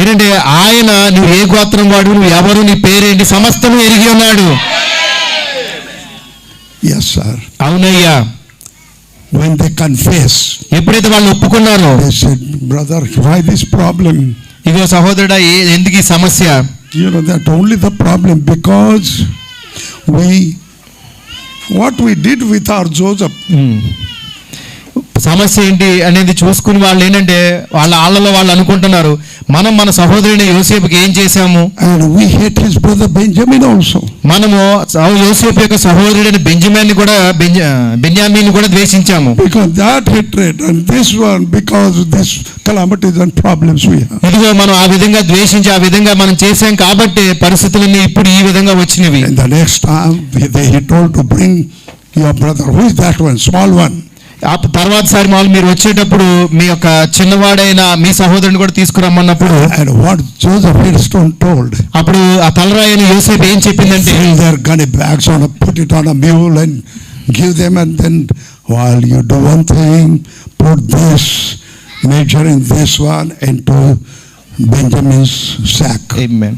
ఏంటంటే ఆయన నువ్వు ఏ గోత్రం వాడు, నువ్వు ఎవరు, నీ పేరేంటి, సమస్తము ఎరిగి ఉన్నాడు. Yes, sir. అవునయ్యా. When they confess, ఎప్పుడైతే వాళ్ళు ఒప్పుకున్నారో, they said, brother, why this problem? ఇగో సహోదరుడా, ఎందుకు ఈ సమస్య? You know that only the problem because what we did with our Joseph. సమస్య ఏంటి అనేది చూసుకుని వాళ్ళు ఏంటంటే వాళ్ళలో వాళ్ళు అనుకుంటున్నారు, మనం మన సహోదరుని యోసేపుకి ఏం చేశాము. And we hate his brother Benjamin also. మనము యోసేపు యొక్క సహోదరుడైన బెన్యామీన్ కూడా ద్వేషించాము. Because that hatred and this one, because this calamities and problems we have. ఇదిగో మనం ఆ విధంగా ద్వేషించి ఆ విధంగా మనం చేశాం కాబట్టి పరిస్థితులన్నీ ఇప్పుడు ఈ విధంగా వచ్చినవి. And the next time he told to bring your brother. Who is that one? Small one. తర్వాత సారి మీరు వచ్చేటప్పుడు మీ యొక్క చిన్నవాడైన మీ సహోదరుని కూడా తీసుకురమ్మన్నప్పుడు, and what Joseph Hailstone told, అప్పుడు ఆ తలరాయిని యోసేపు ఏం చెప్పిందంటే, fill their gunny bags on, put it on a mule and give them, and then while you do one thing, put this, measuring this one into Benjamin's sack. Amen.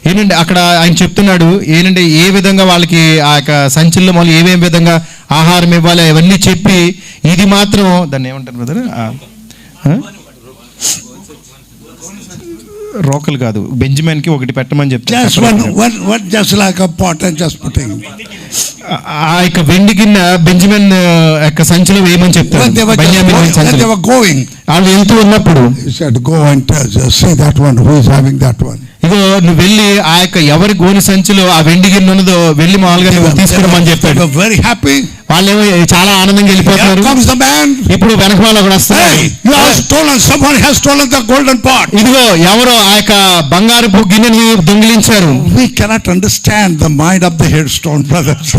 ఏంటంటే అక్కడ ఆయన చెప్తున్నాడు ఏంటంటే ఏ విధంగా వాళ్ళకి ఆ యొక్క సంచుల్లో వాళ్ళు ఏమేమి విధంగా ఆహారం ఇవ్వాలి అవన్నీ చెప్పి ఇది మాత్రం దాన్ని ఏమంటారు బ్రదర్, రోకలు కాదు, బెంజమిన్ కి ఒకటి పెట్టమని చెప్తారు. ఆ యొక్క వెండి గిన్నె బెంజమిన్ యొక్క సంచిలో వేయమని చెప్తారు. వాళ్ళు వెళ్తూ ఉన్నప్పుడు ఇగో నువ్వు వెళ్ళి ఆ యొక్క ఎవరి గోని సంచిలో ఆ వెండి గిన్నె ఉన్నదో వెళ్ళి మామూలుగా నువ్వు తీసుకురమని చెప్పాడు. వెరీ హ్యాపీ, వాళ్ళేమో చాలా ఆనందంగా వెళ్ళిపోతున్నారు. ఇప్పుడు వెనక వాళ్ళు కూడా వస్తారు. ఇదిగో ఎవరో ఆ యొక్క బంగారపు గిన్నెని దొంగిలించారు. We cannot understand the mind of the headstone brothers.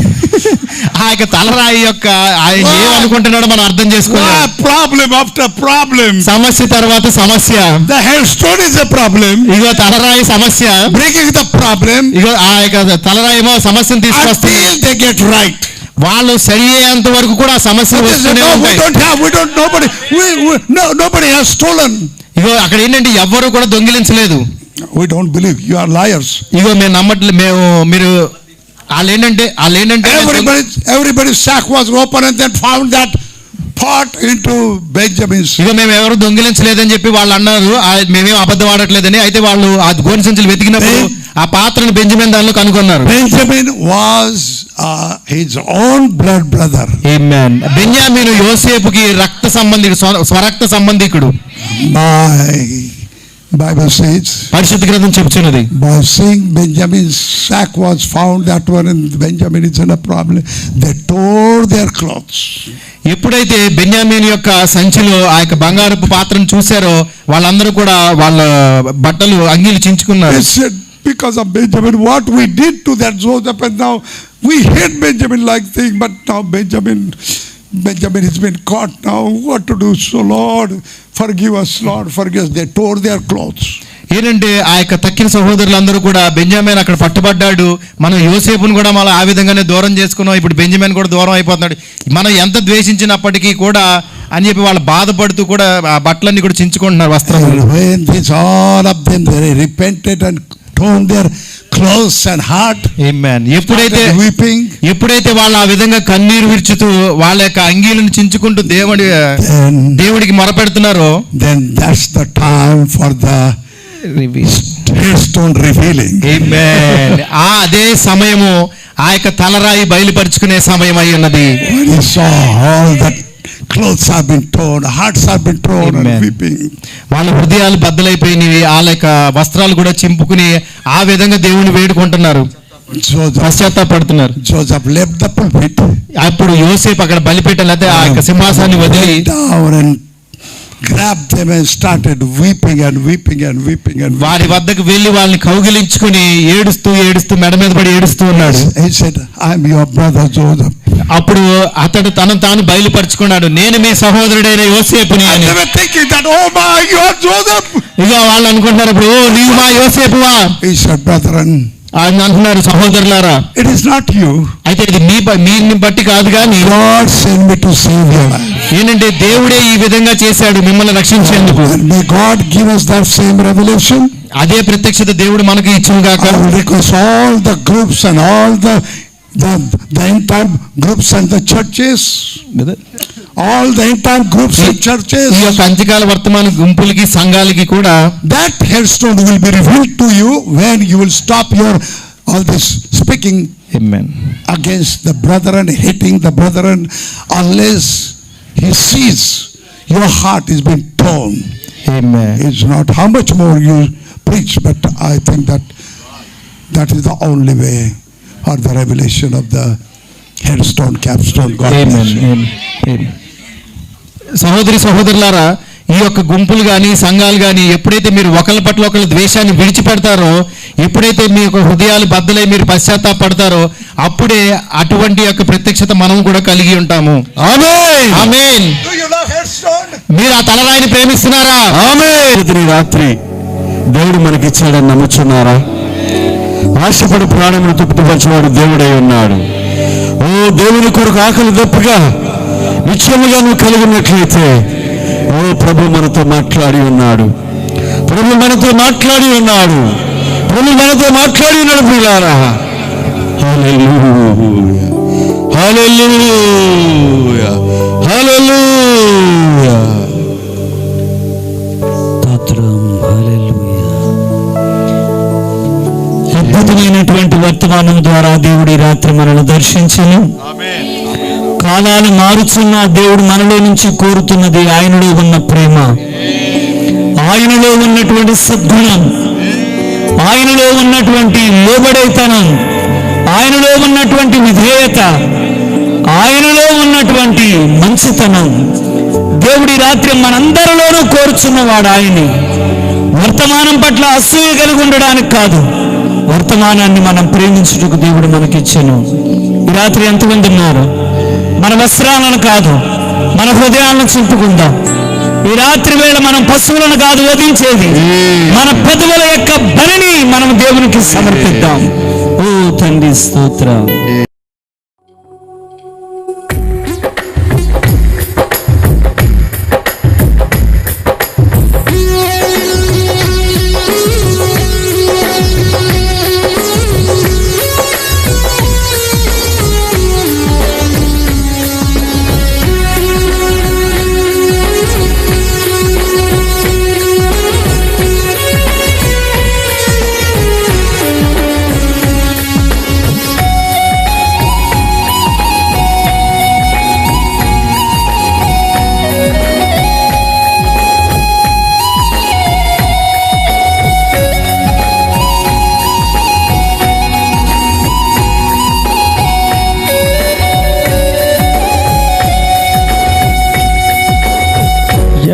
ఆ యొక్క తలరాయి యొక్క ఆయన ఏమనుకుంటున్నాడో మనం అర్థం చేసుకోవాలి. Problem after problem. సమస్య తర్వాత సమస్య. The headstone is a problem. ఇగో తలరాయి సమస్య. Breaking the problem. ఇగో ఆ యొక్క తలరాయి ఏమో సమస్యను తీసుకొస్తుంది. Until they get right. వాళ్ళు సరి అయ్యేంత వరకు కూడా సమస్యలు వస్తూనే ఉంటాయి. Nobody has stolen. ఇగో అక్కడ ఏంటంటే ఎవ్వరు కూడా దొంగిలించలేదు. We don't believe, you are liars. ఇగో మేము నమ్మట్లేదు, మీరు వాళ్ళు ఏంటంటే everybody's sack was open and then found that pot into Benjamin's. ఇగో మేము ఎవరు దొంగిలించలేదని చెప్పి వాళ్ళు అన్నారు. మేమేం అబద్ధం ఆడట్లేదని. అయితే వాళ్ళు ఆ గోని సంచులు వెతికినప్పుడు ఆ పాత్రను బెంజమిన్ దానిలో కనుగొన్నారు. Benjamin was his own blood brother. Amen. బెన్యామీను యోసేపుకి రక్త సంబంధికుడు, స్వరక్త సంబంధికుడు. My Bible says, పరిశుద్ధ గ్రంథం చెప్తున్నది, by seeing Benjamin's sack was found, that one and Benjamin is in a problem, they tore their clothes. ఎప్పుడైతే బెన్యామీను యొక్క సంచిలో ఆ యొక్క బంగారపు పాత్రను చూశారో వాళ్ళందరూ కూడా వాళ్ళ బట్టలు అంగీలు చించుకున్నారు. Because of Benjamin, what we did to that Joseph, and now we hate Benjamin like thing, but now Benjamin has been caught now. What to do? So Lord, forgive us, Lord, forgive us. They tore their clothes. ఏంటంటే ఆ యొక్క తక్కిన సహోదరులందరూ కూడా Benjamin అక్కడ పట్టుబడ్డాడు, మనం యోసేపును కూడా మనం ఆ విధంగానే దూరం చేసుకున్నాం, ఇప్పుడు బెంజమిన్ కూడా దూరం అయిపోతున్నాడు, మనం ఎంత ద్వేషించినప్పటికీ కూడా అని చెప్పి వాళ్ళు బాధపడుతూ కూడా ఆ బట్టలన్నీ కూడా చించుకుంటున్నారు వస్త్రాలు. When this all of them they repented and torn their clothes and heart. Amen. ఎప్పుడైతే వాళ్ళు ఆ విధంగా కన్నీరు విరుచుతూ వాళ్ళ యొక్క అంగీలను చించుకుంటూ దేవుడికి మొరపెడుతున్నారో, then that's the time for the headstone revealing. Amen. అదే సమయము ఆ యొక్క తలరాయి బయలుపరుచుకునే సమయం అయి ఉన్నది. When he saw all that clothes have been torn, hearts have been torn. Amen. And weeping. వాళ్ళ హృదయాలు బద్దలైపోయినవి, వాళ్ళ యొక్క వస్త్రాలు కూడా చింపుకుని ఆ విధంగా దేవుని వేడుకుంటున్నారు, పశ్చాత్తాపడుతున్నారు. Joseph left the pulpit. అప్పుడు యోసేపు అక్కడ బలిపీఠం లేకపోతే ఆ యొక్క సింహాసాన్ని వదిలి grabbed them and started weeping and weeping and weeping and వారి వద్దకు వెళ్ళి వాళ్ళని కౌగిలించుకుని ఏడుస్తూ మెడ మీద పడి ఏడుస్తూ ఉన్నాడు. He said, I am your brother Joseph. అప్పుడు అతడు తనను తాను బయలుపరుచుకున్నాడు, నేను మీ సహోదరుడైన యోసేపుని అని. ఇక వాళ్ళు అనుకుంటున్నారు, ఇప్పుడు నీవు మా యోసేపువా? He said, brethren, ఆయన అంటున్నారు, సహోదరులారా, it is not you. అయితే ఇది మీని బట్టి కాదు కానీ God sent me to save you. ఏంటంటే దేవుడే ఈ విధంగా చేశాడు మిమ్మల్ని రక్షించేందుకు. May God give us that same revelation. అదే ప్రత్యక్షత దేవుడు మనకి ఇచ్చును గాక. Because all the groups and all the entire groups and the churches, all the entire groups and churches, ఈ యొక్క అంత్యకాల వర్తమాన గుంపులకి సంఘాలకి కూడా that headstone will be revealed to you when you will stop your all this speaking. Amen. Against the brethren, hating the brethren, unless he sees your heart is being torn. Amen. It's not how much more you preach, but I think that is the only way or the revelation of the headstone, capstone. God bless you. Amen. సహోదరులారా, ఈ యొక్క గుంపులు కానీ సంఘాలు కానీ ఎప్పుడైతే మీరు ఒకరి పట్ల ఒకరి ద్వేషాన్ని విడిచిపెడతారో, ఎప్పుడైతే మీ యొక్క హృదయాలు బద్దలై మీరు పశ్చాత్తాపడతారో, అప్పుడే అటువంటి యొక్క ప్రత్యక్షత మనం కూడా కలిగి ఉంటాము. ఆమేన్. ఆమేన్. మీరు ఆ తలరాయిని ప్రేమిస్తున్నారా? ఆమేన్. రాత్రి దేవుడు మనకిచ్చాడని నమ్ముచున్నారా? ఆశపడి ప్రాణమును తృప్తిపరచేవాడు దేవుడై ఉన్నాడు. ఓ దేవుని కొరకు ఆకలి దప్పిగా నిశ్చయముగా నువ్వు కలిగి ఉన్నట్లయితే, ఓ ప్రభు మనతో మాట్లాడి ఉన్నాడు. ప్రభు మనతో మాట్లాడి ఉన్నాడు ప్రియులారా. హల్లెలూయా, హల్లెలూయా, హల్లెలూయా. అద్భుతమైనటువంటి వర్తమానం ద్వారా దేవుడి రాత్రి మనల్ని దర్శించను. కాలాలు మారుతున్న దేవుడు మనలో నుంచి కోరుతున్నది ఆయనలో ఉన్న ప్రేమ, ఆయనలో ఉన్నటువంటి సద్గుణం, ఆయనలో ఉన్నటువంటి లోబడేతనం, ఆయనలో ఉన్నటువంటి విధేయత, ఆయనలో ఉన్నటువంటి మంచితనం. దేవుడి రాత్రి మనందరిలోనూ కోరుచున్నవాడు ఆయన్ని. వర్తమానం పట్ల అసూయ కలిగి ఉండడానికి కాదు, వర్తమానాన్ని మనం ప్రేమించుటకు దేవుడు మనకిచ్చాను. ఈ రాత్రి ఎంతమంది ఉన్నారు? మన వస్త్రాలను కాదు, మన హృదయాలను చింపుకుందాం. ఈ రాత్రి వేళ మనం పశువులను కాదు వధించేది, మన పెదవుల యొక్క బలిని మనం దేవునికి సమర్పిద్దాం. ఓ తండ్రి స్తోత్రం.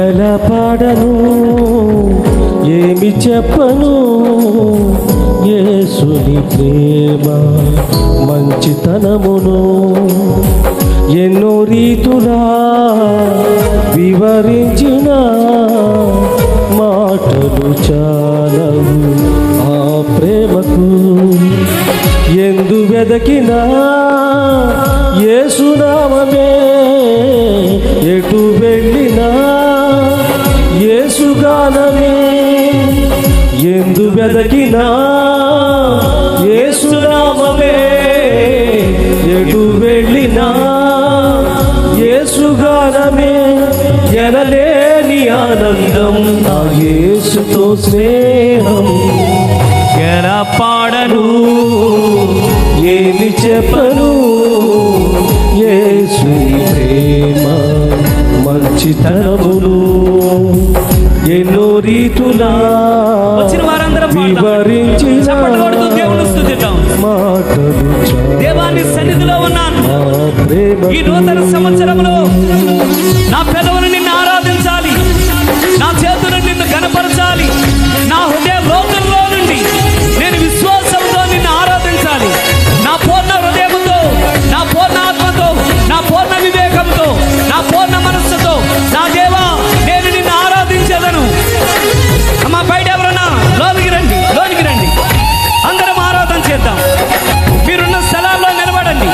ఎలా పాడను, ఏమి చెప్పను, యేసుని ప్రేమ మంచితనమును ఎన్నో రీతులా వివరించిన మాటలు చాలవు ఆ ప్రేమకు. ఎందు వెదకినా యేసునామమే, ఎటు వెళ్ళినా యేసుగానమే. ఎందు వెదకినా యేసునామమే, ఎటు వెళ్ళినా యేసుగానమే. ఎనలేని ఆనందం నా యేసుతో స్నేహం. ఎలా పాడను, ఏమి చెప్పను, యేసుని ప్రేమ మంచితనమును ఎన్నో రీతులా వివరించిన మాటలు దేవాన్ని సన్నిధిలో ఉన్నాను. ఈ నూతన సంవత్సరంలో నా పెదవులు నిన్ను ఆరాధించాలి, నా చేతులు నిన్ను కనపరచాలి. నా హృదయ లోతుల్లో నుండి నేను విశ్వాసంతో నిన్ను ఆరాధించాలి. నా పూర్ణ హృదయంతో, నా పూర్ణ ఆత్మతో, నా పూర్ణ వివేకంతో, నా పూర్ణ మనస్సుతో నా దేవా నేను నిన్ను ఆరాధించేదను. అమ్మా బయట ఎవరన్నా లోనికి రండి, లోనికి రండి, అందరం ఆరాధన చేద్దాం. మీరున్న స్థలాల్లో నిలబడండి,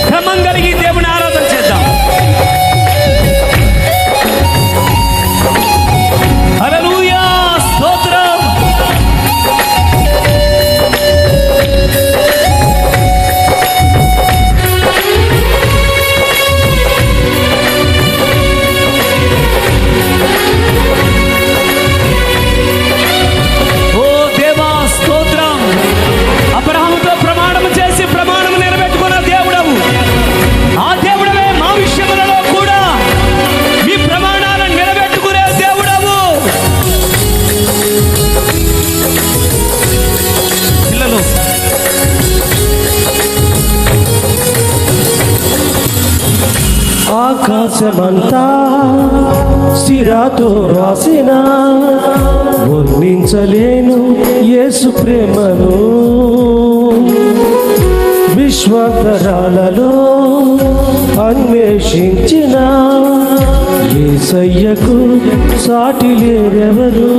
క్రమం కలిగి దేవుని ఆరాధన చేద్దాం. హల్లెలూయా, స్తోత్రం. ఓ దేవా స్తోత్రం. అబ్రహాముతో ప్రమాణం చేసి ప్రమాణం నిలబెట్టుకున్న దేవుడవు. ఆ దేవుడవే మా విషయములలో కూడా మీ ప్రమాణాలను నిలబెట్టుకునే దేవుడవు. పిల్లలు ఆకాశమంతా సిరాతో రాసిన వర్ణించలేను యేసు ప్రేమను. విశ్వాంతరాలలో అన్వేషించిన యేసయ్యకు సాటి లేరెవరు.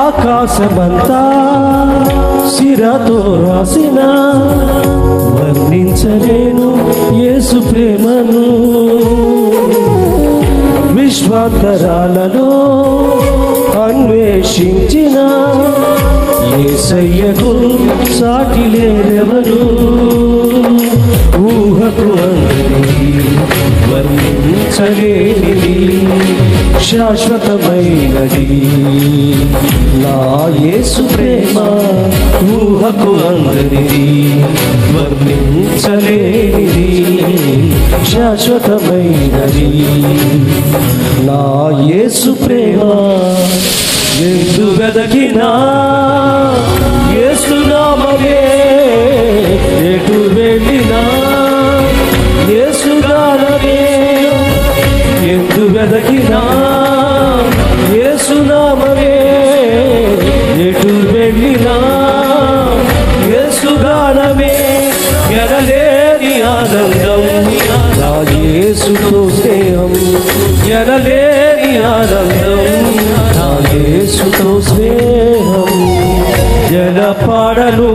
ఆకాశమంతా సిరాతో రాసిన వర్ణించలేను యేసు ప్రేమను. విశ్వాంతరాలలో అన్వేషించిన యేసయ్యకు సాటి లేరెవరు. ఊహకు అందరికీ వర్ణించలేనిది శాశ్వతమైనది నా యేసు ప్రేమ. ఊహకు అందరికీ వర్ణించలేనిది శాశ్వతమైనది నా యేసు ప్రేమ. ఎందు వెదకినా యేసు నామమే, ఎటు వెళ్ళినా యేసు గానమే. ఎందు వెదకినా యేసు నామమే, ఎటు వెళ్ళినా యేసు గానమే. ఎనలేని ఆనందం నా యేసుతో స్నేహం, ఎనలేని ఆనందం నా యేసుతో స్నేహం. జలపాడను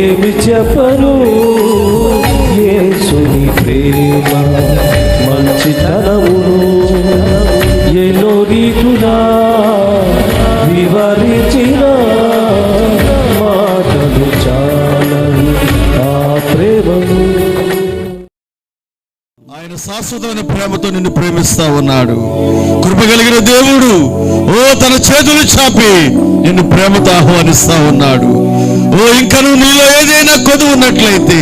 ఏమి చెప్పను యేసుని ప్రేమ మంచితనమును. ఎన్నో రీతులా వివరించిన మాటలు చాలని ఆ ప్రేమను. ఆయన శాశ్వతమైన ప్రేమతో నిన్ను ప్రేమిస్తా ఉన్నాడు. కృప కలిగిన దేవుడు తన చేతులు చాపి నిన్ను ప్రేమతో ఆహ్వానిస్తా ఉన్నాడు. ఇంకను నీలో ఏదైనా కొదువు ఉన్నట్లయితే,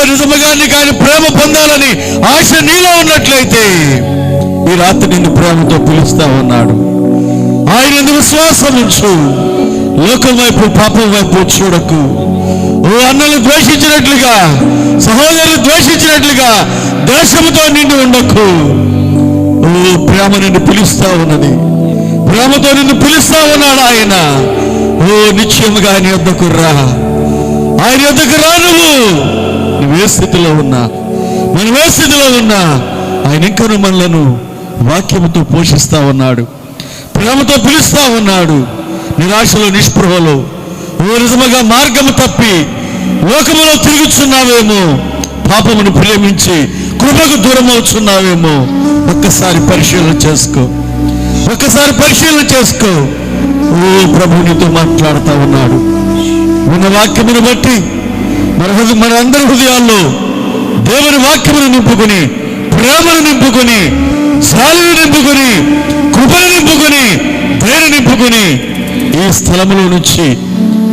నిజముగా నీకు ఆయన ప్రేమ పొందాలని ఆశ నీలో ఉన్నట్లయితే ఈ రాత్రి నిన్ను ప్రేమతో పిలుస్తా ఉన్నాడు. ఆయన విశ్వాసం ఉంచు. లోకం వైపు, పాపం వైపు చూడకు. అన్నలు ద్వేషించినట్లుగా, సహోదరులు ద్వేషించినట్లుగా దేశంతో నిన్ను ఉండకు. ప్రేమ నిన్ను పిలుస్తా ఉన్నది. ప్రేమతో నిన్ను పిలుస్తా ఉన్నాడు ఆయన. నిశ్చయముగా ఆయన యొద్దకు రా. ఆయన యొద్దకు రా. నువ్వే స్థితిలో ఉన్నా, మనం ఏ స్థితిలో ఉన్నా ఆయన ఇంకను మనలను వాక్యముతో పోషిస్తా ఉన్నాడు. ప్రేమతో పిలుస్తా ఉన్నాడు. నిరాశలో, నిస్పృహలో, నిజముగా మార్గము తప్పి లోకములో తిరుగుచున్నావేమో, పాపమును ప్రేమించి కృపకు దూరం అవుతున్నావేమో, ఒక్కసారి పరిశీలన చేసుకో. ఒక్కసారి పరిశీలన చేసుకో. ప్రభు నీతో మాట్లాడుతూ ఉన్నాడు. మన వాక్యమును బట్టి మన అందరి హృదయాల్లో దేవుని వాక్యమును నింపుకొని, ప్రేమను నింపుకొని, జాలిని నింపుకొని, కృపను నింపుకొని, దయను నింపుకొని ఈ స్థలములో నుంచి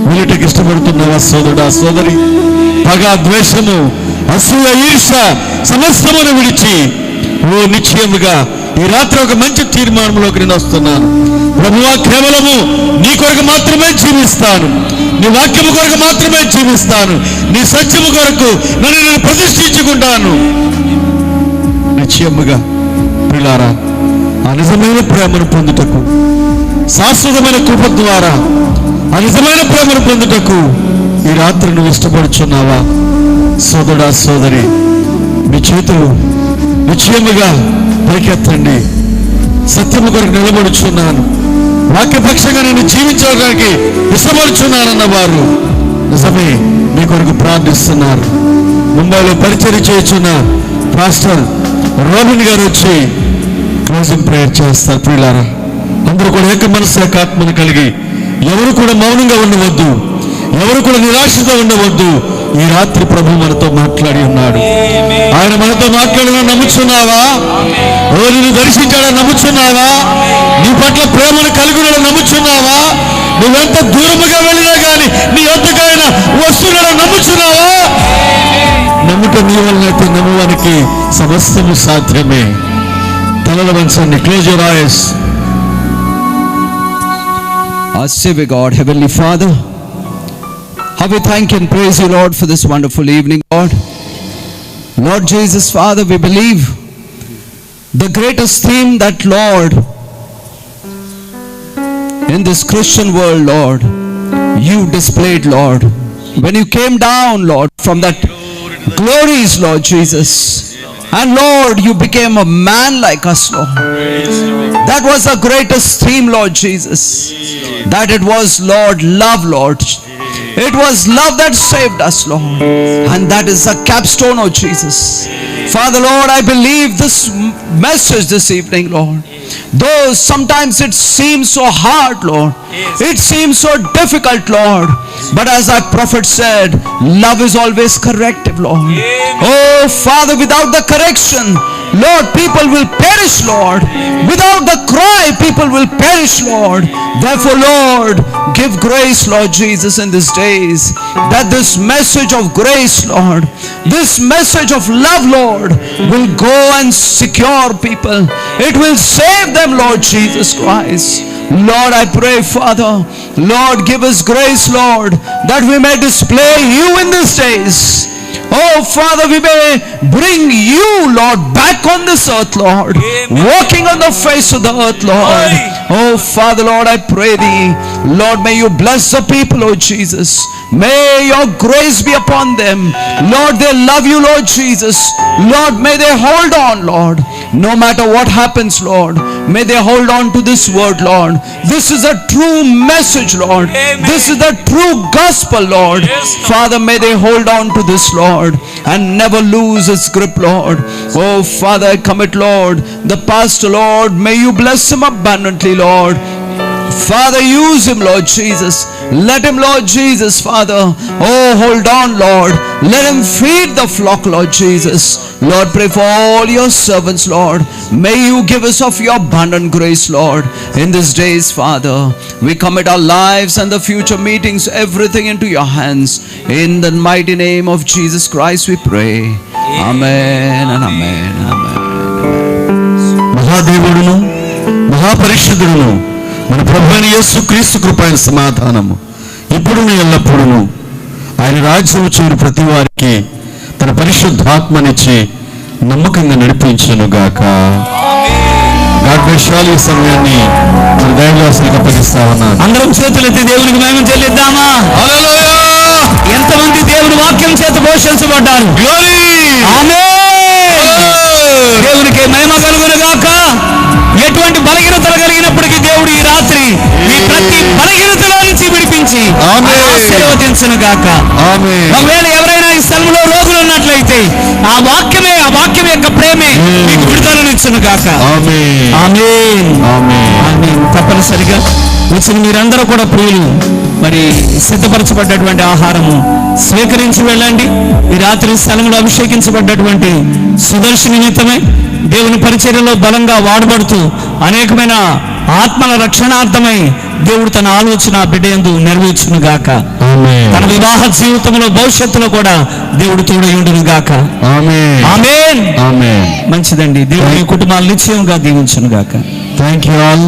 వెళ్ళటకు ఇష్టపడుతున్నావా సోదరుడా, సోదరి? పగ, ద్వేషము, అసూయ, ఈర్ష సమస్తమును విడిచి నిశ్చయముగా ఈ రాత్రి ఒక మంచి తీర్మానంలోకి నేను వస్తున్నాను. ప్రభువా, కేవలము నీ కొరకు మాత్రమే జీవిస్తాను, నీ వాక్యము కొరకు మాత్రమే జీవిస్తాను, నీ సత్యము కొరకు నన్ను నేను ప్రతిష్ఠించుకుంటాను. నిశ్చయముగా పిల్లారా, ఆ నిజమైన ప్రేమను పొందుటకు, శాశ్వతమైన కృప ద్వారా ఆ నిజమైన ప్రేమను పొందుటకు ఈ రాత్రి నువ్వు ఇష్టపడుచున్నావా? సోదరుడా, సోదరి, మీ చేతులు నిశ్చయముగా పైకెత్తండి. సత్యము కొరకు నిలబడుచున్నాను, వాక్యపక్షంగా నేను జీవించడానికి ఇష్టపడుచున్నానన్న వారు నిజమే మీ కొరకు ప్రార్థిస్తున్నారు. ముంబైలో పరిచర్య చేయుచున్న పాస్టర్ రోబిన్ గారు వచ్చి క్లోజింగ్ ప్రేయర్ చేస్తారు. ప్రియులారా, అందరూ కూడా ఏక మనసు, ఏకాత్మను కలిగి ఎవరు కూడా మౌనంగా ఉండవద్దు, ఎవరు కూడా నిరాశతో ఉండవద్దు. ఈ రాత్రి ప్రభు మనతో మాట్లాడి ఉన్నాడు. ఆయన మనతో మాట్లాడిన నమ్ముచున్నావా? నిన్ను దర్శించాడని నమ్ముచున్నావా? నీ పట్ల ప్రేమను కలిగి నమ్ముచున్నావా? నువ్వెంత దూరముగా వెళ్ళినా కానీ నీ వద్దకు ఆయన వస్తున్నాడని నమ్ముచున్నావా? నమ్ముట నీ వలనైతే నమ్మవానికి సమస్తము సాధ్యమే. తలల వంచండి. Close your eyes. Our Savior God, Heavenly Father, how we thank and praise you, Lord, for this wonderful evening, Lord. Lord Jesus, Father, we believe the greatest theme that, Lord, in this Christian world, Lord, you displayed, Lord, when you came down, Lord, from that glories, Lord Jesus. And Lord, you became a man like us, Lord. That was the greatest theme, Lord Jesus. that it was, Lord, love, Lord. It was love that saved us, Lord. And that is the capstone of Jesus. Father, Lord, I believe this message this evening, Lord. Though sometimes it seems so hard, Lord. It seems so difficult, Lord. But as our prophet said, love is always corrective, Lord. Oh, Father, without the correction, Lord, people will perish, Lord. Without the cry, people will perish, Lord. Therefore, Lord, give grace, Lord Jesus, in these days, that this message of grace, Lord, this message of love, Lord, will go and secure people. It will save them, Lord Jesus Christ. Lord, I pray, Father, Lord, give us grace, Lord, that we may display you in these days. Oh, Father, we may bring you, Lord, back on this earth, Lord. Walking on the face of the earth, Lord. Oh, Father, Lord, I pray thee, Lord, may you bless the people, oh Jesus. May your grace be upon them. Lord, they love you, Lord Jesus. Lord, may they hold on, Lord. No matter what happens, Lord, may they hold on to this word, Lord. This is a true message, Lord. This is the true gospel, Lord. Father, may they hold on to this, Lord, and never lose its grip, Lord. Oh, Father, I commit, Lord, the pastor, Lord. May you bless him abundantly, Lord. Father, use him, Lord Jesus. Let him, Lord Jesus, Father, oh, hold on, Lord. Let him feed the flock, Lord Jesus. Lord, pray for all your servants, Lord. May you give us of your abundant grace, Lord, in these days, Father. We commit our lives and the future meetings, everything into your hands. In the mighty name of Jesus Christ we pray. Amen and amen and amen. మహాదేవుడును మహాపరిశుద్ధుడును మన ప్రభువైన యేసుక్రీస్తు కృప అయిన సమాధానము ఇప్పుడును ఎల్లప్పుడును ఆయన రాజ్యము చేరు ప్రతి వారికి తన పరిశుద్ధాత్మనిచ్చి నమ్మకంగా నడిపించును గాక. God bless you all. ఈ సమయాన్ని మన దైవదాసులకు అప్పగిస్తా ఉన్నాను. అందరం చేతులెత్తి దేవునికి మహిమ చెల్లిద్దామా? హల్లెలూయా. ఎంతమంది దేవుని వాక్యం చేత పోషించబడ్డారు? గ్లోరీ. ఆమేన్. దేవునికి మహిమ కలుగును గాక. ఎటువంటి బలహీనతలు కలిగినప్పటికీ దేవుడు ఈ రాత్రి మీ ప్రతి బలహీనతలో నుంచి విడిపించి ఆశీర్వదించును గాక. ఒకవేళ ఎవరైనా ఈ స్థలంలో రోగులు ఉన్నట్లయితే ఆ వాక్యం యొక్క ప్రేమే మీకు విడుదలనిచ్చును గాక. ఆమేన్. ఆమేన్. ఆమేన్. తప్పనిసరిగా వచ్చిన మీరందరూ కూడా ప్రియులు, మరి సిద్ధపరచబడ్డటువంటి ఆహారము స్వీకరించి వెళ్ళండి. ఈ రాత్రి స్థలంలో అభిషేకించబడ్డటువంటి సుదర్శన నిమిత్తమై దేవుని పరిచర్యలో బలంగా వాడబడుతూ అనేకమైన ఆత్మల రక్షణార్థమై దేవుడు తన ఆలోచన బిడ్డయందు నెరవేర్చును గాక. తన వివాహ జీవితంలో భవిష్యత్తులో కూడా దేవుడు తోడయుండును గాక. ఆమేన్. మంచిదండి. దేవుని కుటుంబాలు నిశ్చయంగా దీవించును గాక. Thank you all.